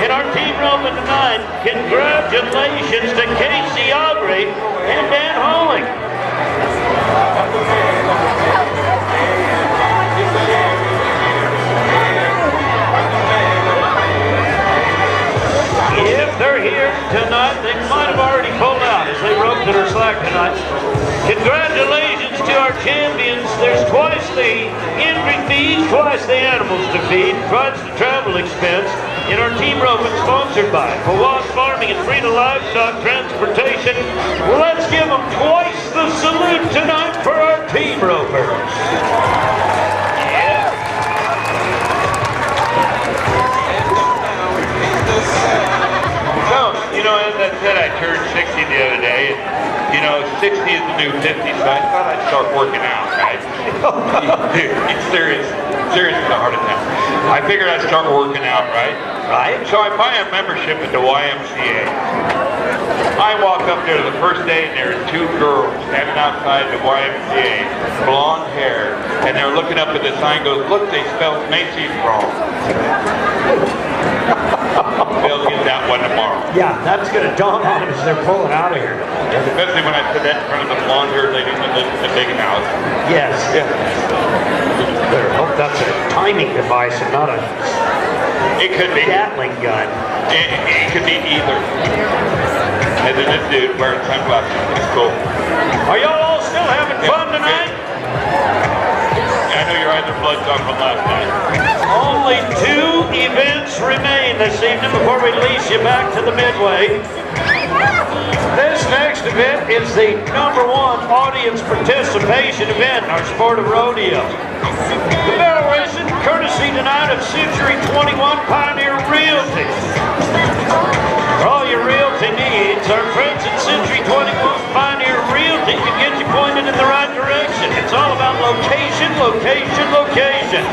In our team roping tonight, congratulations to Casey Aubrey and Dan Holling. If they're here tonight, they might have already pulled out as they roped in our slack tonight. Congratulations to our champions. There's twice the entry fees, twice the animals to feed, twice the travel expense. In our team roping sponsored by Powaz Farming and Frida Livestock Transportation. Well, let's give them twice the salute tonight for our team ropers. Yeah. So, you know, as I said, I turned 60 the other day. And, you know, 60 is the new 50, so I thought I'd start working out, right? Dude, it's serious as a heart attack. I figured I'd start working out, right? Right? So I buy a membership at the YMCA. I walk up there the first day and there's 2 girls standing outside the YMCA, blonde hair, and they're looking up at the sign, goes, look, they spelled Macy's wrong. They'll get that one tomorrow. Yeah, that's going to dawn on them as they're pulling out of here. Especially when I said that in front of the blonde-haired lady that lives in the big house. Yes. Yeah. Better hope that's a timing device and not a It could be. Gatling gun. It could be either. And then this dude wearing sunglasses. It's cool. Are y'all all still having fun tonight? I know your eyes are bloodshot from last night. Only 2 events remain this evening before we release you back to the midway. This next event is the #1 audience participation event in our sport of rodeo. The barrel racing, courtesy tonight of Century 21 Pioneer Realty. For all your realty needs, our friends at Century 21 Pioneer Realty can get you pointed in the right direction. It's all about location, location, location.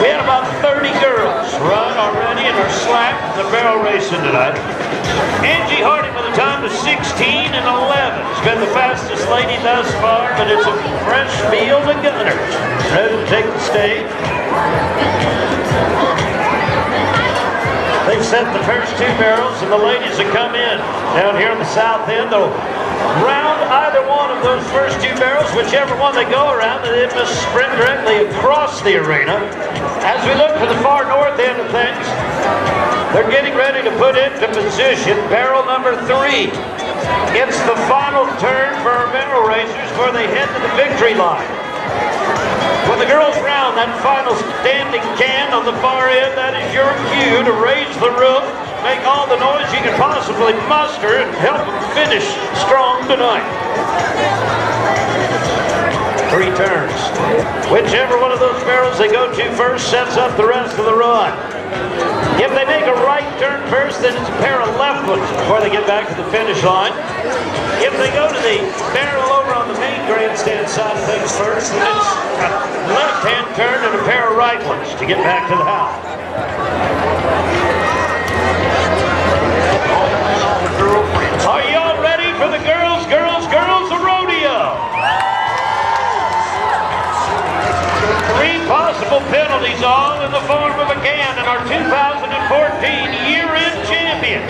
We had about 30 girls run already in our slack in the barrel racing tonight. Angie Harding with a time of 16 and 11. She's been the fastest lady thus far, but it's a fresh field of gunners ready to take the stage. They've set the first 2 barrels, and the ladies that come in down here on the south end, they'll round either one of those first 2 barrels, whichever one they go around, and they must sprint directly across the arena. As we look for the far north end of things, they're getting ready to put into position barrel number 3. It's the final turn for our barrel racers before they head to the victory line. When the girls round that final standing can on the far end, that is your cue to raise the roof, make all the noise you can possibly muster, and help them finish strong tonight. 3 turns. Whichever one of those barrels they go to first sets up the rest of the run. If they make a right turn first, then it's a pair of left ones before they get back to the finish line. If they go to the barrel over on the main grandstand side of things first, then it's a left-hand turn and a pair of right ones to get back to the house. Are you all ready for the girls, girls, girls, the rodeo? 3 possible penalties, all in the form of a can, and our 2014 year-end champion.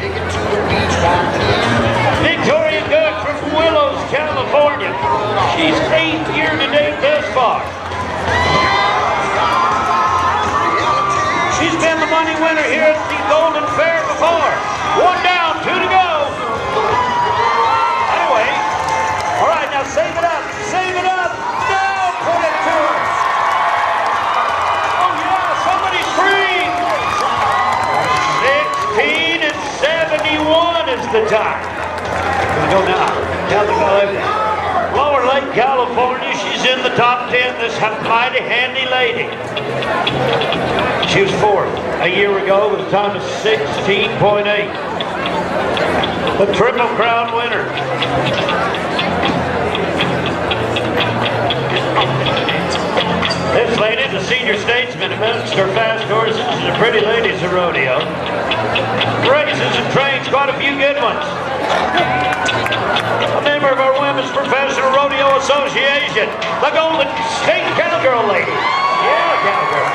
Victoria Good from Willows, California. She's 8th year-to-date thus far. She's been the money winner here at the Golden Fair before. 1 down, 2 to go. Anyway, all right, now save it up, save it up. Now put it to her. Oh yeah, somebody's free. 16 and 71 is the time. Gonna go now, down the five. Lower Lake, California, she's in the top 10, this mighty handy lady. She was 4th a year ago with a time of 16.8. The Triple Crown winner. This lady, the senior statesman administers her fast horses. She's a pretty lady's a rodeo. Raises and trains quite a few good ones. A member of our Women's Professional Rodeo Association, the Golden State Cowgirl lady. Yeah, cowgirl.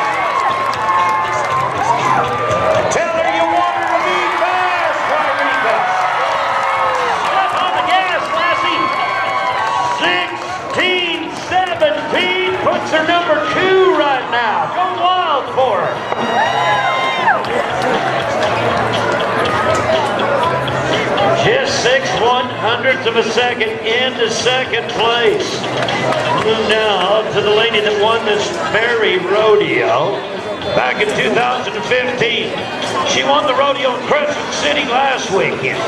Tell her you want her to be fast, Margarita. Step on the gas, lassie. 16-17 puts her number 2 right now. Go wild for her. Just 6/100ths of a second into second place. Move now to the lady that won this very rodeo back in 2015. She won the rodeo in Crescent City last weekend.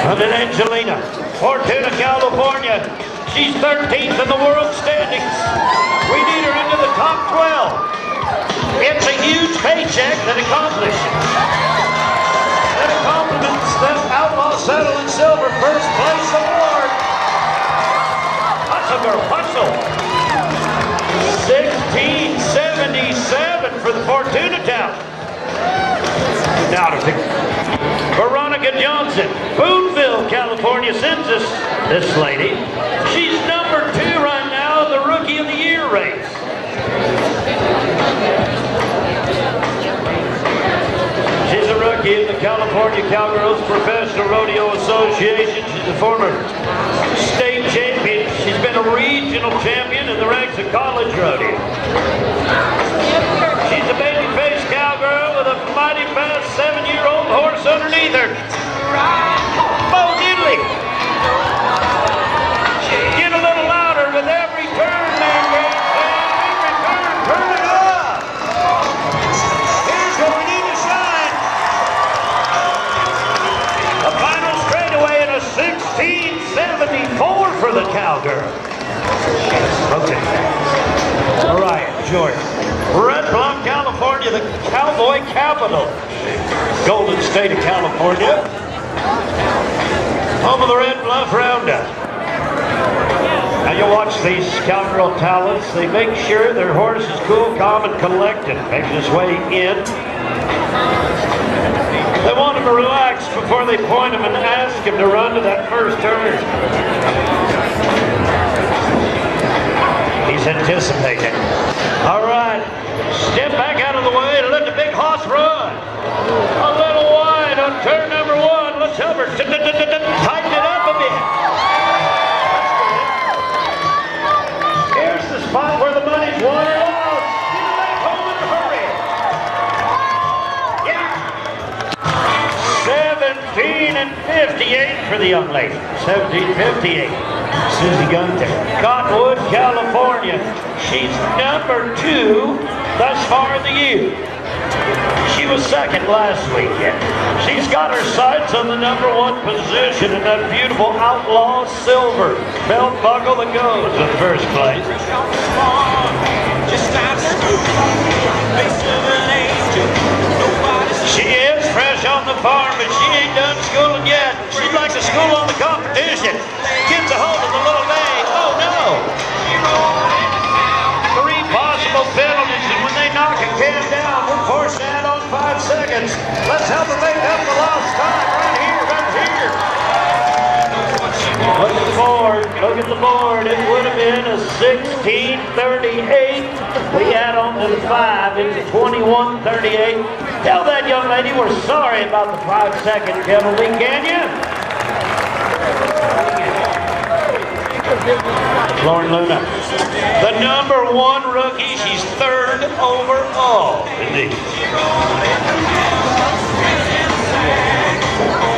And then Angelina, Fortuna, California. She's 13th in the world standings. We need her into the top 12. It's a huge paycheck that accomplishes. That compliments the Outlaw Saddle and Silver first place award. Hustle, girl, hustle. 1677 for the Fortuna talent. Now to Veronica Johnson, Boonville, California, sends us this lady. She's number 2 right now in the Rookie of the Year race. She's a rookie in the California Cowgirls Professional Rodeo Association. She's a former state champion. She's been a regional champion in the ranks of college rodeo. She's a baby-faced cowgirl with a mighty fast 7-year-old horse underneath her. Bo Diddley. Get a little louder with every turn there, grandstand. Every turn, turn it up. Here's what we need to shine. The final stretch. cowgirl. Okay. All right, George. Red Bluff, California, the cowboy capital. Golden State of California. Home of the Red Bluff Roundup. Now you watch these cowgirl talents. They make sure their horse is cool, calm, and collected. Makes his way in. They want him to relax before they point him and ask him to run to that first turn. He's anticipating. All right, step back out of the way and let the big horse run. A little wide on turn number one. Let's help her tighten it up a bit. Here's the spot where the money's won or lost. Get it back home in a hurry. Yeah. 17:58 for the young lady. 17:58. Susie Gunter, Cottonwood, California. She's number 2 thus far in the year. She was second last weekend. She's got her sights on the number 1 position in that beautiful Outlaw Silver belt buckle that goes in first place. She is fresh on the farm, but she ain't done schooling yet. She'd like to school on the competition. Gets a hold of the little bay. Oh no! 3 possible penalties, and when they knock a can down, we're forced to add on 5 seconds. Let's help her make up the lost time right here, right here. Look at the board. Look at the board. It would have been a 16:38. We add on to the 5. It's 21:38. Tell that young lady we're sorry about the 5-second penalty, can you? Lauren Luna, the number 1 rookie. She's 3rd overall. Indeed.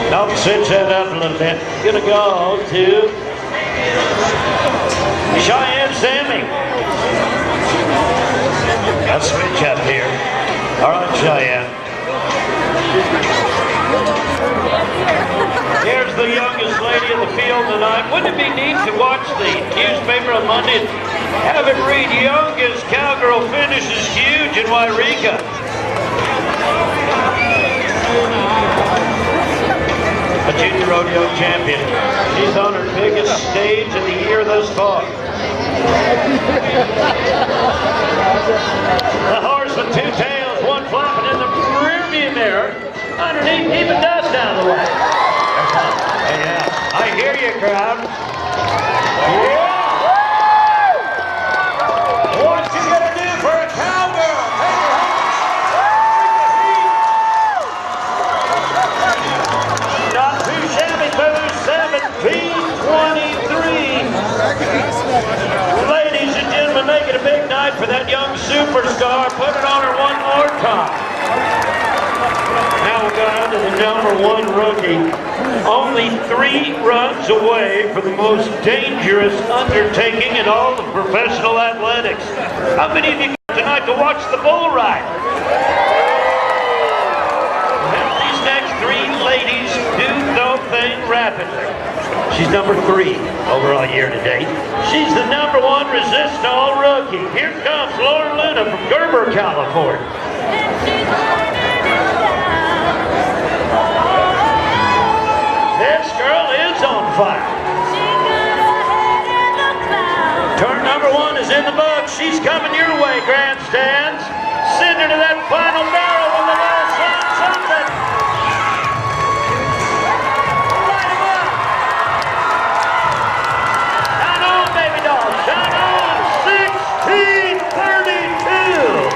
Now cinch that up a little bit. Gonna go to Cheyenne Sammy. Let's switch up here. All right, Cheyenne. Here's the youngest lady in the field tonight. Wouldn't it be neat to watch the newspaper on Monday and have it read, youngest cowgirl finishes huge in Wairika. A junior rodeo champion. She's on her biggest stage of the year thus far. The horse with 2 tails, 1 flapping in the rearview mirror. Underneath, keeping dust out of the way. Yeah, I hear you, crowd. Yeah. What you gonna do for a cowgirl? Not too shabby, fellas. 17:23. Ladies and gentlemen, make it a big night for that young superstar. Put it on her one more time. Now we'll go on to the number 1 rookie. Only 3 runs away from the most dangerous undertaking in all of professional athletics. How many of you come tonight to watch the bull ride? Well, these next 3 ladies do the thing rapidly. She's number 3 overall year to date. She's the number 1 resist-all rookie. Here comes Lauren Luna from Gerber, California. This girl is on fire. Turn number 1 is in the books. She's coming your way, grandstands. Send her to that final barrel with the last on something. Light 'em up. Shine on, baby doll. Shine on. 16:32.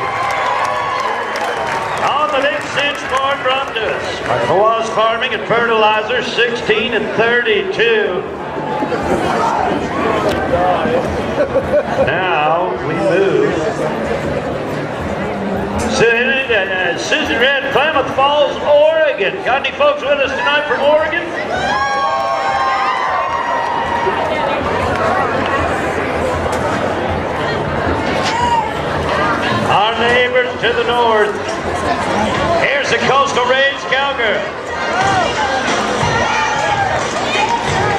On the big cinch board from us. Kawas Farming and Fertilizer, 16:32. Now we move. Susan Red, Klamath Falls, Oregon. Got any folks with us tonight from Oregon? Our neighbors to the north. Here's the Coastal Range Cowgirl.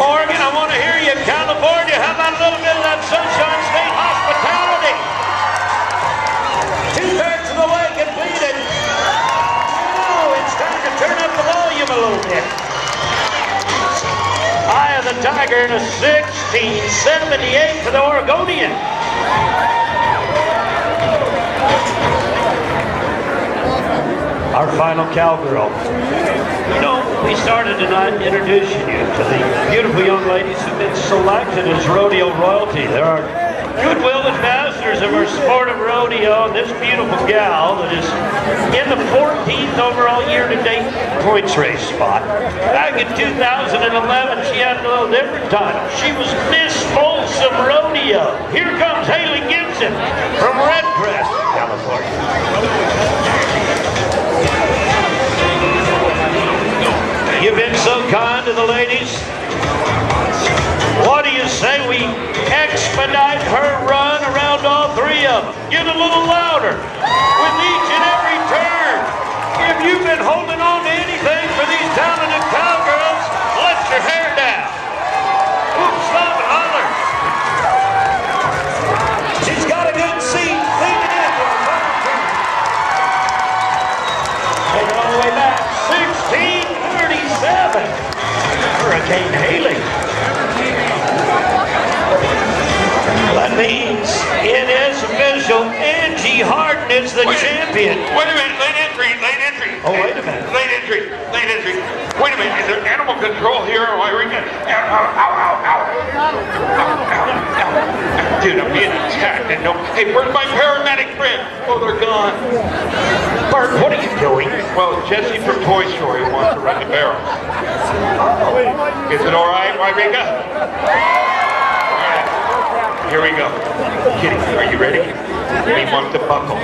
Oregon, I want to hear you. California, how the Tiger and a 1678 for the Oregonian. Our final cowgirl. You know, we started tonight introducing you to the beautiful young ladies who've been selected as rodeo royalty. There are goodwill ambassadors of our sport of rodeo, and this beautiful gal that is in the 14th overall year-to-date points race spot. Back in 2011, she had a little different title. She was Miss Folsom Rodeo. Here comes Haley Gibson from Redcrest, California. You've been so kind to the ladies. What do you say we expedite her run around all three of them? Get a little louder with each and every turn. If you've been holding on to anything for these talented cowgirls, let your hair down. Oops, stop and holler. She's got a good seat. Lean it in for a final turn. Take it all the way back. 1637. Hurricane Haley. That means it is official. Angie Harden is the champion. Wait a minute, late entry. Oh, wait a minute. Late entry. Wait a minute, is there animal control here? Or are we gonna... Ow. Dude, I'm being attacked. And no... Hey, where's my paramedic friend? Oh, they're gone. Bert, what are you doing? Well, Jesse from Toy Story wants to run the barrel. Is it all right, Wyrika? All right. Here we go. Kitty, are you ready? We want the buckle.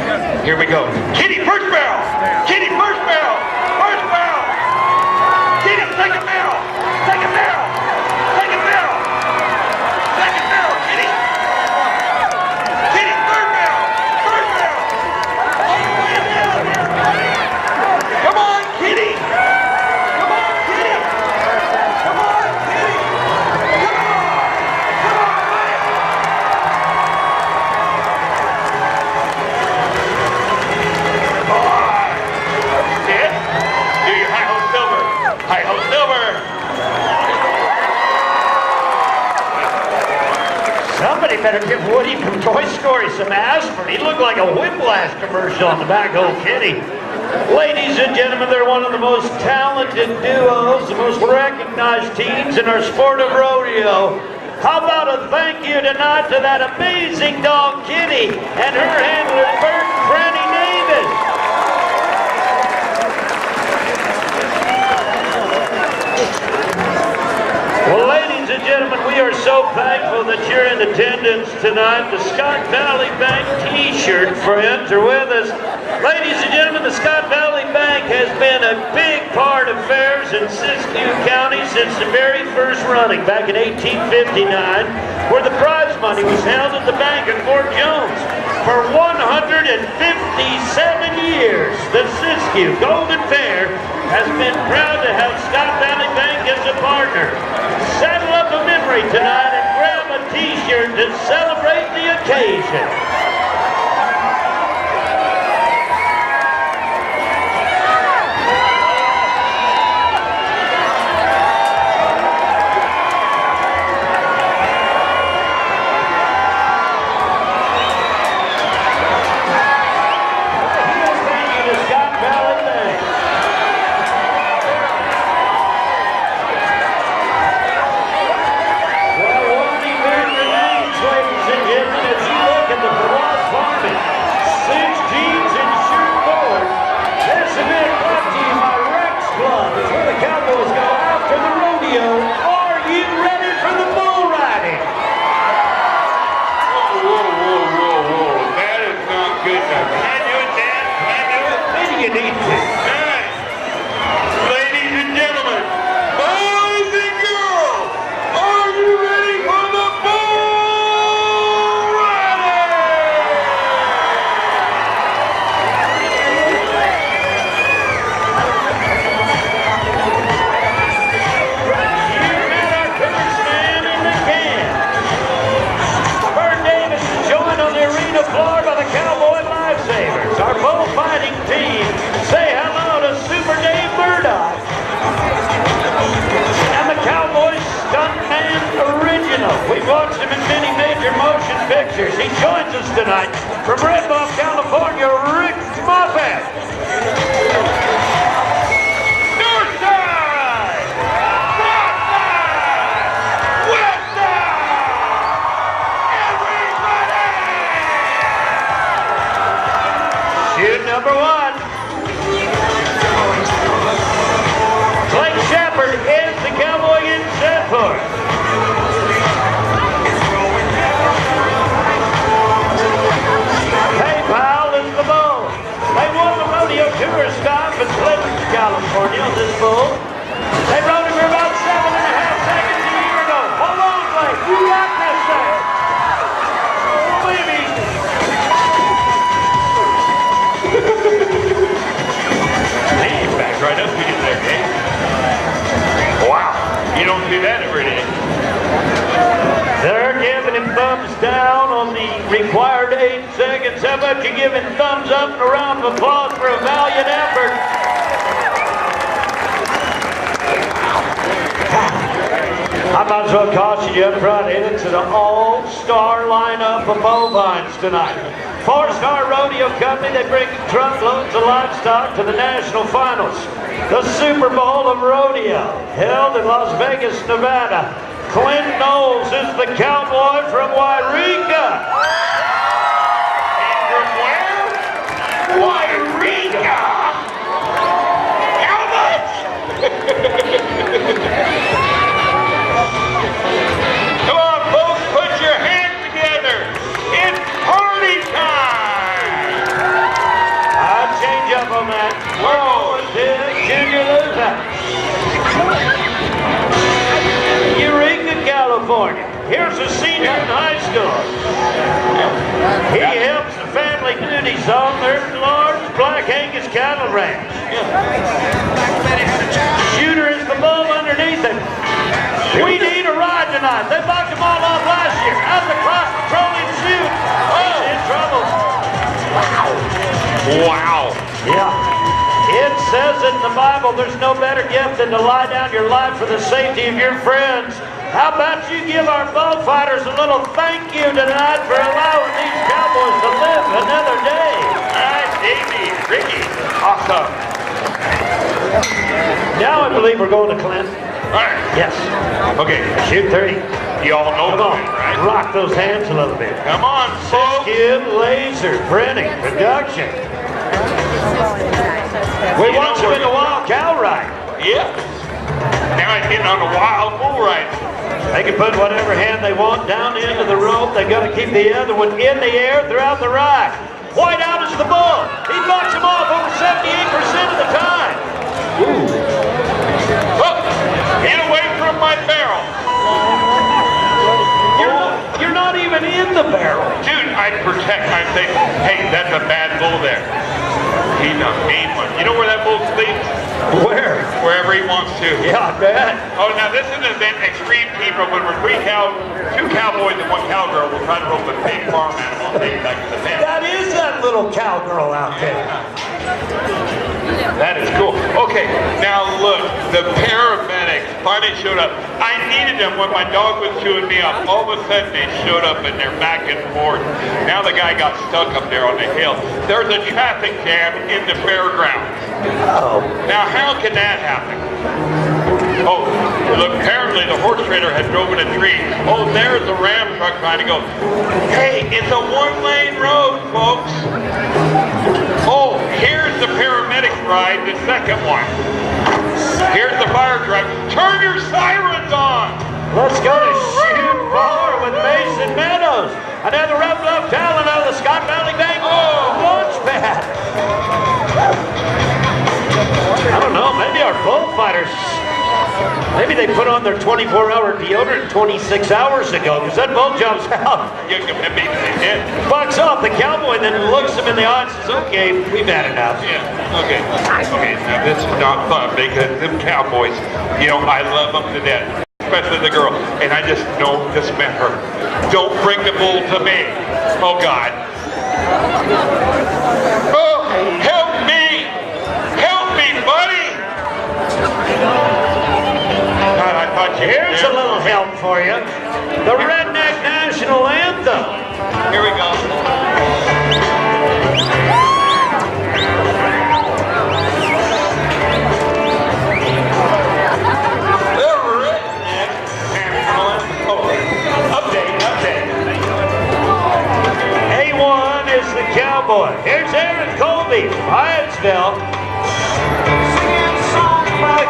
Here we go. Kitty, first barrel! Kitty, first barrel! First barrel! Kitty, second barrel! Second barrel! Second barrel! Second barrel, Kitty! Kitty, third barrel! Third barrel! All the way down! Come on, Kitty! Come on, Kitty! Come on, Kitty! Come on! Come on, Ryan! Sid, do your high-ho silver. High-ho silver. Somebody better give Woody from Toy Story some aspirin. He looked like a Whiplash commercial on the back of old Kitty. Ladies and gentlemen, they're one of the most talented duos, the most recognized teams in our sport of rodeo. How about a thank you tonight to that amazing dog Kitty and her handler Bert and Franny Davis. Well, ladies and gentlemen, we are so thankful that you're in attendance tonight. The Scott Valley Bank T-shirt friends are with us. Ladies and gentlemen, the Scott Valley Bank has been a big part of fairs in Siskiyou County since the very first running back in 1859, where the prize money was held at the bank in Fort Jones. For 157 years, the Siskiyou Golden Fair has been proud to have Scott Valley Bank as a partner. Saddle up a memory tonight and grab a T-shirt to celebrate the occasion. Ladies and gentlemen, as you look at the pictures. He joins us tonight from Red Bluff, California, Rick Moffat. North side! South side! West side! Everybody! Shoot number one. Blake Shepard is the cowboy in Sanford. They won the rodeo tour stop in Clinton, California on this bull. They rode him for about 7.5 seconds a year ago. Hold on, Blake. You got this thing. Baby. He's back right up to you there, Dave. Wow. You don't do that every day. They're giving him thumbs down on the required 8 seconds. How about you giving thumbs up and a round of applause for a valiant effort? I might as well caution you up front. It's an all-star lineup of bovines tonight. 4-star rodeo company. They bring truckloads of livestock to the national finals. The Super Bowl of Rodeo, held in Las Vegas, Nevada. Clint Knowles is the cowboy from Wairika. From where? Wairika! How much? Come on, folks, put your hands together. It's party time! I'll change up on that. Whoa, Junior Luther. Eureka, California. Here's a senior in high school. He helps the family duties on their large Black Angus cattle ranch. Shooter is the bull underneath him. We need a ride tonight. They bucked them all off last year. How's the cross patrolling shoot? He's in trouble. Wow. Yeah. It says it in the Bible, there's no better gift than to lie down your life for the safety of your friends. How about you give our bullfighters a little thank you tonight for allowing these cowboys to live another day. All right, Davey, Ricky, awesome. Now I believe we're going to Clint. All right. Yes. Okay, Shoot 30. you all know Come on. that, right? Rock those hands a little bit. Come on, folks. Siskiyou Laser Printing Production. We want you in the wild cow ride. Yeah. Now I'm getting on a wild bull ride. They can put whatever hand they want down into the rope. They got to keep the other one in the air throughout the ride. White out is the bull. He bucks him off over 78% of the time. Oh, get away from my barrel. You're not even in the barrel. Dude, I protect my thing. Hey, that's a bad bull there. He's a mean one. You know where that bull sleeps? Where? Wherever he wants to. Yeah, I bet. Oh, now this is an event, extreme team rope. When we're two cowboys and one cowgirl, we'll try to rope a big farm animal and take it back to the pen. That is that little cowgirl out there. That is cool. Okay, now look, the paramedics finally showed up. I needed them when my dog was chewing me up. All of a sudden they showed up and they're back and forth. Now the guy got stuck up there on the hill. There's a traffic jam in the fairgrounds. Oh. Now how can that happen? Oh, look, apparently the horse trader had driven a tree. Oh, there's a ram truck trying to go. Hey, it's a one-lane road, folks. Oh, here's the paramedic ride, the second one. Here's the fire truck. Turn your sirens on. Let's go to Shoot Bar with Mason Meadows. Another Red Bluff talent out of the Scott Valley Bank launch pad. I don't know, maybe our bullfighters, maybe they put on their 24-hour deodorant 26 hours ago, because that bull jumps out. Maybe they did. Bucks off the cowboy, then looks him in the eye and says, okay, we've had enough. Yeah, okay. Okay, now this is not fun because them cowboys, you know, I love them to death. Especially the girl. And I just met her. Don't bring the bull to me. Oh, God. Oh, help me! Help me, buddy! God, I thought you Here's a little help for you. The Redneck National Anthem. Here we go. A1 is the cowboy. Here's Aaron Colby from Hyattsville.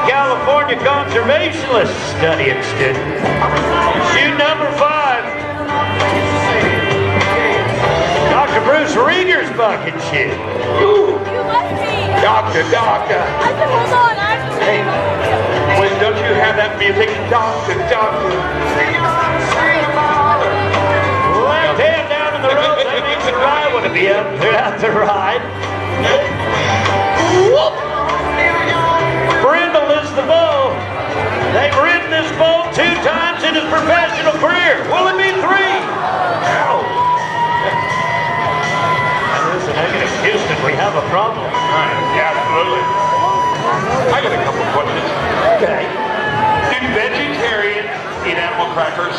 California conservationist studying student. Shoe number 5. Dr. Bruce Rieger's bucket shoe. Ooh. Doctor. Hold on, Hey, wait, don't you have that music? Doctor. Left hand down in the road. That means the ride would be up throughout the ride. Brindle is the bull. They've ridden this bull 2 times in his professional career. Will it be 3? No. Listen, I can excuse that we have a problem. Yeah, absolutely. I got a couple of questions. Okay. Do vegetarians eat animal crackers?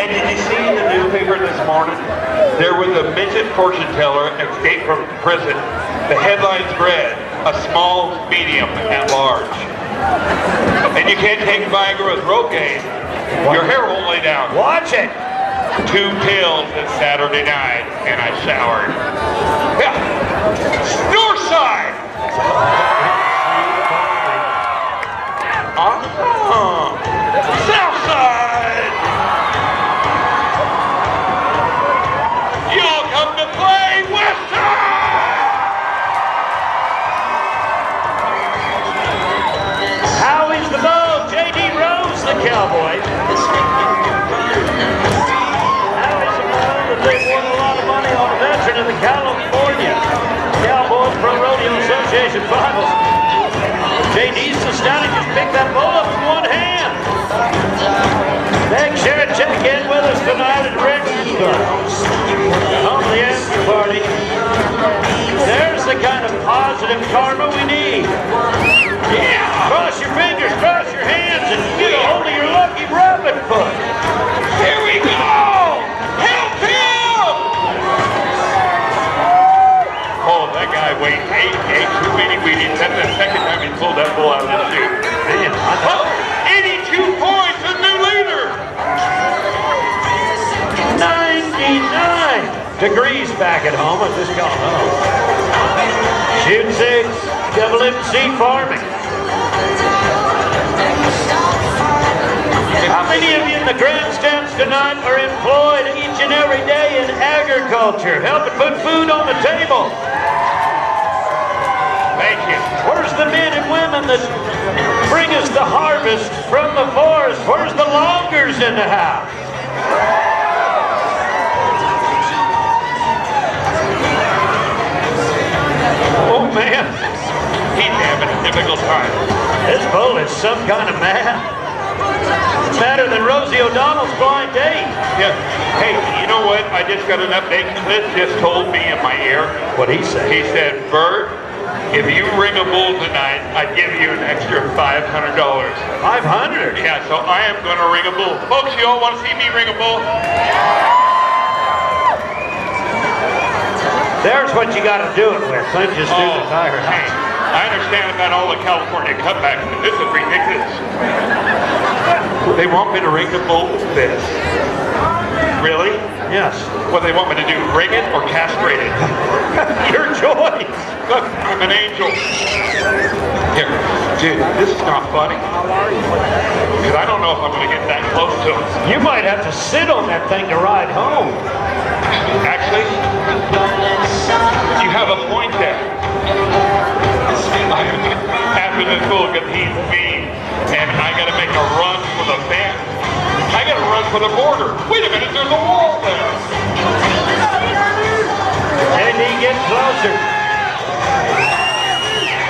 And did you see in the newspaper this morning? There was a midget fortune teller escaped from prison. The headlines read, a small, medium, and large. And you can't take Viagra with Rogaine. Your hair won't lay down. Watch it. 2 pills that Saturday night, and I showered. Yeah. North side. South side. Y'all come to play West side. Howie's the bull. J.D. Rose the cowboy. They won a lot of money on a veteran of the California Cowboys Pro Rodeo Association finals. JD's so stunning, just picked that bull up in one hand. Make sure to check in with us tonight at Rick's home of the after party. There's the kind of positive karma we need. Yeah, cross your fingers, cross your hands, and get a hold of your lucky rabbit foot. Here we go. Help him! Oh, that guy weighed 8 too many weenies. That's the second time he pulled that bull out of the chute. Man, I know. 82 points, a new leader. 99 degrees back at home. I just got home. Shoot 6, WMC farming. How many of you in the grandstands tonight are employed each and every day in agriculture, helping put food on the table? Thank you. Where's the men and women that bring us the harvest from the forest? Where's the loggers in the house? Oh man, He's having a difficult time. this bull is some kind of mad. Better than Rosie O'Donnell's blind date. Yeah. Hey, you know what? I just got an update. Cliff just told me in my ear. What'd he say? He said, Bert, if you ring a bull tonight, I'd give you an extra $500. 500? Yeah, so I am going to ring a bull. Folks, you all want to see me ring a bull? There's what you got to do it with. Don't just do the tire hey, house. I understand about all the California cutbacks, but this is ridiculous. They want me to ring the bull with this. Really? Yes. What they want me to do, ring it or castrate it? Your choice. Look, I'm an angel. Here, dude, this is not funny. Because I don't know if I'm going to get that close to him. You might have to sit on that thing to ride home. Actually, you have a point there. After this bull, because he's mean, and I got to make a run for the fence. I got to run for the border. Wait a minute, there's a wall there. And he gets closer.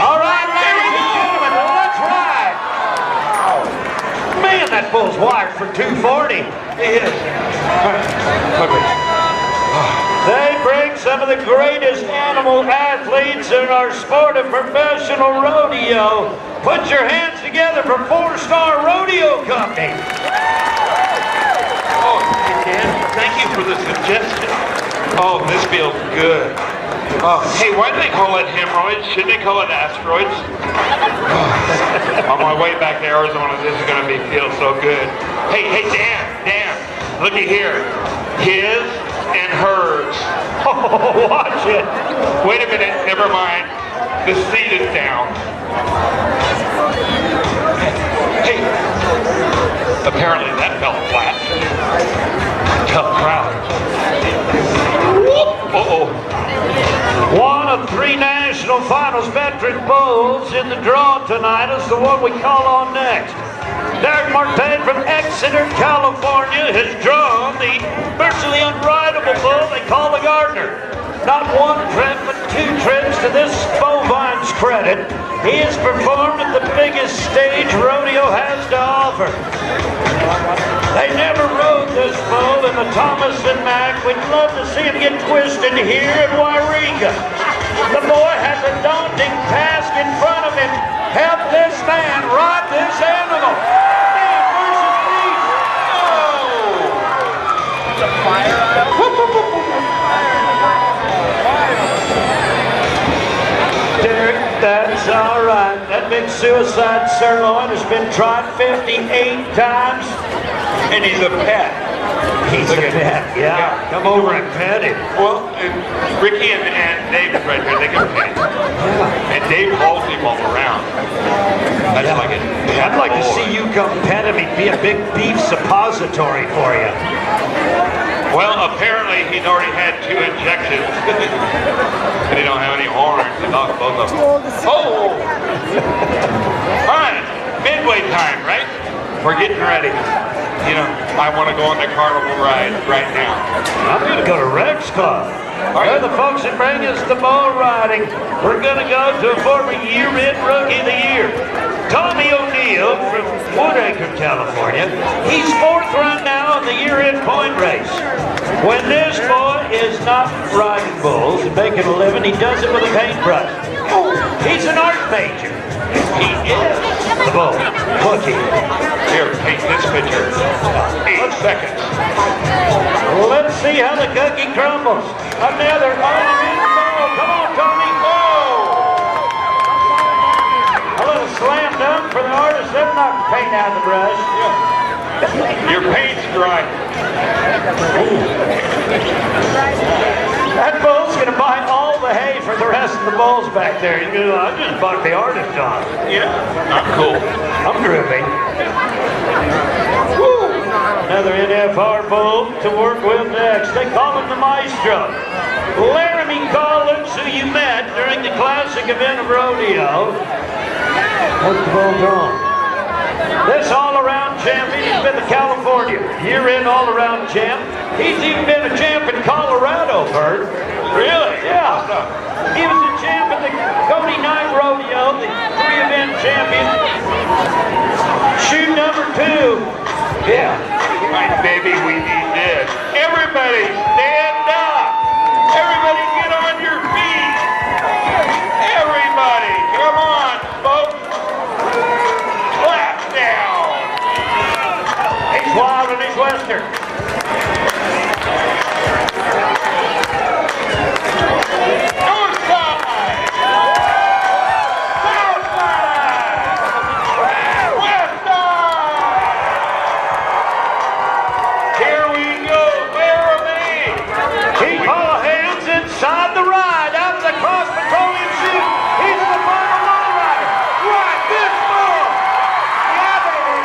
All right, ladies and gentlemen, let's ride. Man, that bull's wired for 240. He is. Ugly. They bring some of the greatest animal athletes in our sport of professional rodeo. Put your hands together for 4-Star Rodeo Company. Oh, Dan, thank you for the suggestion. Oh, this feels good. Oh, hey, why do they call it hemorrhoids? Shouldn't they call it asteroids? Oh, on my way back to Arizona, this is going to feel so good. Hey, Dan, looky here. His and hers. Oh, watch it. Wait a minute, never mind. The seat is down. Hey, apparently that fell flat. Tough crowd. Uh-oh. One of 3 national finals veteran bulls in the draw tonight is the one we call on next. Derek Martin from Exeter, California has drawn the virtually unrideable bull they call the Gardner. Not 1 trip, but 2 trips to this bovine's credit. He has performed at the biggest stage Rodeo has to offer. They never rode this bull in the Thomas and Mack. We'd love to see him get twisted here in Wairega. The boy has a daunting task in front of him. Help this man ride this animal. Man versus beast. Oh! The fire aisle. Derek, that's all right. That big suicide sirloin has been tried 58 times. And he's a pet. He's a pet, yeah. Come over and pet him. Well, Ricky and Dave is right there. They can pet him. Yeah. And Dave hauls him all around. That's like it. I'd like to see you come pet him. He'd be a big beef suppository for you. Well, apparently he's already had 2 injections. And he don't have any horns. He knocked both of them. Oh! All right, midway time, right? We're getting ready. You know, I want to go on the carnival ride right now. I'm going to go to Rex Club. They're the folks that bring us the bull riding. We're going to go to a former year-end Rookie of the Year. Tommy O'Neill from Woodacre, California. He's 4th run now in the year-end point race. When this boy is not riding bulls and making a living, he does it with a paintbrush. He's an art major. He is the bull. Cookie. Here, paint this picture. 8 seconds. Let's see how the cookie crumbles. Another unreal ball. Come on, Tommy. A little slam dunk for the artist. They're not paint out the brush. Your paint's dry. That bull's going to buy all the hay for the rest of the bulls back there. He's going to go, I just bought the artist on. Yeah, I'm cool. I'm groovy. Woo! Another NFR bull to work with next. They call him the Maestro. Laramie Collins, who you met during the classic event of Rodeo. What's the bull drawn? This all-around champion, he's been to California, year-end all-around champ. He's even been a champ in Colorado, Bert. Really? Yeah. He was a champ at the Cody Night Rodeo, the 3-event champion. Shoe number 2. Yeah. Right, baby, we need this. Everybody, stand up. Everybody get on your feet. Everybody, come on, folks. Clap down. He's wild and he's western. North side. South side. West side. Here we go. Where are they? Keep all hands inside the ride. Out of the cross petroleum chute. He's the final bull rider. Ride this bull. Yeah, baby.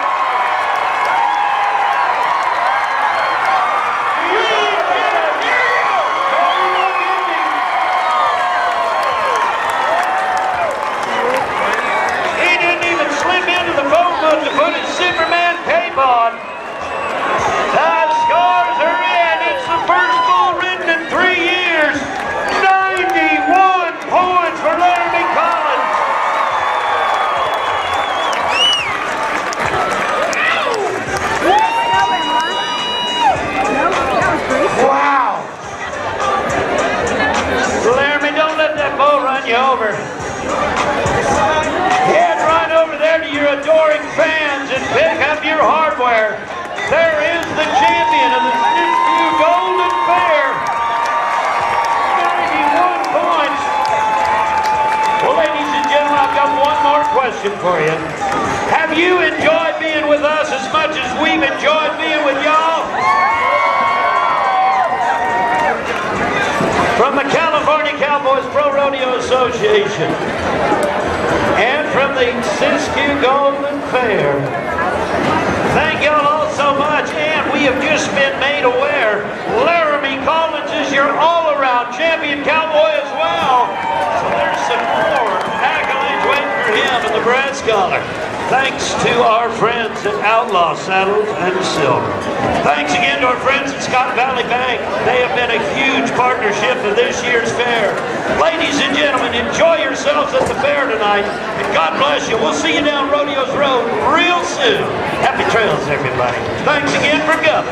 He didn't even slip into the phone book to put his Superman cape on. The scores are in. It's the first bull ridden in 3 years. 91 points for Laramie Collins. Wow. Laramie, don't let that bull run you over. Head right over there to your adoring fans and pick up your hardware. question for you. Have you enjoyed being with us as much as we've enjoyed being with y'all? From the California Cowboys Pro Rodeo Association and from the Siskiyou Golden Fair, thank y'all all so much, and we have just been made aware Laramie Collins is your all-around champion cowboy as well. So there's some more accolades waiting for him in the Brad Scholar. Thanks to our friends at Outlaw Saddles and Silver. Thanks again to our friends at Scott Valley Bank. They have been a huge partnership of this year's fair. Ladies and gentlemen, enjoy yourselves at the fair tonight, and God bless you. We'll see you down Rodeo's Road real soon. Happy trails, everybody. Thanks again for coming.